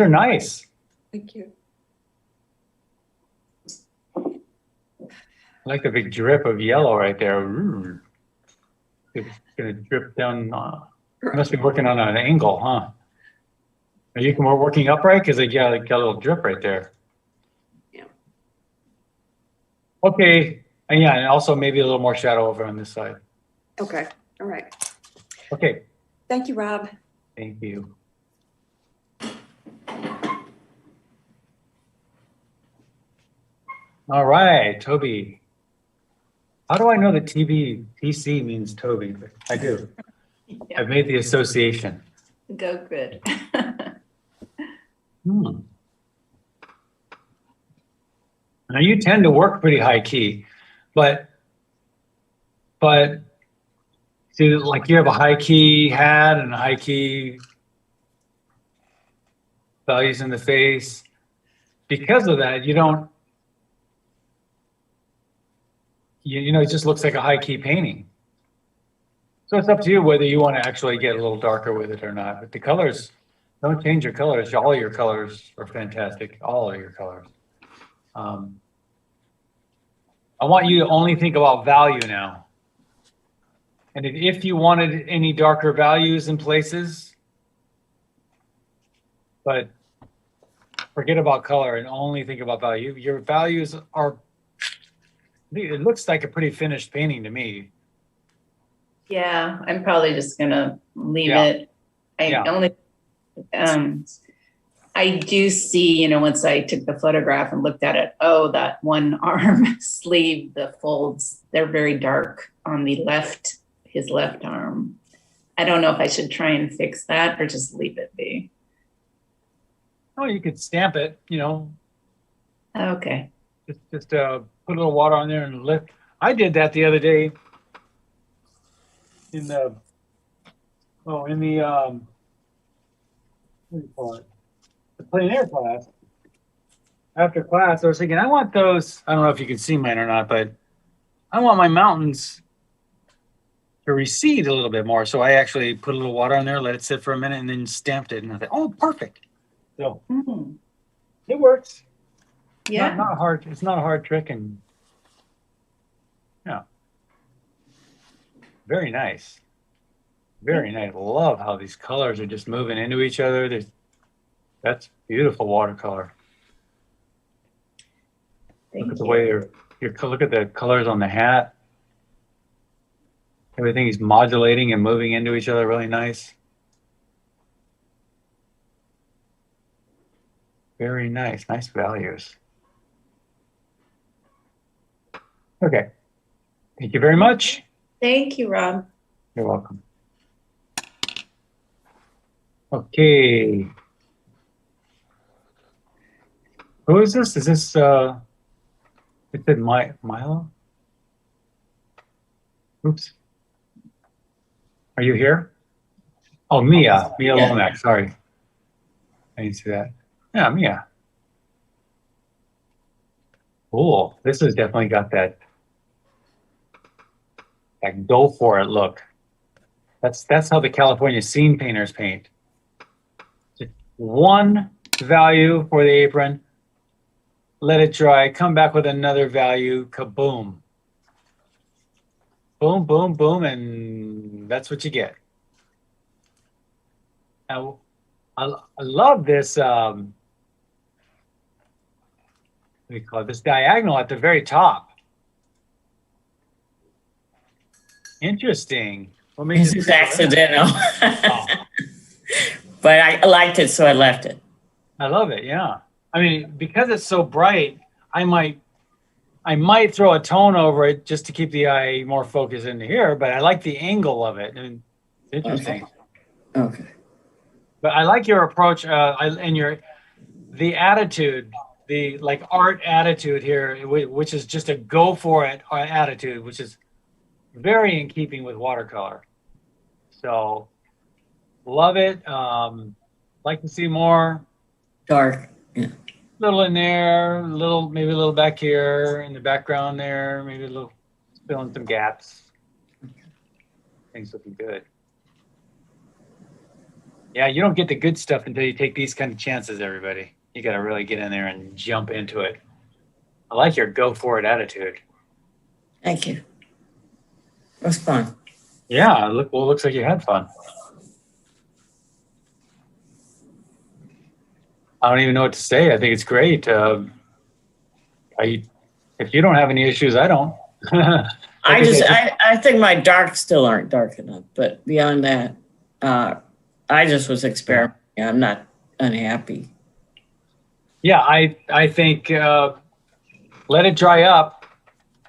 are nice. Thank you. I like the big drip of yellow right there. Ooh. It's gonna drip down. You must be working on an angle, huh? Are you working upright? Because like, yeah, got a little drip right there. Yeah. Okay. And yeah, and also maybe a little more shadow over on this side. Okay. All right. Okay. Thank you, Rob. Thank you. All right, Toby. How do I know that TC means Toby? I do. Yeah. I've made the association. Go good. Now you tend to work pretty high key, but see, like you have a high key hat and a high key values in the face. Because of that, you don't. It just looks like a high key painting. So it's up to you whether you want to actually get a little darker with it or not. But the colors, don't change your colors. All your colors are fantastic. All of your colors. I want you to only think about value now. And if you wanted any darker values in places, but forget about color and only think about value. Your values are, it looks like a pretty finished painting to me. Yeah, I'm probably just gonna leave Yeah. it. I do see, once I took the photograph and looked at it, oh, that one arm sleeve, the folds, they're very dark on the left, his left arm. I don't know if I should try and fix that or just leave it be. Oh, you could stamp it, Okay. Just put a little water on there and lift. I did that the other day in the what do you call it? The plein air class. After class, I was thinking, I want those. I don't know if you can see mine or not, but I want my mountains to recede a little bit more. So I actually put a little water on there, let it sit for a minute, and then stamped it. And I thought, oh, perfect. So it works. Yeah. Not hard. It's not a hard trick, and yeah, very nice. Very nice. Love how these colors are just moving into each other. That's beautiful watercolor. Look at the way look at the colors on the hat. Everything is modulating and moving into each other really nice. Very nice. Nice values. Okay. Thank you very much. Thank you, Rob. You're welcome. Okay. Who is this? Is this it said Milo? Oops. Are you here? Oh, Mia. Mia Lomax, sorry. I didn't see that. Yeah, Mia. Cool. This has definitely got that go for it look. That's how the California scene painters paint. Just one value for the apron, let it dry, come back with another value, kaboom. Boom, boom, boom, and that's what you get. Now, I love this, what do you call it? This diagonal at the very top. Interesting. What makes This is accidental. Oh. but I liked it, so I left it. I love it. Yeah. I mean, because it's so bright, I might throw a tone over it just to keep the eye more focused into here, but I like the angle of it. And it's interesting. Okay. But I like your approach and the attitude, the like art attitude here, which is just a go for it attitude, which is very in keeping with watercolor. So love it. Like to see more. Dark. Yeah. Little in there, maybe a little back here in the background there, maybe a little filling some gaps. Things looking good. Yeah, you don't get the good stuff until you take these kind of chances, everybody. You got to really get in there and jump into it. I like your go for it attitude. Thank you. It was fun. Yeah, looks like you had fun. I don't even know what to say. I think it's great. If you don't have any issues, I don't. I think my darks still aren't dark enough, but beyond that, I just was experimenting. I'm not unhappy. Yeah, I think let it dry up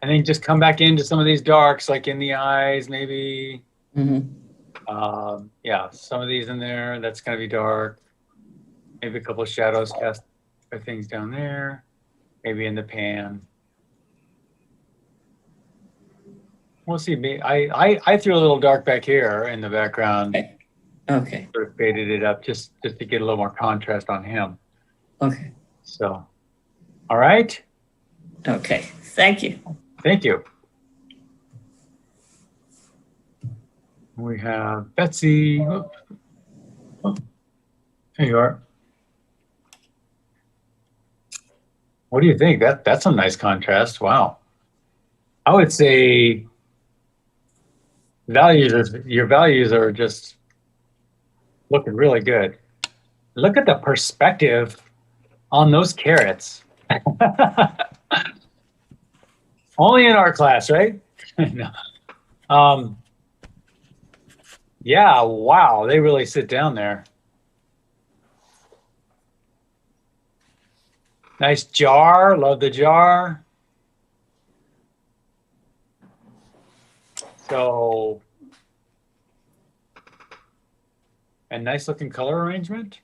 and then just come back into some of these darks, like in the eyes, maybe. Mm-hmm. Yeah, some of these in there, that's going to be dark. Maybe a couple of shadows cast by things down there. Maybe in the pan. We'll see. I threw a little dark back here in the background. Okay. Sort of faded it up just to get a little more contrast on him. Okay. So, all right. Okay. Thank you. Thank you. We have Betsy. Oh, there you are. What do you think? That's a nice contrast. Wow. I would say your values are just looking really good. Look at the perspective on those carrots. Only in art class, right? No. Yeah, wow, they really sit down there. Nice jar, love the jar. So, and nice looking color arrangement.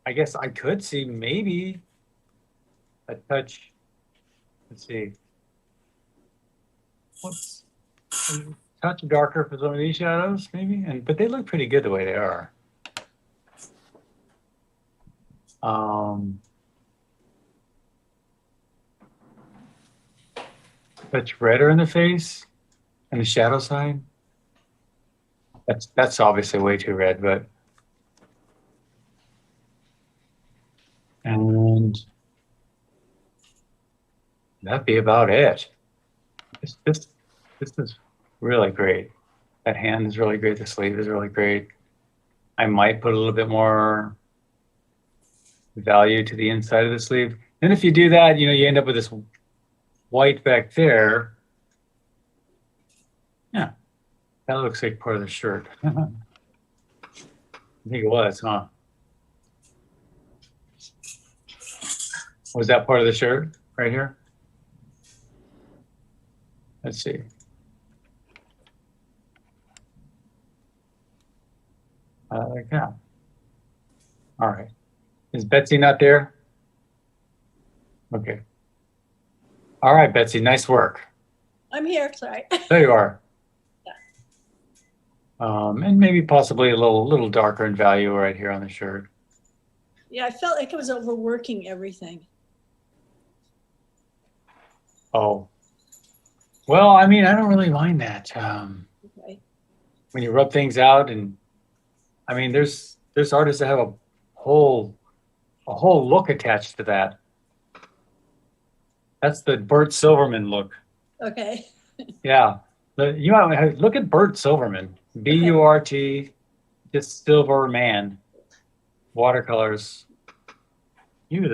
I guess I could see maybe a touch, let's see. What's a touch darker for some of these shadows, maybe? But they look pretty good the way they are. Touch redder in the face and the shadow side. That's obviously way too red, but and that'd be about it. This is really great. That hand is really great. The sleeve is really great. I might put a little bit more value to the inside of the sleeve. And if you do that, you end up with this white back there. Yeah, that looks like part of the shirt. I think it was, huh? Was that part of the shirt right here? Let's see. Like that. All right. Is Betsy not there? Okay. All right, Betsy, nice work. I'm here, sorry. There you are. And maybe possibly a little darker in value right here on the shirt. Yeah, I felt like I was overworking everything. Oh. Well, I mean, I don't really mind that. Okay. When you rub things out, and I mean, there's artists that have a whole look attached to that. That's the Bert Silverman look. Okay. Yeah. You might look at Bert Silverman. B-U-R-T, just Silver Man. Watercolors. He's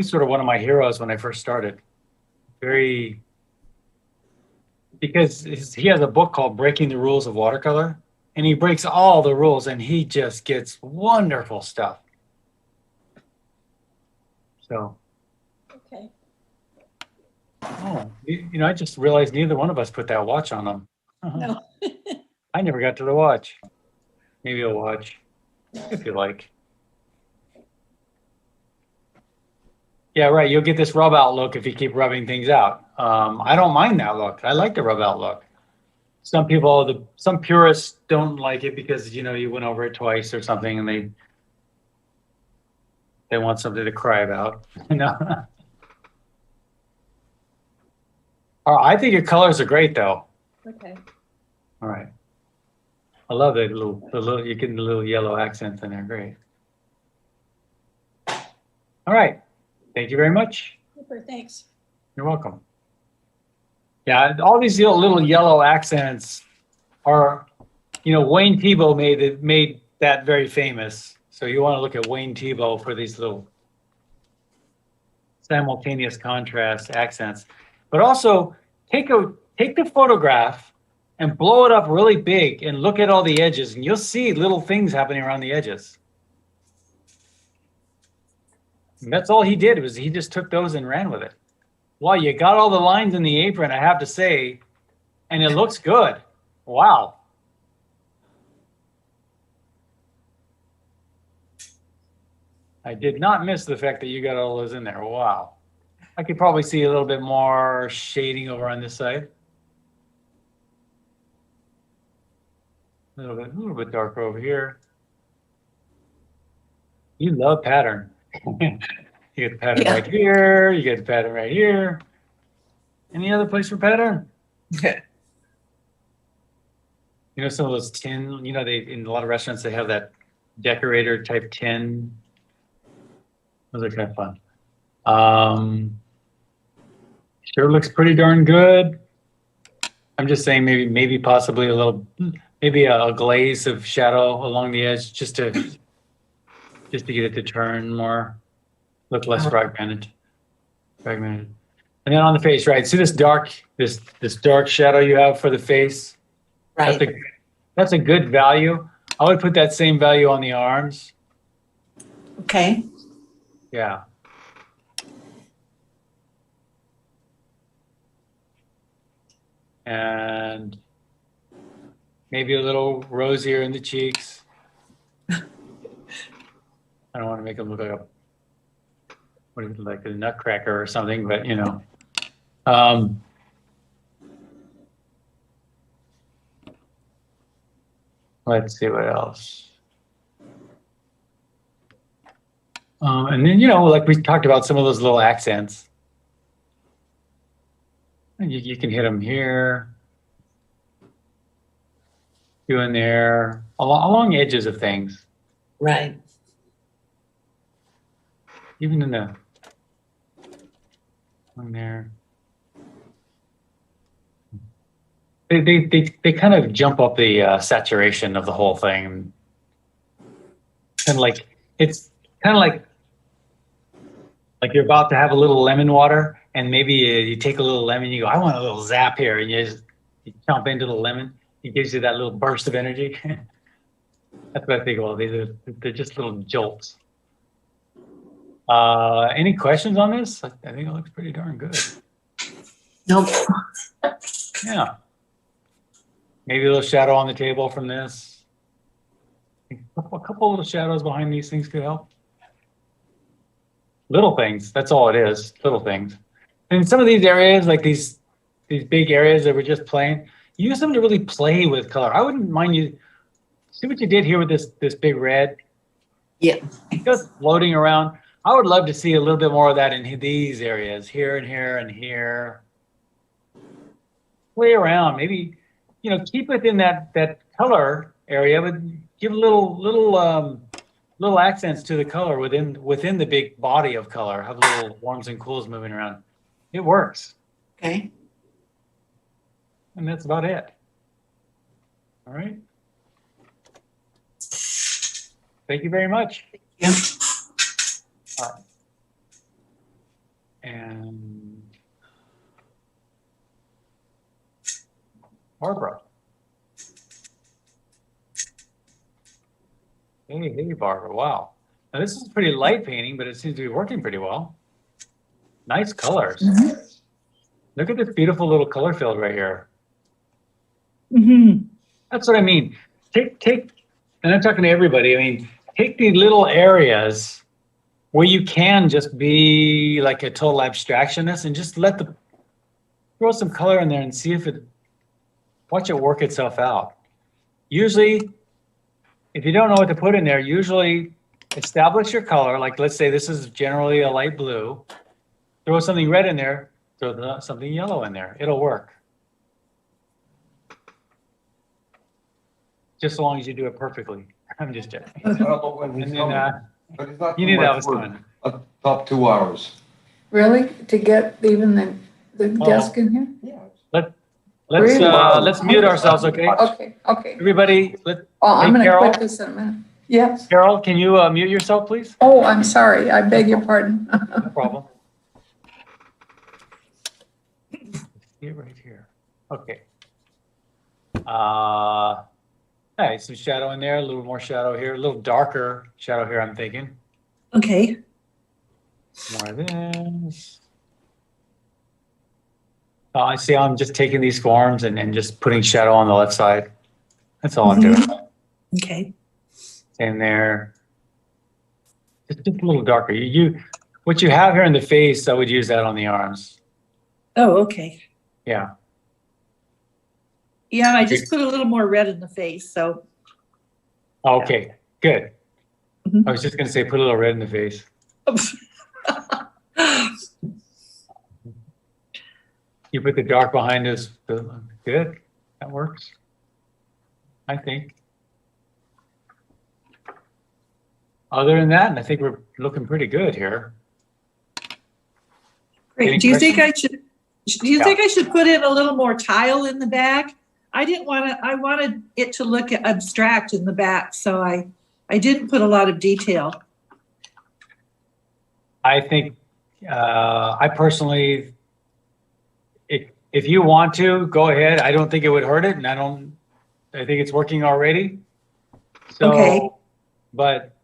sort of one of my heroes when I first started. Very because he has a book called Breaking the Rules of Watercolor, and he breaks all the rules, and he just gets wonderful stuff. So. Okay. Oh, you know, I just realized neither one of us put that watch on them. No. I never got to the watch. Maybe a watch, if you like. Yeah, right. You'll get this rub out look if you keep rubbing things out. I don't mind that look. I like the rub out look. Some people, some purists don't like it because, you know, you went over it twice or something and they want something to cry about. You know? I think your colors are great though. Okay. All right. I love the little, you're getting the little yellow accents in there. Great. All right. Thank you very much. Super, thanks. You're welcome. Yeah, all these little yellow accents are, you know, Wayne Thiebaud made that very famous. So you want to look at Wayne Thiebaud for these little simultaneous contrast accents. But also take the photograph and blow it up really big and look at all the edges, and you'll see little things happening around the edges. And that's all he did, was he just took those and ran with it. Wow, you got all the lines in the apron, I have to say, and it looks good. Wow. I did not miss the fact that you got all those in there. Wow. I could probably see a little bit more shading over on this side. A little bit darker over here. You love pattern. You get the pattern right here. You get the pattern right here. Any other place for pattern? You know, some of those tin, you know, in a lot of restaurants, they have that decorator type tin. Those are kind of fun. Sure looks pretty darn good. I'm just saying maybe possibly a little, maybe a glaze of shadow along the edge just to get it to turn more, look less fragmented. And then on the face, right? See this dark shadow you have for the face? Right. That's a good value. I would put that same value on the arms. Okay. Yeah. And maybe a little rosier in the cheeks. I don't want to make them look like a nutcracker or something, but you know. Let's see what else. And then, you know, like we talked about some of those little accents. And you can hit them here, doing there, along edges of things. Right. Even in the, on there. They kind of jump up the saturation of the whole thing. And like, it's kind of like you're about to have a little lemon water, and maybe you take a little lemon, you go, I want a little zap here, and you jump into the lemon. It gives you that little burst of energy. That's what I think. Well, they're just little jolts. Any questions on this? I think it looks pretty darn good. Nope. Yeah. Maybe a little shadow on the table from this. A couple little shadows behind these things could help. Little things, that's all it is, little things. And some of these areas, like these big areas that we're just playing, use them to really play with color. I wouldn't mind you, see what you did here with this big red? Yeah. Just floating around. I would love to see a little bit more of that in these areas, here and here and here. Play around, maybe, you know, keep within that color area, but give little accents to the color within the big body of color. Have little warms and cools moving around. It works. Okay. And that's about it. All right. Thank you very much. Yeah. And Barbara. Hey, Barbara. Wow. Now this is a pretty light painting, but it seems to be working pretty well. Nice colors. Look at this beautiful little color field right here. That's what I mean. Take, and I'm talking to everybody. I mean, take these little areas where you can just be like a total abstractionist and just throw some color in there and see watch it work itself out. Usually, if you don't know what to put in there, usually establish your color. Like let's say this is generally a light blue. Throw something red in there, throw something yellow in there. It'll work. Just as long as you do it perfectly. I'm just joking. And then, you knew that was coming. Top 2 hours. Really? To get even the desk in here? Let's mute ourselves, okay? Okay. Everybody, I'm going to Carol, quit this in a minute. Yes. Carol, can you mute yourself, please? Oh, I'm sorry. I beg your pardon. No problem. See it right here. Okay. Nice, some shadow in there, a little more shadow here, a little darker shadow here, I'm thinking. Okay. More of this. Oh, I see, I'm just taking these forms and just putting shadow on the left side. That's all I'm doing. Okay. Same there. Just a little darker. What you have here in the face, I would use that on the arms. Oh, okay. Yeah. Yeah, I just put a little more red in the face, so. Okay, good. I was just going to say put a little red in the face. You put the dark behind us. Good. That works. I think. Other than that, I think we're looking pretty good here. Great. Do you think I should put in a little more tile in the back? I wanted it to look abstract in the back, so I didn't put a lot of detail. I think, I personally, if you want to, go ahead. I don't think it would hurt it, and I think it's working already. So, okay. But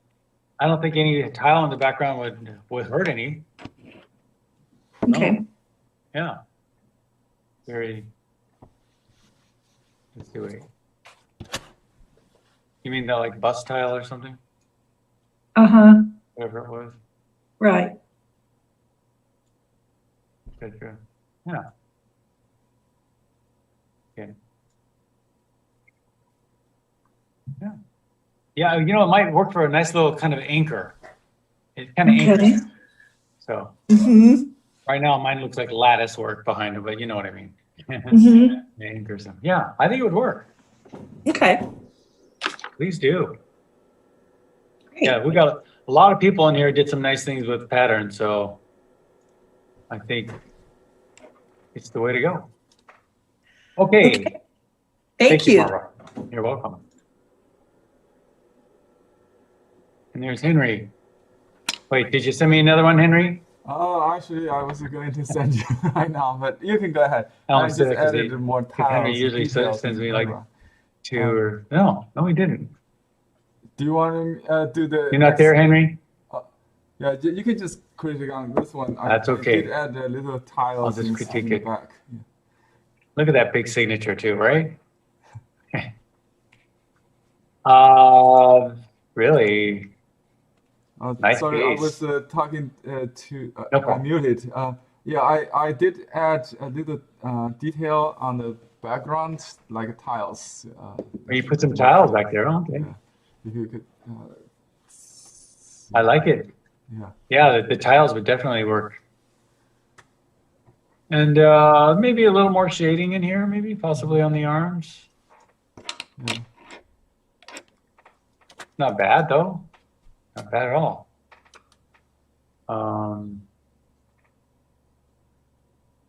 I don't think any tile in the background would hurt any. Okay. No. Yeah. Very. Let's do it. You mean that like bus tile or something? Whatever it was. Right. Good. Yeah. Okay. Yeah. Yeah, it might work for a nice little kind of anchor. It kind of anchors. So right now mine looks like lattice work behind it, but you know what I mean. It anchors them. Yeah, I think it would work. Okay. Please do. Great. Yeah, we got a lot of people in here did some nice things with patterns, so I think it's the way to go. Okay. Thank you. Barbara. You're welcome. And there's Henry. Wait, did you send me another one, Henry? Oh, actually, I was going to send you right now, but you can go ahead. I just added more tiles. Henry usually sends me like two or no, he didn't. Do you want to do the? You're not there, Henry? Yeah, you can just critique on this one. That's okay. I did add a little tiles. I'll just critique it. Back. Yeah. Look at that big signature too, right? Really. Nice sorry, piece. I was talking to. No problem. I muted. Yeah, I did add a little detail on the background, like tiles. You put some tiles back there, okay? Yeah. If you could. I like it. Yeah. Yeah, the tiles would definitely work. And maybe a little more shading in here, maybe possibly on the arms. Yeah. Not bad though. Not bad at all.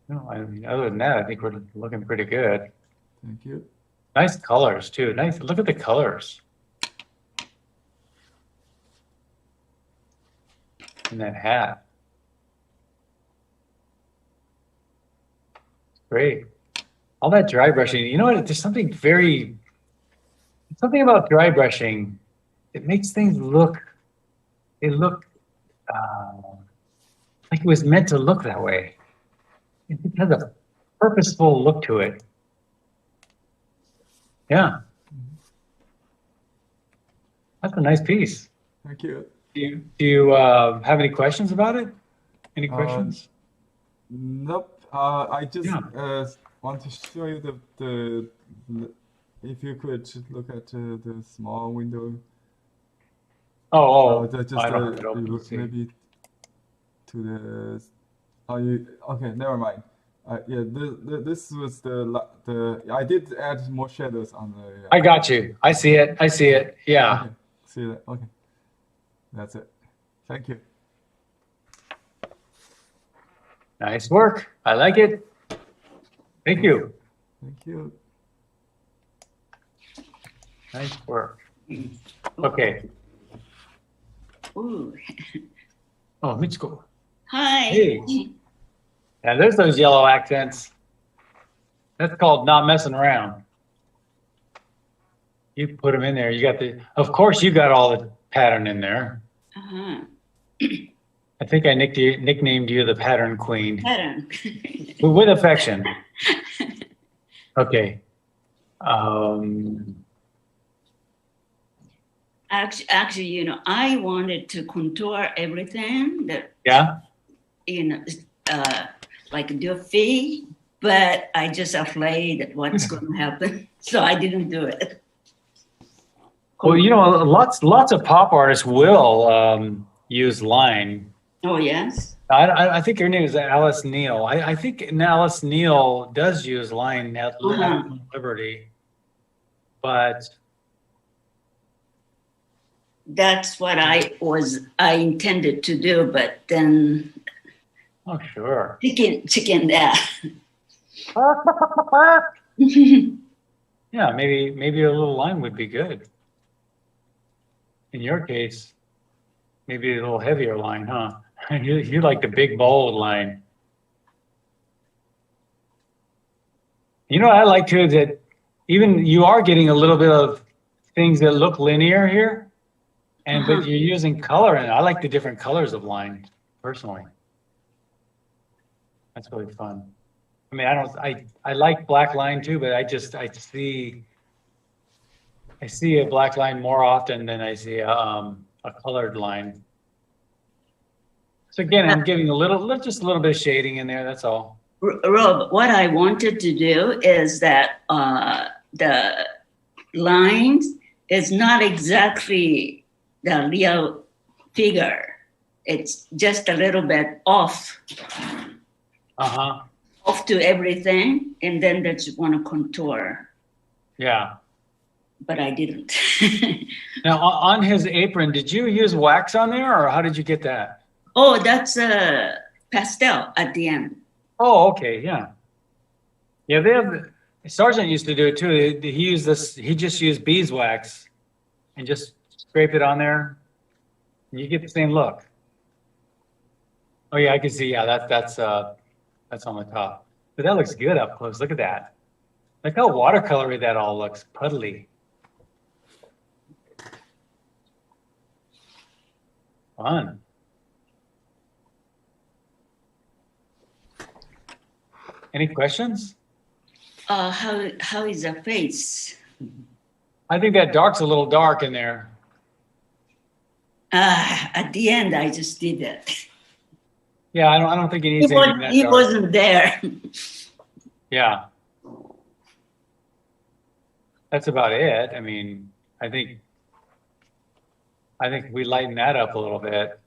No, I mean, other than that, I think we're looking pretty good. Thank you. Nice colors too. Nice. Look at the colors. And that hat. Great. All that dry brushing, you know what? There's something something about dry brushing. It makes things look, like it was meant to look that way. It has a purposeful look to it. Yeah. That's a nice piece. Thank you. Do you have any questions about it? Any questions? Nope. I just want to show you the if you could look at the small window. Maybe to the. Okay? Never mind. Yeah, this was the. I did add more shadows on the. I got you. I see it. I see it. Yeah. Okay. See that? Okay. That's it. Thank you. Nice work. I like it. Thank you. Thank you. Nice work. Okay. Ooh. Oh, Mitsuko. Hi. Hey. Yeah, there's those yellow accents. That's called not messing around. You put them in there. You got of course you got all the pattern in there. Uh-huh. I think I nicknamed you the pattern queen. Pattern. With affection. Okay. Actually, I wanted to contour everything that, like do a fee, but I just afraid what's going to happen. So I didn't do it. Well, lots of pop artists will use line. Oh, yes. I think her name is Alice Neal. I think Alice Neal does use line at Liberty, but that's what I intended to do, but then sure, chicken that. Yeah, maybe a little line would be good. In your case, maybe a little heavier line, huh? You like the big bold line. You know what I like too, that even you are getting a little bit of things that look linear here, but you're using color, and I like the different colors of line personally. That's really fun. I mean, I like black line too, but I see a black line more often than I see a colored line. So again, I'm giving just a little bit of shading in there. That's all. Rob, what I wanted to do is that the lines is not exactly the real figure. It's just a little bit off. Off to everything, and then they just want to contour. Yeah. But I didn't. Now, on his apron, did you use wax on there, or how did you get that? Oh, that's a pastel at the end. Oh, okay, yeah. Yeah, Sargent used to do it too. He just used beeswax and just scraped it on there, and you get the same look. Oh yeah, I can see. Yeah, that's on the top. But that looks good up close. Look at that. Look how watercolory that all looks. Puddly. Fun. Any questions? How is the face? I think that dark's a little dark in there. At the end, I just did it. Yeah, I don't think he needs anything that dark. He wasn't there. Yeah. That's about it. I mean, I think we lighten that up a little bit.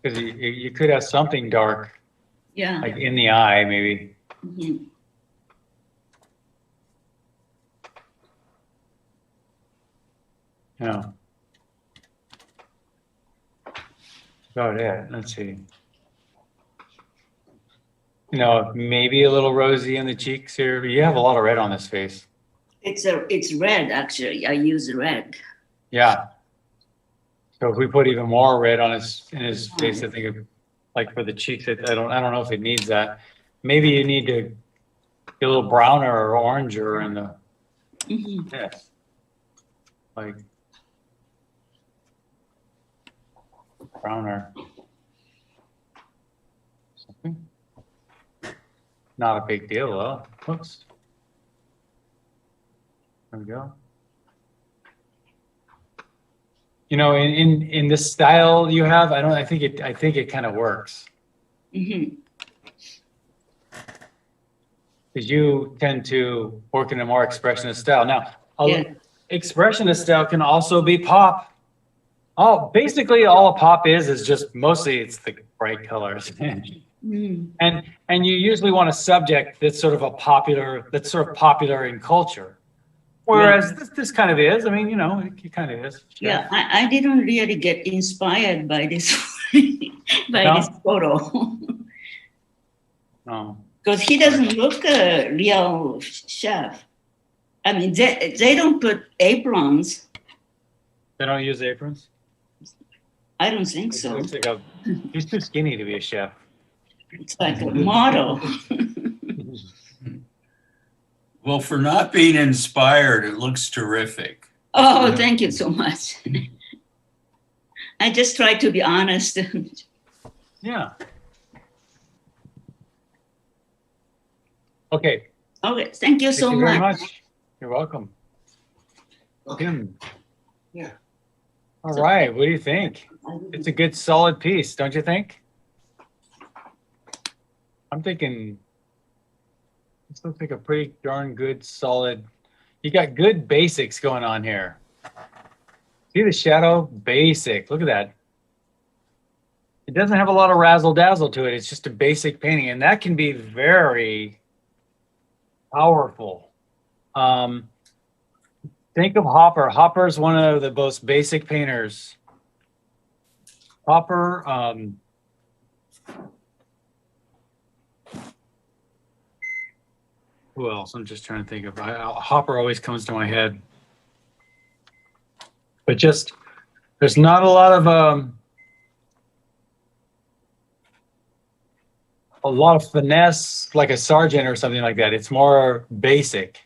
Because you could have something dark. Yeah. Like in the eye, maybe. Mm-hmm. Yeah. About it. Let's see. Maybe a little rosy in the cheeks here, but you have a lot of red on this face. It's red, actually. I use red. Yeah. So if we put even more red on in his face, I think like for the cheeks, I don't know if it needs that. Maybe you need to get a little browner or oranger in the yes. Like browner. Something. Not a big deal though. Whoops. There we go. You know, in this style you have, I think it kind of works. Because you tend to work in a more expressionist style. Now, expressionist style can also be pop. Basically all a pop is just mostly it's the bright colors. And you usually want a subject that's sort of popular in culture. Whereas this kind of is, I mean, you know, it kind of is. Sure. Yeah, I didn't really get inspired by this this photo. No. Because he doesn't look a real chef. I mean, they don't put aprons. They don't use aprons? I don't think so. He's too skinny to be a chef. It's like a model. Well, for not being inspired, it looks terrific. Oh, thank you so much. I just try to be honest. Yeah. Okay. Okay, thank you so very much. much. You're welcome. Tim. Yeah. All right, what do you think? It's a good solid piece, don't you think? I'm thinking this looks like a pretty darn good solid. You got good basics going on here. See the shadow? Basic. Look at that. It doesn't have a lot of razzle dazzle to it. It's just a basic painting, and that can be very powerful. Think of Hopper. Hopper's one of the most basic painters. Hopper, who else? I'm just trying to think of. Hopper always comes to my head. But just, there's not a lot of finesse like a Sargent or something like that. It's more basic.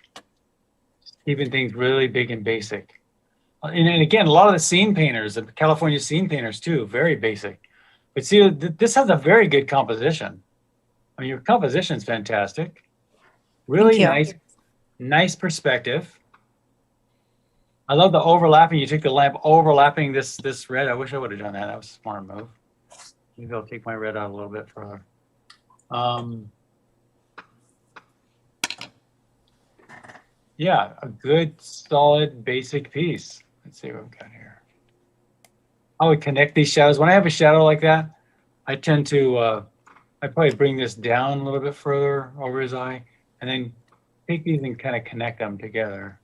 Keeping things really big and basic. And again, a lot of the scene painters, the California scene painters too, very basic. But see, this has a very good composition. I mean, your composition's fantastic. Really nice perspective. I love the overlapping. You took the lamp overlapping this red. I wish I would have done that. That was a smart move. Maybe I'll take my red out a little bit further. Yeah, a good, solid, basic piece. Let's see what we've got here. I would connect these shadows. When I have a shadow like that, I tend to, I probably bring this down a little bit further over his eye, and then take these and kind of connect them together.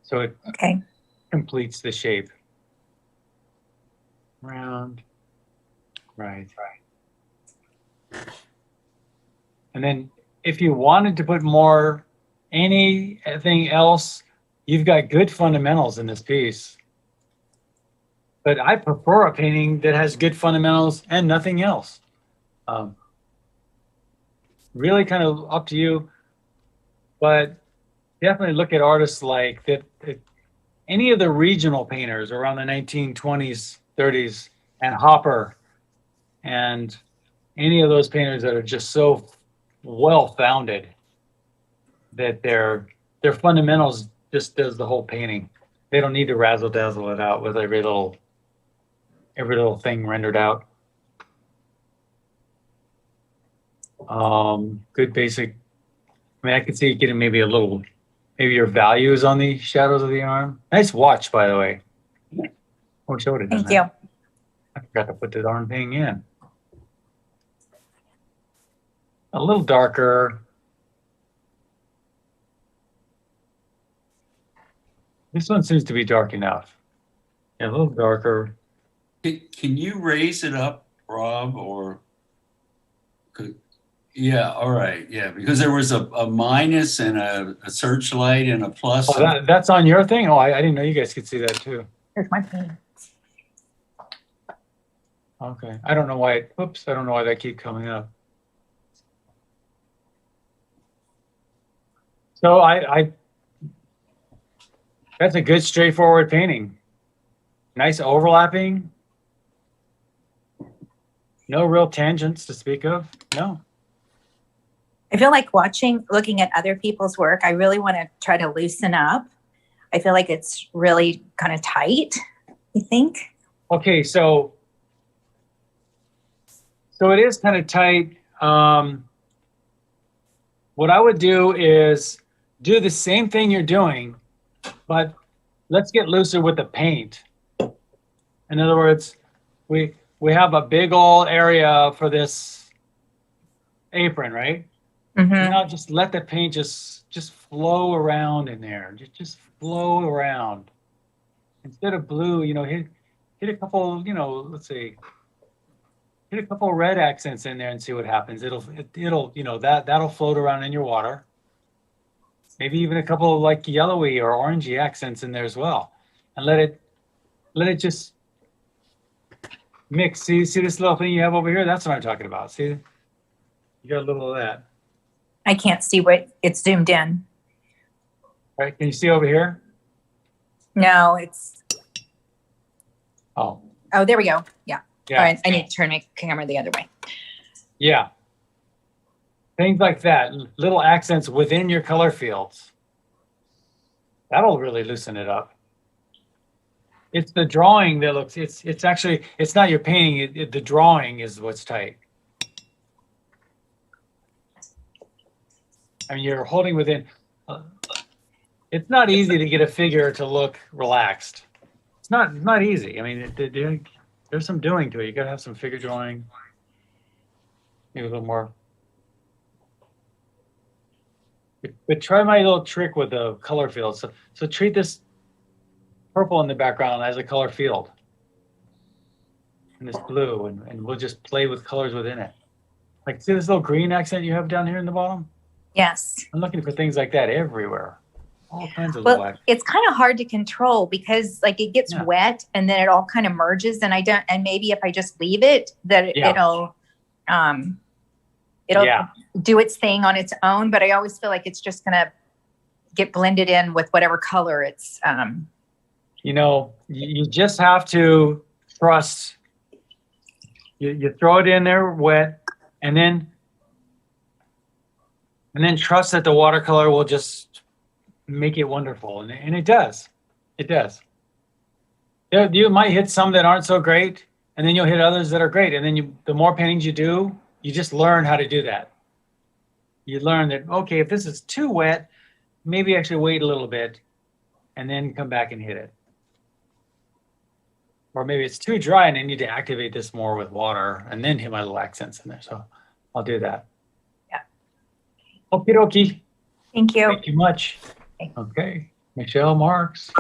So it completes the shape. Round, right. And then if you wanted to put more anything else, you've got good fundamentals in this piece. But I prefer a painting that has good fundamentals and nothing else. Really kind of up to you, but definitely look at artists like that. Any of the regional painters around the 1920s, 30s, and Hopper, and any of those painters that are just so well-founded that their fundamentals just does the whole painting. They don't need to razzle dazzle it out with every little thing rendered out. Good basic. I mean, I could see you getting maybe your values on the shadows of the arm. Nice watch, by the way. Oh, showed it. Thank you. I forgot to put the darn thing in. A little darker. This one seems to be dark enough. Yeah, a little darker. Can you raise it up, Rob, or Yeah, all right, yeah, because there was a minus and a searchlight and a plus. Oh, that's on your thing? Oh, I didn't know you guys could see that too. Here's my pen. Okay, I don't know why, oops, I don't know why that keep coming up. So that's a good straightforward painting. Nice overlapping. No real tangents to speak of, no. I feel like looking at other people's work, I really want to try to loosen up. I feel like it's really kind of tight, you think? Okay, so it is kind of tight. What I would do is do the same thing you're doing, but let's get looser with the paint. In other words, we have a big old area for this apron, right? Mm-hmm. Now just let the paint just flow around in there. Just flow around. Instead of blue, hit a couple, let's see, hit a couple red accents in there and see what happens. It'll that'll float around in your water. Maybe even a couple of like yellowy or orangey accents in there as well, and let it just mix. See this little thing you have over here? That's what I'm talking about. See, you got a little of that. I can't see what it's zoomed in. All right, can you see over here? No, it's. Oh, there we go. Yeah. Yeah. All right, I need to turn my camera the other way. Yeah. Things like that, little accents within your color fields. That'll really loosen it up. It's the drawing that looks, it's actually, it's not your painting, the drawing is what's tight. I mean, you're holding within, it's not easy to get a figure to look relaxed. It's not easy. I mean, there's some doing to it. You gotta have some figure drawing. Maybe a little more. But try my little trick with the color field. So treat this purple in the background as a color field. And this blue, and we'll just play with colors within it. Like, see this little green accent you have down here in the bottom? Yes. I'm looking for things like that everywhere. All kinds of little accents. It's kind of hard to control because like it gets wet and then it all kind of merges, and maybe if I just leave it, that it'll do its thing on its own, but I always feel like it's just gonna get blended in with whatever color it's you just have to trust. You throw it in there wet, and then trust that the watercolor will just make it wonderful, and it does. It does. You might hit some that aren't so great, and then you'll hit others that are great, and then the more paintings you do, you just learn how to do that. You learn that, okay, if this is too wet, maybe actually wait a little bit and then come back and hit it. Or maybe it's too dry and I need to activate this more with water and then hit my little accents in there. So I'll do that. Yeah. Okie dokie. Thank you. Thank you much. Okay. Michelle Marks.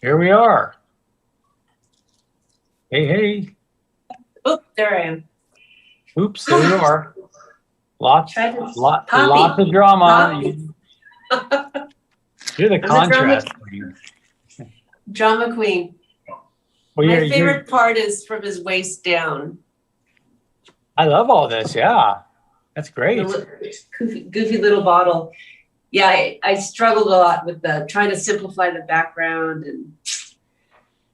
Here we are. Hey. Oh, there I am. Oops, there you are. Lots of drama. You're the contrast queen. Drama queen. Well, my favorite part is from his waist down. I love all this. Yeah, that's great. Goofy little bottle. Yeah, I struggled a lot with trying to simplify the background,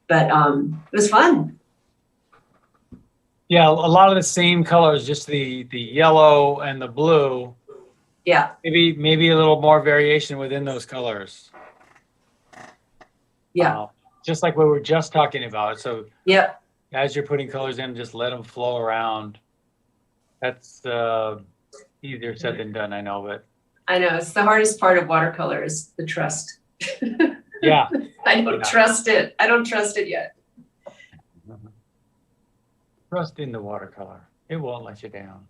but it was fun. Yeah, a lot of the same colors, just the yellow and the blue. Yeah. Maybe a little more variation within those colors. Yeah. Just like we were just talking about. So yep. As you're putting colors in, just let them flow around. That's easier said than done, I know, but. I know, it's the hardest part of watercolor is the trust. Yeah. I don't trust it. I don't trust it yet. Trust in the watercolor. It won't let you down.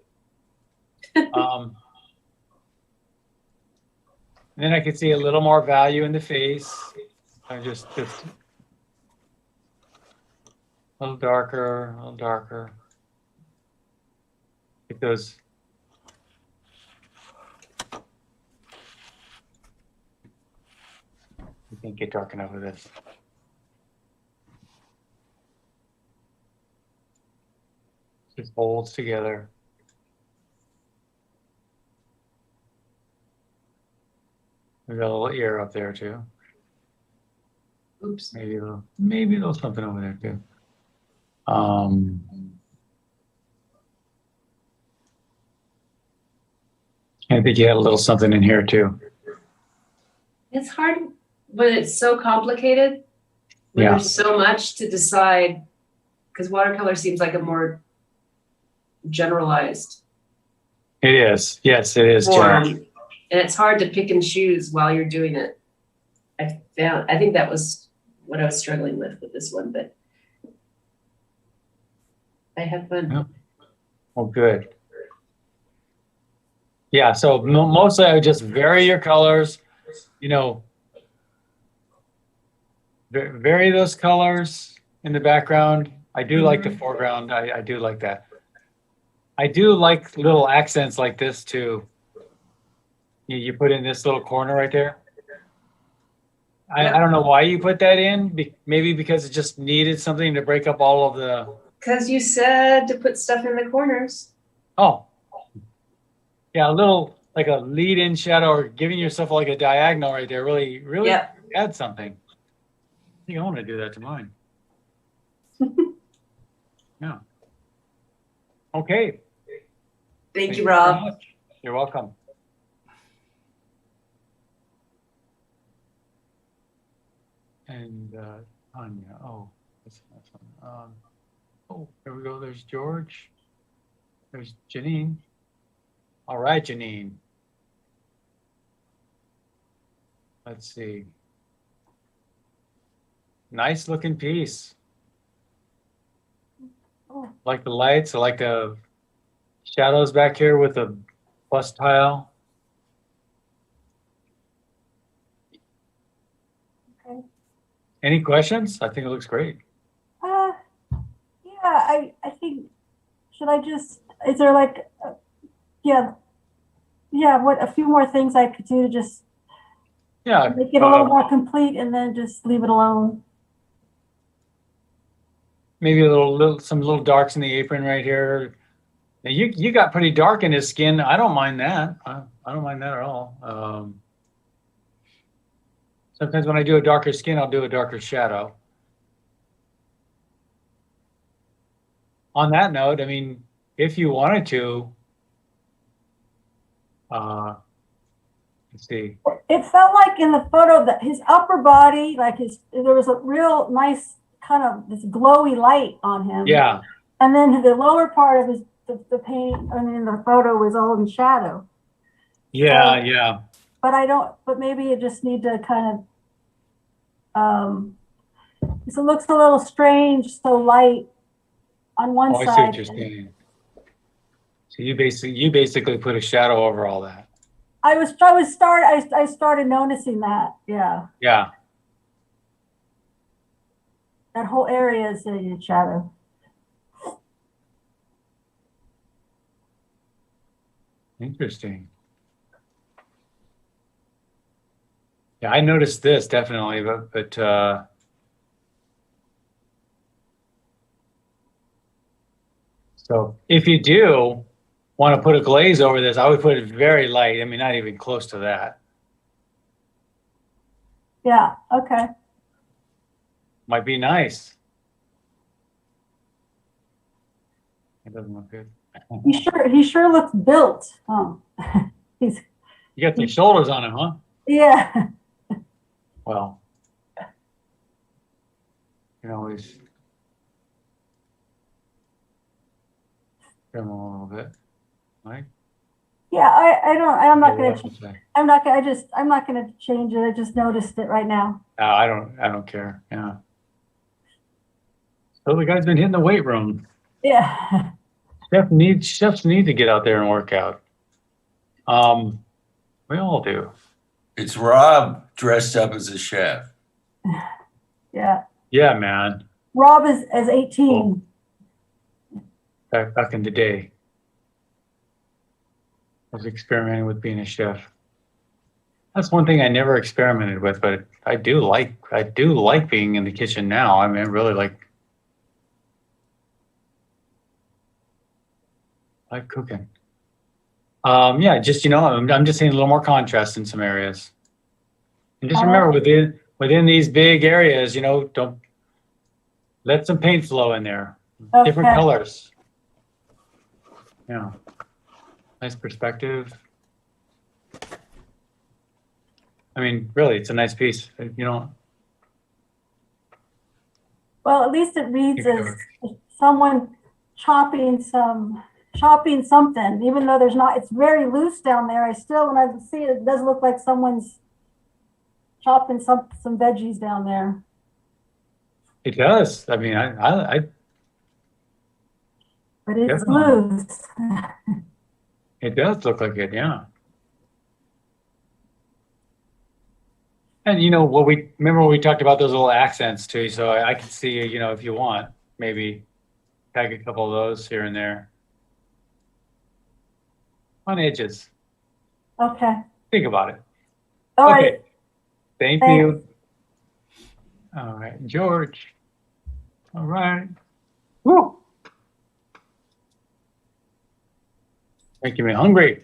Then I could see a little more value in the face. I just a little darker, Get those You can't get dark enough with this. Just holds together. We got a little ear up there too. Oops. Maybe a little something over there too. I think you had a little something in here too. It's hard when it's so complicated, when Yeah. there's so much to decide, because watercolor seems like a more generalized It is. Yes, it is. form. General. And it's hard to pick and choose while you're doing it. I think that was what I was struggling with this one, but I had fun. Yeah. Well, good. Yeah, so mostly I would just vary your colors, you know, vary those colors in the background. I do like the foreground. I do like that. I do like little accents like this too. You put in this little corner right there. I don't know why you put that in. Maybe because it just needed something to break up all of the... Because you said to put stuff in the corners. Oh. Yeah, a little, like a lead-in shadow or giving yourself like a diagonal right there really add something. I think I want to do that to mine. Yeah. Okay. Thank you, Rob. You're welcome. And Anya, that's one. There we go. There's George. There's Janine. All right, Janine. Let's see. Nice looking piece. Like the lights. I like the shadows back here with the plus tile. Okay. Any questions? I think it looks great. Yeah, I think, should I just, is there like, what, a few more things I could do to just make it a little more complete and then just leave it alone? Maybe some little darks in the apron right here. Now you got pretty dark in his skin. I don't mind that. I don't mind that at all. Sometimes when I do a darker skin, I'll do a darker shadow. On that note, I mean, if you wanted to, let's see. It felt like in the photo that his upper body, like there was a real nice kind of this glowy light on him. Yeah. And then the lower part of the paint, I mean, the photo was all in shadow. Yeah, so, yeah. But maybe you just need to kind of, so it looks a little strange, so light on one side. I see what you're saying. So you basically put a shadow over all that. I started noticing that. Yeah. Yeah. That whole area is in shadow. Interesting. Yeah, I noticed this definitely, but so if you do want to put a glaze over this, I would put it very light. I mean, not even close to that. Yeah, okay. Might be nice. It doesn't look good. He sure looks built. Oh. You got the shoulders on him, huh? Yeah. Well, you can always trim him a little bit, right? Yeah, I'm not gonna change it. I just noticed it right now. I don't care. Yeah. So the guy's been hitting the weight room. Yeah. Chefs need to get out there and work out. We all do. It's Rob dressed up as a chef. Yeah. Yeah, man. Rob is 18. Back in the day, I was experimenting with being a chef. That's one thing I never experimented with, but I do like being in the kitchen now. I mean, I really like cooking. Yeah, just I'm just seeing a little more contrast in some areas. And just remember within these big areas, don't let some paint flow in there. Different colors. Yeah. Nice perspective. I mean, really, it's a nice piece. Well, at least it reads as someone chopping something, even though it's very loose down there. I still, when I see it, it does look like someone's chopping some veggies down there. It does. I mean, but it's loose. It does look like it, yeah. And remember we talked about those little accents too. So I can see, if you want, maybe tag a couple of those here and there on edges. Okay. Think about it. All right. Thank you. All right, George. All right. Woo. Making me hungry.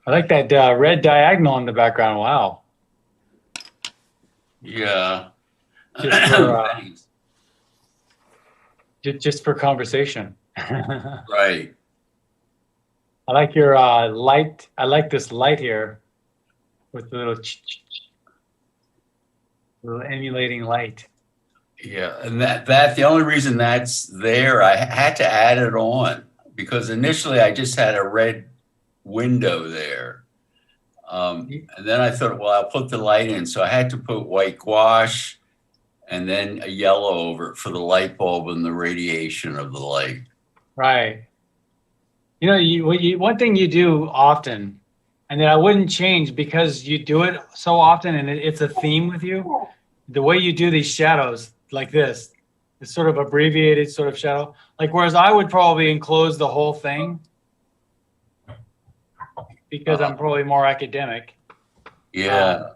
I like that red diagonal in the background. Wow. Yeah. Just for conversation. Right. I like your light. I like this light here with the little emulating light. Yeah, and that the only reason that's there, I had to add it on because initially I just had a red window there. And then I thought, well, I'll put the light in. So I had to put white gouache and then a yellow over it for the light bulb and the radiation of the light. Right. One thing you do often, and that I wouldn't change because you do it so often and it's a theme with you, the way you do these shadows like this, it's sort of abbreviated sort of shadow. Like, whereas I would probably enclose the whole thing because I'm probably more academic. Yeah.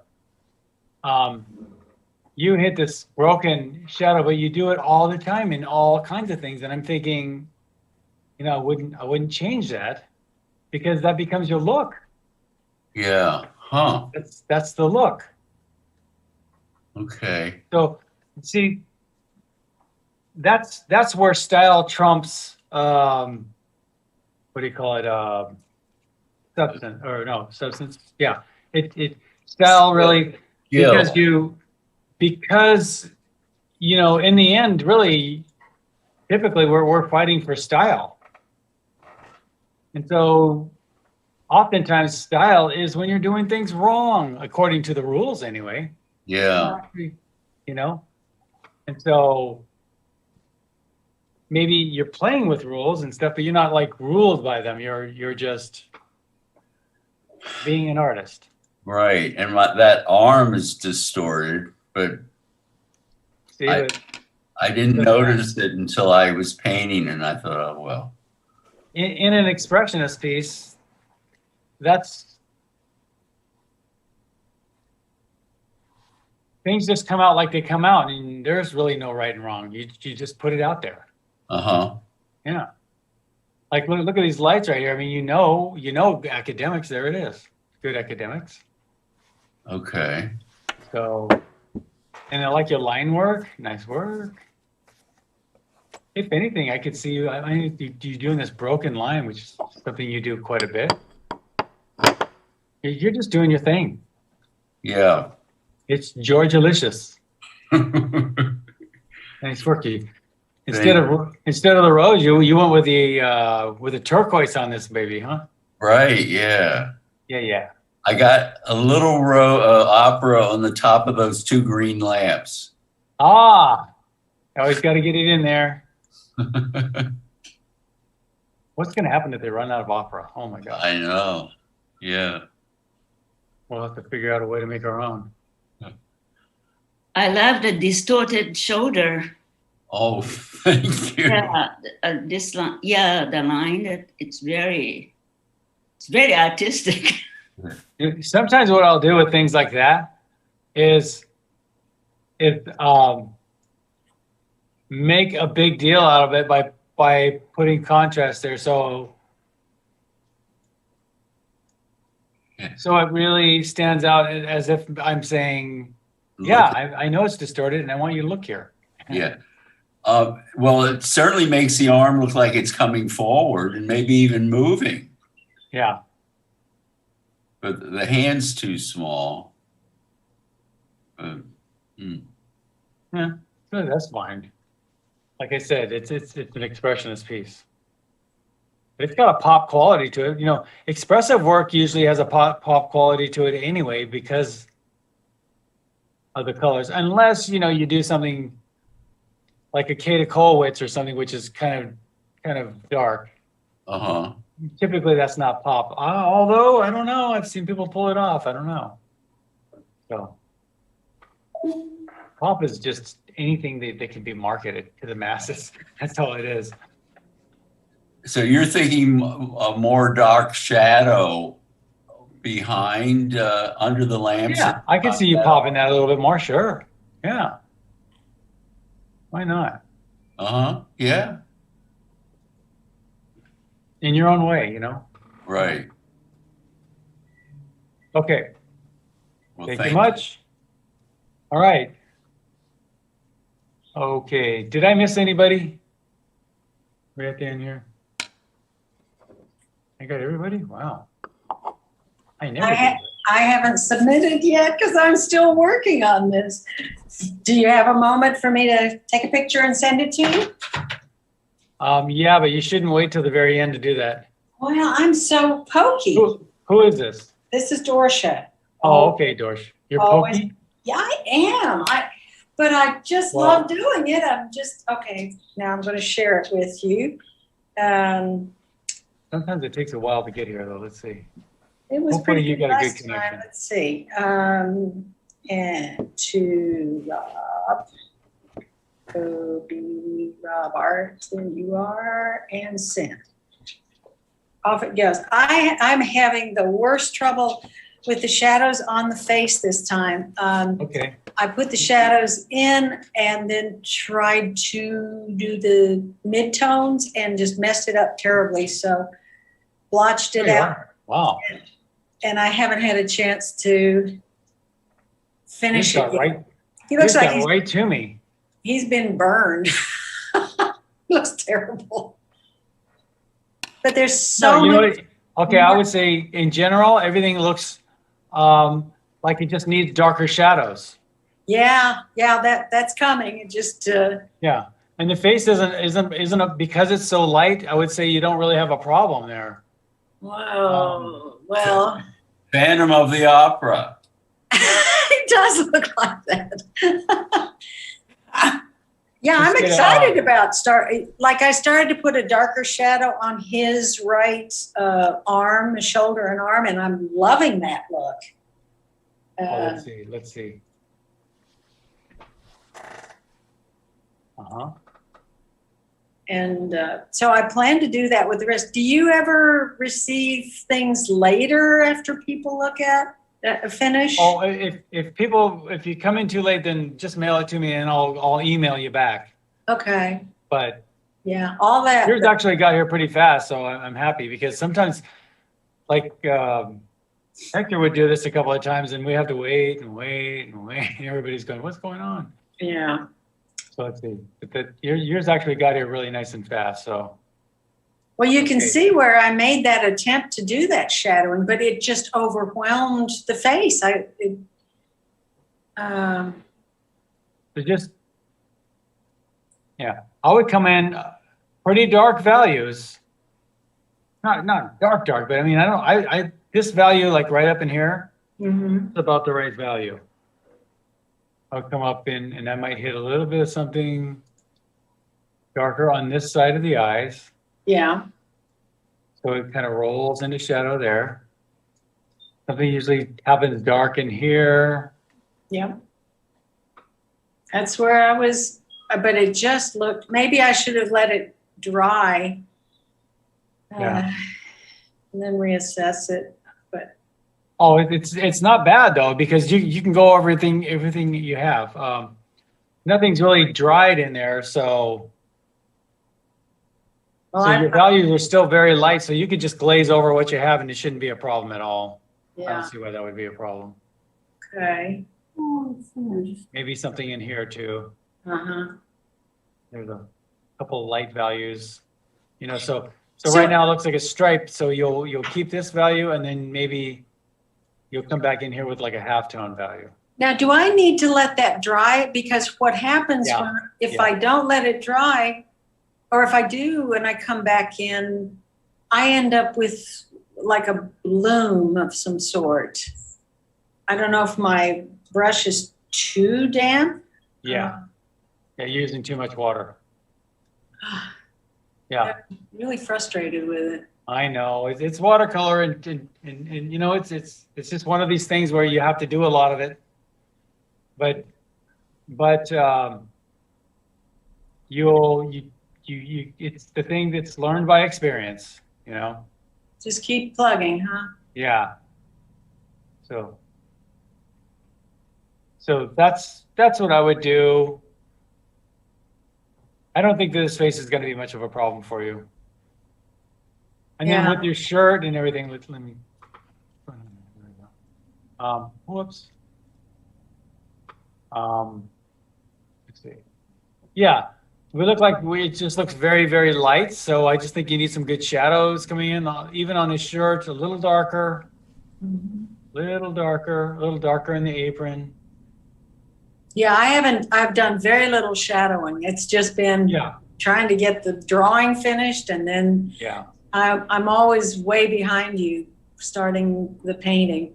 You hit this broken shadow, but you do it all the time in all kinds of things. And I'm thinking, I wouldn't change that because that becomes your look. Yeah. Huh. That's the look. Okay. So see, that's where style trumps what do you call it? Substance. Yeah. It style really because in the end, really, typically we're fighting for style. And so oftentimes style is when you're doing things wrong, according to the rules anyway. Yeah. And so maybe you're playing with rules and stuff, but you're not like ruled by them. You're just being an artist. Right. And that arm is distorted, but I didn't notice it until I was painting and I thought, oh, well. In an expressionist piece, things just come out like they come out, and there's really no right and wrong. You just put it out there. Yeah. Like look at these lights right here. I mean, academics. There it is. Good academics. Okay. So, and I like your line work. Nice work. If anything, I could see you. I mean, you doing this broken line, which is something you do quite a bit. You're just doing your thing. Yeah. It's George-alicious. Nice work. Instead of the rose, you went with the turquoise on this baby, huh? Right. Yeah. Yeah. I got a little opera on the top of those two green lamps. Always got to get it in there. What's going to happen if they run out of opera? Oh my God. I know. Yeah. We'll have to figure out a way to make our own. I love the distorted shoulder. Oh, thank you. Yeah, this line. Yeah, the line that it's very. It's very artistic. Sometimes what I'll do with things like that is make a big deal out of it by putting contrast there. So it really stands out as if I'm saying, yeah, I know it's distorted and I want you to look here. Yeah. Well, it certainly makes the arm look like it's coming forward and maybe even moving. Yeah. But the hand's too small. Yeah, that's fine. Like I said, it's an expressionist piece. It's got a pop quality to it. You know, expressive work usually has a pop quality to it anyway because of the colors. Unless, you know, you do something like a Kata Kolwitz or something which is kind of dark. Uh-huh. Typically that's not pop. Although, I don't know. I've seen people pull it off. I don't know. So pop is just anything that can be marketed to the masses. That's all it is. So you're thinking a more dark shadow behind, under the lamps? Yeah, I can see you popping that a little bit more. Sure. Yeah. Why not? Uh-huh. Yeah. In your own way, you know? Right. Okay. Well, thank you much. All right. Okay. Did I miss anybody? Right there in here. I got everybody? Wow. I never did. I haven't submitted yet because I'm still working on this. Do you have a moment for me to take a picture and send it to you? Yeah, but you shouldn't wait till the very end to do that. Well, I'm so pokey. Who is this? This is Dorsha. Oh, okay, Dorsh. You're pokey? Yeah, I am. But I just love doing it. Okay, now I'm going to share it with you. Sometimes it takes a while to get here, though. Let's see. It was Hopefully pretty you good got a good last connection. time. Let's see. And to Rob. Kobe, Rob Arton, you are, and send. Off it goes. I'm having the worst trouble with the shadows on the face this time. Okay. I put the shadows in and then tried to do the midtones and just messed it up terribly. So blotched it out. Wow. And I haven't had a chance to finish it yet. Right. He looks like he's right to me. He's been burned. Looks terrible. But there's so many. Okay, I would say in general, everything looks like it just needs darker shadows. Yeah, that's coming. It just yeah, and the face isn't because it's so light. I would say you don't really have a problem there. Wow. Well, Phantom of the Opera. It does look like that. Yeah, I'm excited about I started to put a darker shadow on his right arm, shoulder and arm, and I'm loving that look. Let's see. Uh-huh. And so I plan to do that with the rest. Do you ever receive things later after people look at finish? Oh, if you come in too late, then just mail it to me and I'll email you back. Okay. But yeah, all that. Yours actually got here pretty fast, so I'm happy because sometimes, like Hector would do this a couple of times, and we have to wait and wait and wait. And everybody's going, "What's going on?" Yeah. So let's see. But yours actually got here really nice and fast. So. Well, you can see where I made that attempt to do that shadowing, but it just overwhelmed the face. So I would come in pretty dark values. Not dark, but I mean, this value like right up in here, it's about the right value. I'll come up in, and I might hit a little bit of something darker on this side of the eyes. Yeah. So it kind of rolls into shadow there. Something usually happens dark in here. Yeah. That's where I was, but it just looked, maybe I should have let it dry. Yeah. and then reassess it. But Oh, it's not bad though, because you can go over everything that you have. Nothing's really dried in there, so your values are still very light, so you could just glaze over what you have and it shouldn't be a problem at all. I yeah, don't see why that would be a problem. okay. Maybe something in here too. Uh-huh. There's a couple of light values, so right now it looks like a stripe, so you'll keep this value and then maybe you'll come back in here with like a halftone value. Now, do I need to let that dry? Because what happens if I don't let it dry, or if I do and I come back in, I end up with like a bloom of some sort. I don't know if my brush is too damp. Yeah, you're using too much water. Yeah. I'm really frustrated with it. I know it's watercolor, and it's just one of these things where you have to do a lot of it, but you it's the thing that's learned by experience, Just keep plugging, huh? Yeah. So that's what I would do. I don't think this face is going to be much of a problem for you. And then with your shirt and everything, let me. Whoops. Let's see. Yeah, we look like it just looks very, very light. So I just think you need some good shadows coming in, even on his shirt, a little darker, little darker, a little darker in the apron. Yeah, I've done very little shadowing. It's just been trying to get the drawing finished, and then I'm always way behind you starting the painting.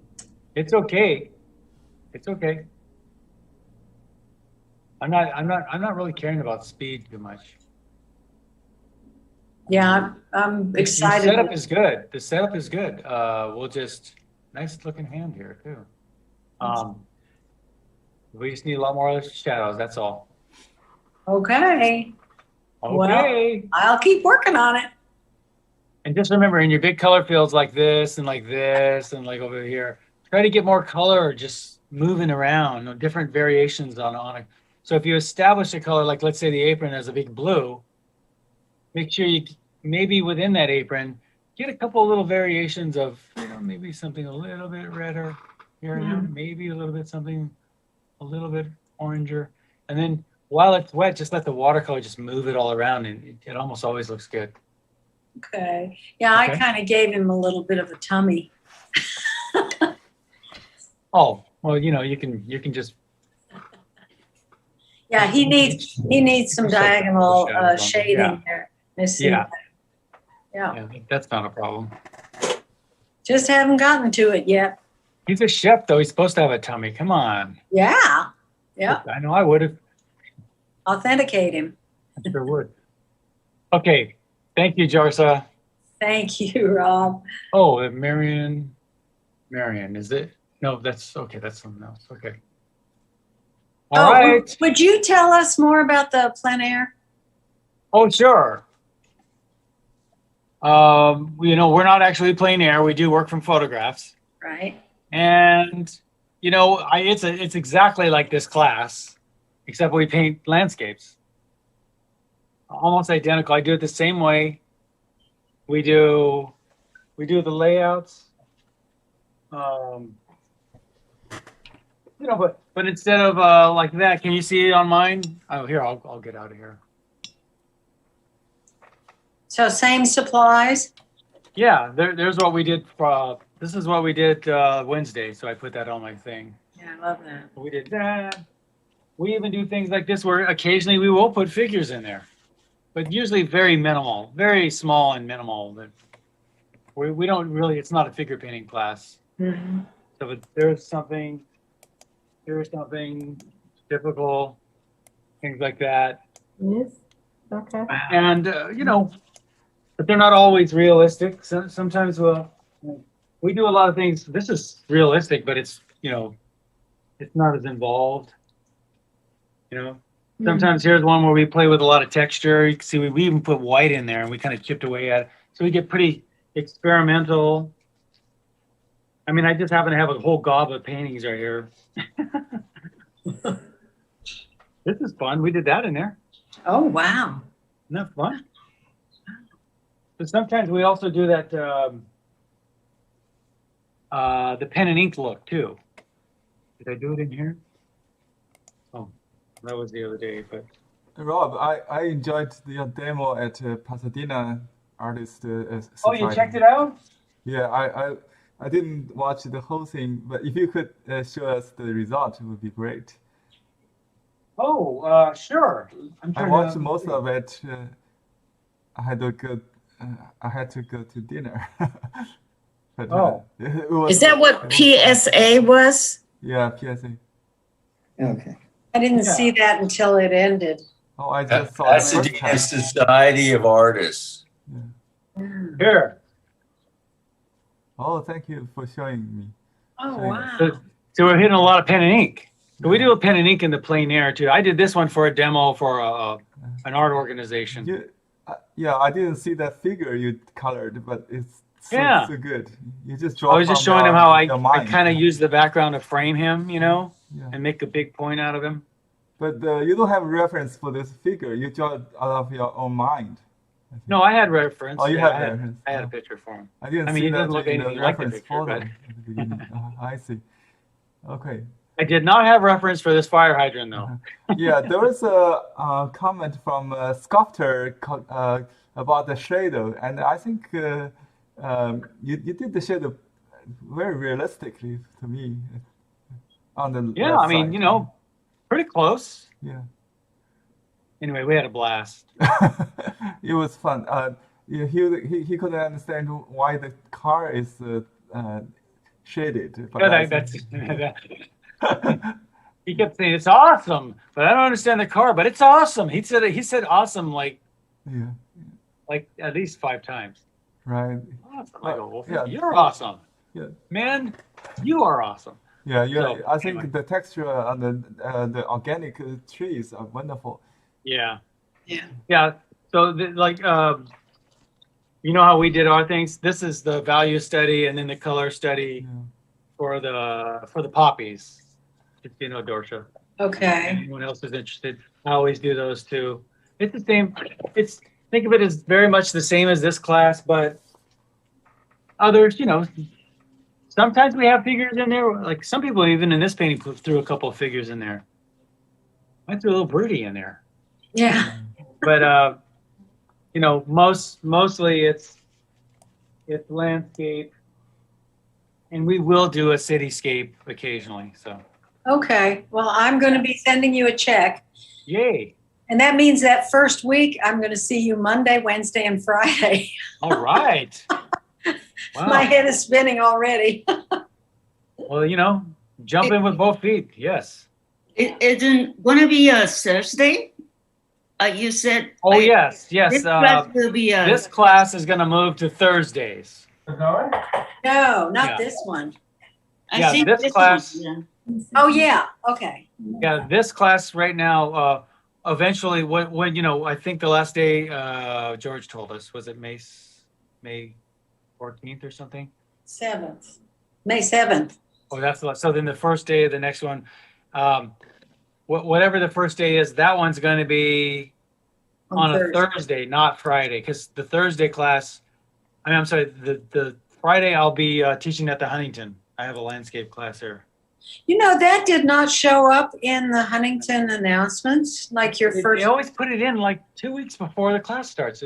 It's okay. It's okay. I'm not really caring about speed too much. Yeah, I'm excited. The setup is good. The setup is good. We'll just nice looking hand here too. We just need a lot more shadows. That's all. Okay. Well, I'll keep working on it. And just remember, in your big color fields like this and like this and like over here, try to get more color just moving around, different variations on it. So if you establish a color, like let's say the apron has a big blue, make sure you maybe within that apron, get a couple of little variations of, maybe something a little bit redder here, maybe a little bit something a little bit oranger. And then while it's wet, just let the watercolor just move it all around, and it almost always looks good. Okay. Yeah, I kind of gave him a little bit of a tummy. Oh, well, you can just. Yeah, he needs some diagonal shading there. Yeah, that's not a problem. Just haven't gotten to it yet. He's a chef, though. He's supposed to have a tummy. Come on. Yeah. Yeah. I know I would have. Authenticate him. I sure would. Okay. Thank you, Jarsa. Thank you, Rob. Oh, Marion, is it? No, that's okay. That's something else. Okay. All right. Would you tell us more about the plein air? Oh, sure. We're not actually plein air. We do work from photographs. Right. And, it's exactly like this class, except we paint landscapes. Almost identical. I do it the same way. We do the layouts. But instead of like that, can you see it on mine? Oh, here, I'll get out of here. So same supplies? Yeah, there's what we did. This is what we did Wednesday, so I put that on my thing. Yeah, I love that. We did that. We even do things like this where occasionally we will put figures in there, but usually very minimal, very small and minimal. But we don't really, it's not a figure painting class. Mm-hmm. So but here's something typical, things like that. Yes. Okay. And, but they're not always realistic. So, sometimes we do a lot of things. This is realistic, but it's, it's not as involved. Sometimes here's one where we play with a lot of texture. You can see we even put white in there and we kind of chipped away at it. So we get pretty experimental. I mean, I just happen to have a whole gob of paintings right here. This is fun. We did that in there. Oh, wow. Isn't that fun? But sometimes we also do that, the pen and ink look too. Did I do it in here? Oh, that was the other day, but. Rob, I enjoyed your demo at Pasadena Artist Society. Oh, you checked it out? Yeah, I didn't watch the whole thing, but if you could show us the result, it would be great. Oh, sure. I watched most of it. I had to go to dinner. But, it was, is that what PSA was? Yeah, PSA. Okay. I didn't see that until it ended. Oh, I just saw Pasadena Society of Artists. Here. Oh, thank you for showing me. Oh, wow. So we're hitting a lot of pen and ink. So we do a pen and ink in the plein air too. I did this one for a demo for an art organization. Yeah, I didn't see that figure you colored, but it's so good. You just draw. I was just showing him how I kind of use the background to frame him, you know, and make a big point out of him. But you don't have reference for this figure. You draw it out of your own mind. No, I had reference. Oh, you had reference. I had a picture for him. I didn't I mean, see he doesn't that look in anything the like the reference picture, photo but at the beginning. I see. Okay. I did not have reference for this fire hydrant though. Yeah, there was a comment from a sculptor about the shadow, and I think you did the shadow very realistically to me. On the yeah, I mean, you know, pretty close. Yeah. Anyway, we had a blast. It was fun. He couldn't understand why the car is shaded. But he kept saying it's awesome, but I don't understand the car. But it's awesome. He said awesome like at least 5 times. Right. Awesome. I go, well, you're awesome. Yeah. Man, you are awesome. Yeah, yeah. So, I think the texture on the organic trees are wonderful. Yeah. Yeah. Yeah. So you know how we did our things? This is the value study and then the color study for the poppies. Just, you know, Dorsha. Okay. Anyone else is interested, I always do those too. It's the same. Think of it as very much the same as this class, but others, you know, sometimes we have figures in there. Like some people, even in this painting, threw a couple of figures in there. I threw a little birdie in there. Yeah. But you know, mostly it's landscape, and we will do a cityscape occasionally. So. Okay. Well, I'm going to be sending you a check. Yay. And that means that first week, I'm going to see you Monday, Wednesday, and Friday. All right. Wow. My head is spinning already. Well, you know, jump in with both feet. Yes. It isn't going to be a Thursday. You said. Oh, yes. This class will be this class is going to move to Thursdays. No, not this one. Yeah, this class. Oh, yeah. Okay. Yeah, this class right now. Eventually, when you know, I think the last day George told us, was it May 14th or something? 7th. May 7th. Oh, that's the last. So then the first day of the next one, whatever the first day is, that one's going to be on a Thursday, not Friday, because the Thursday class. I'm sorry, the Friday I'll be teaching at the Huntington. I have a landscape class there. You know, that did not show up in the Huntington announcements, like your first. They always put it in like 2 weeks before the class starts.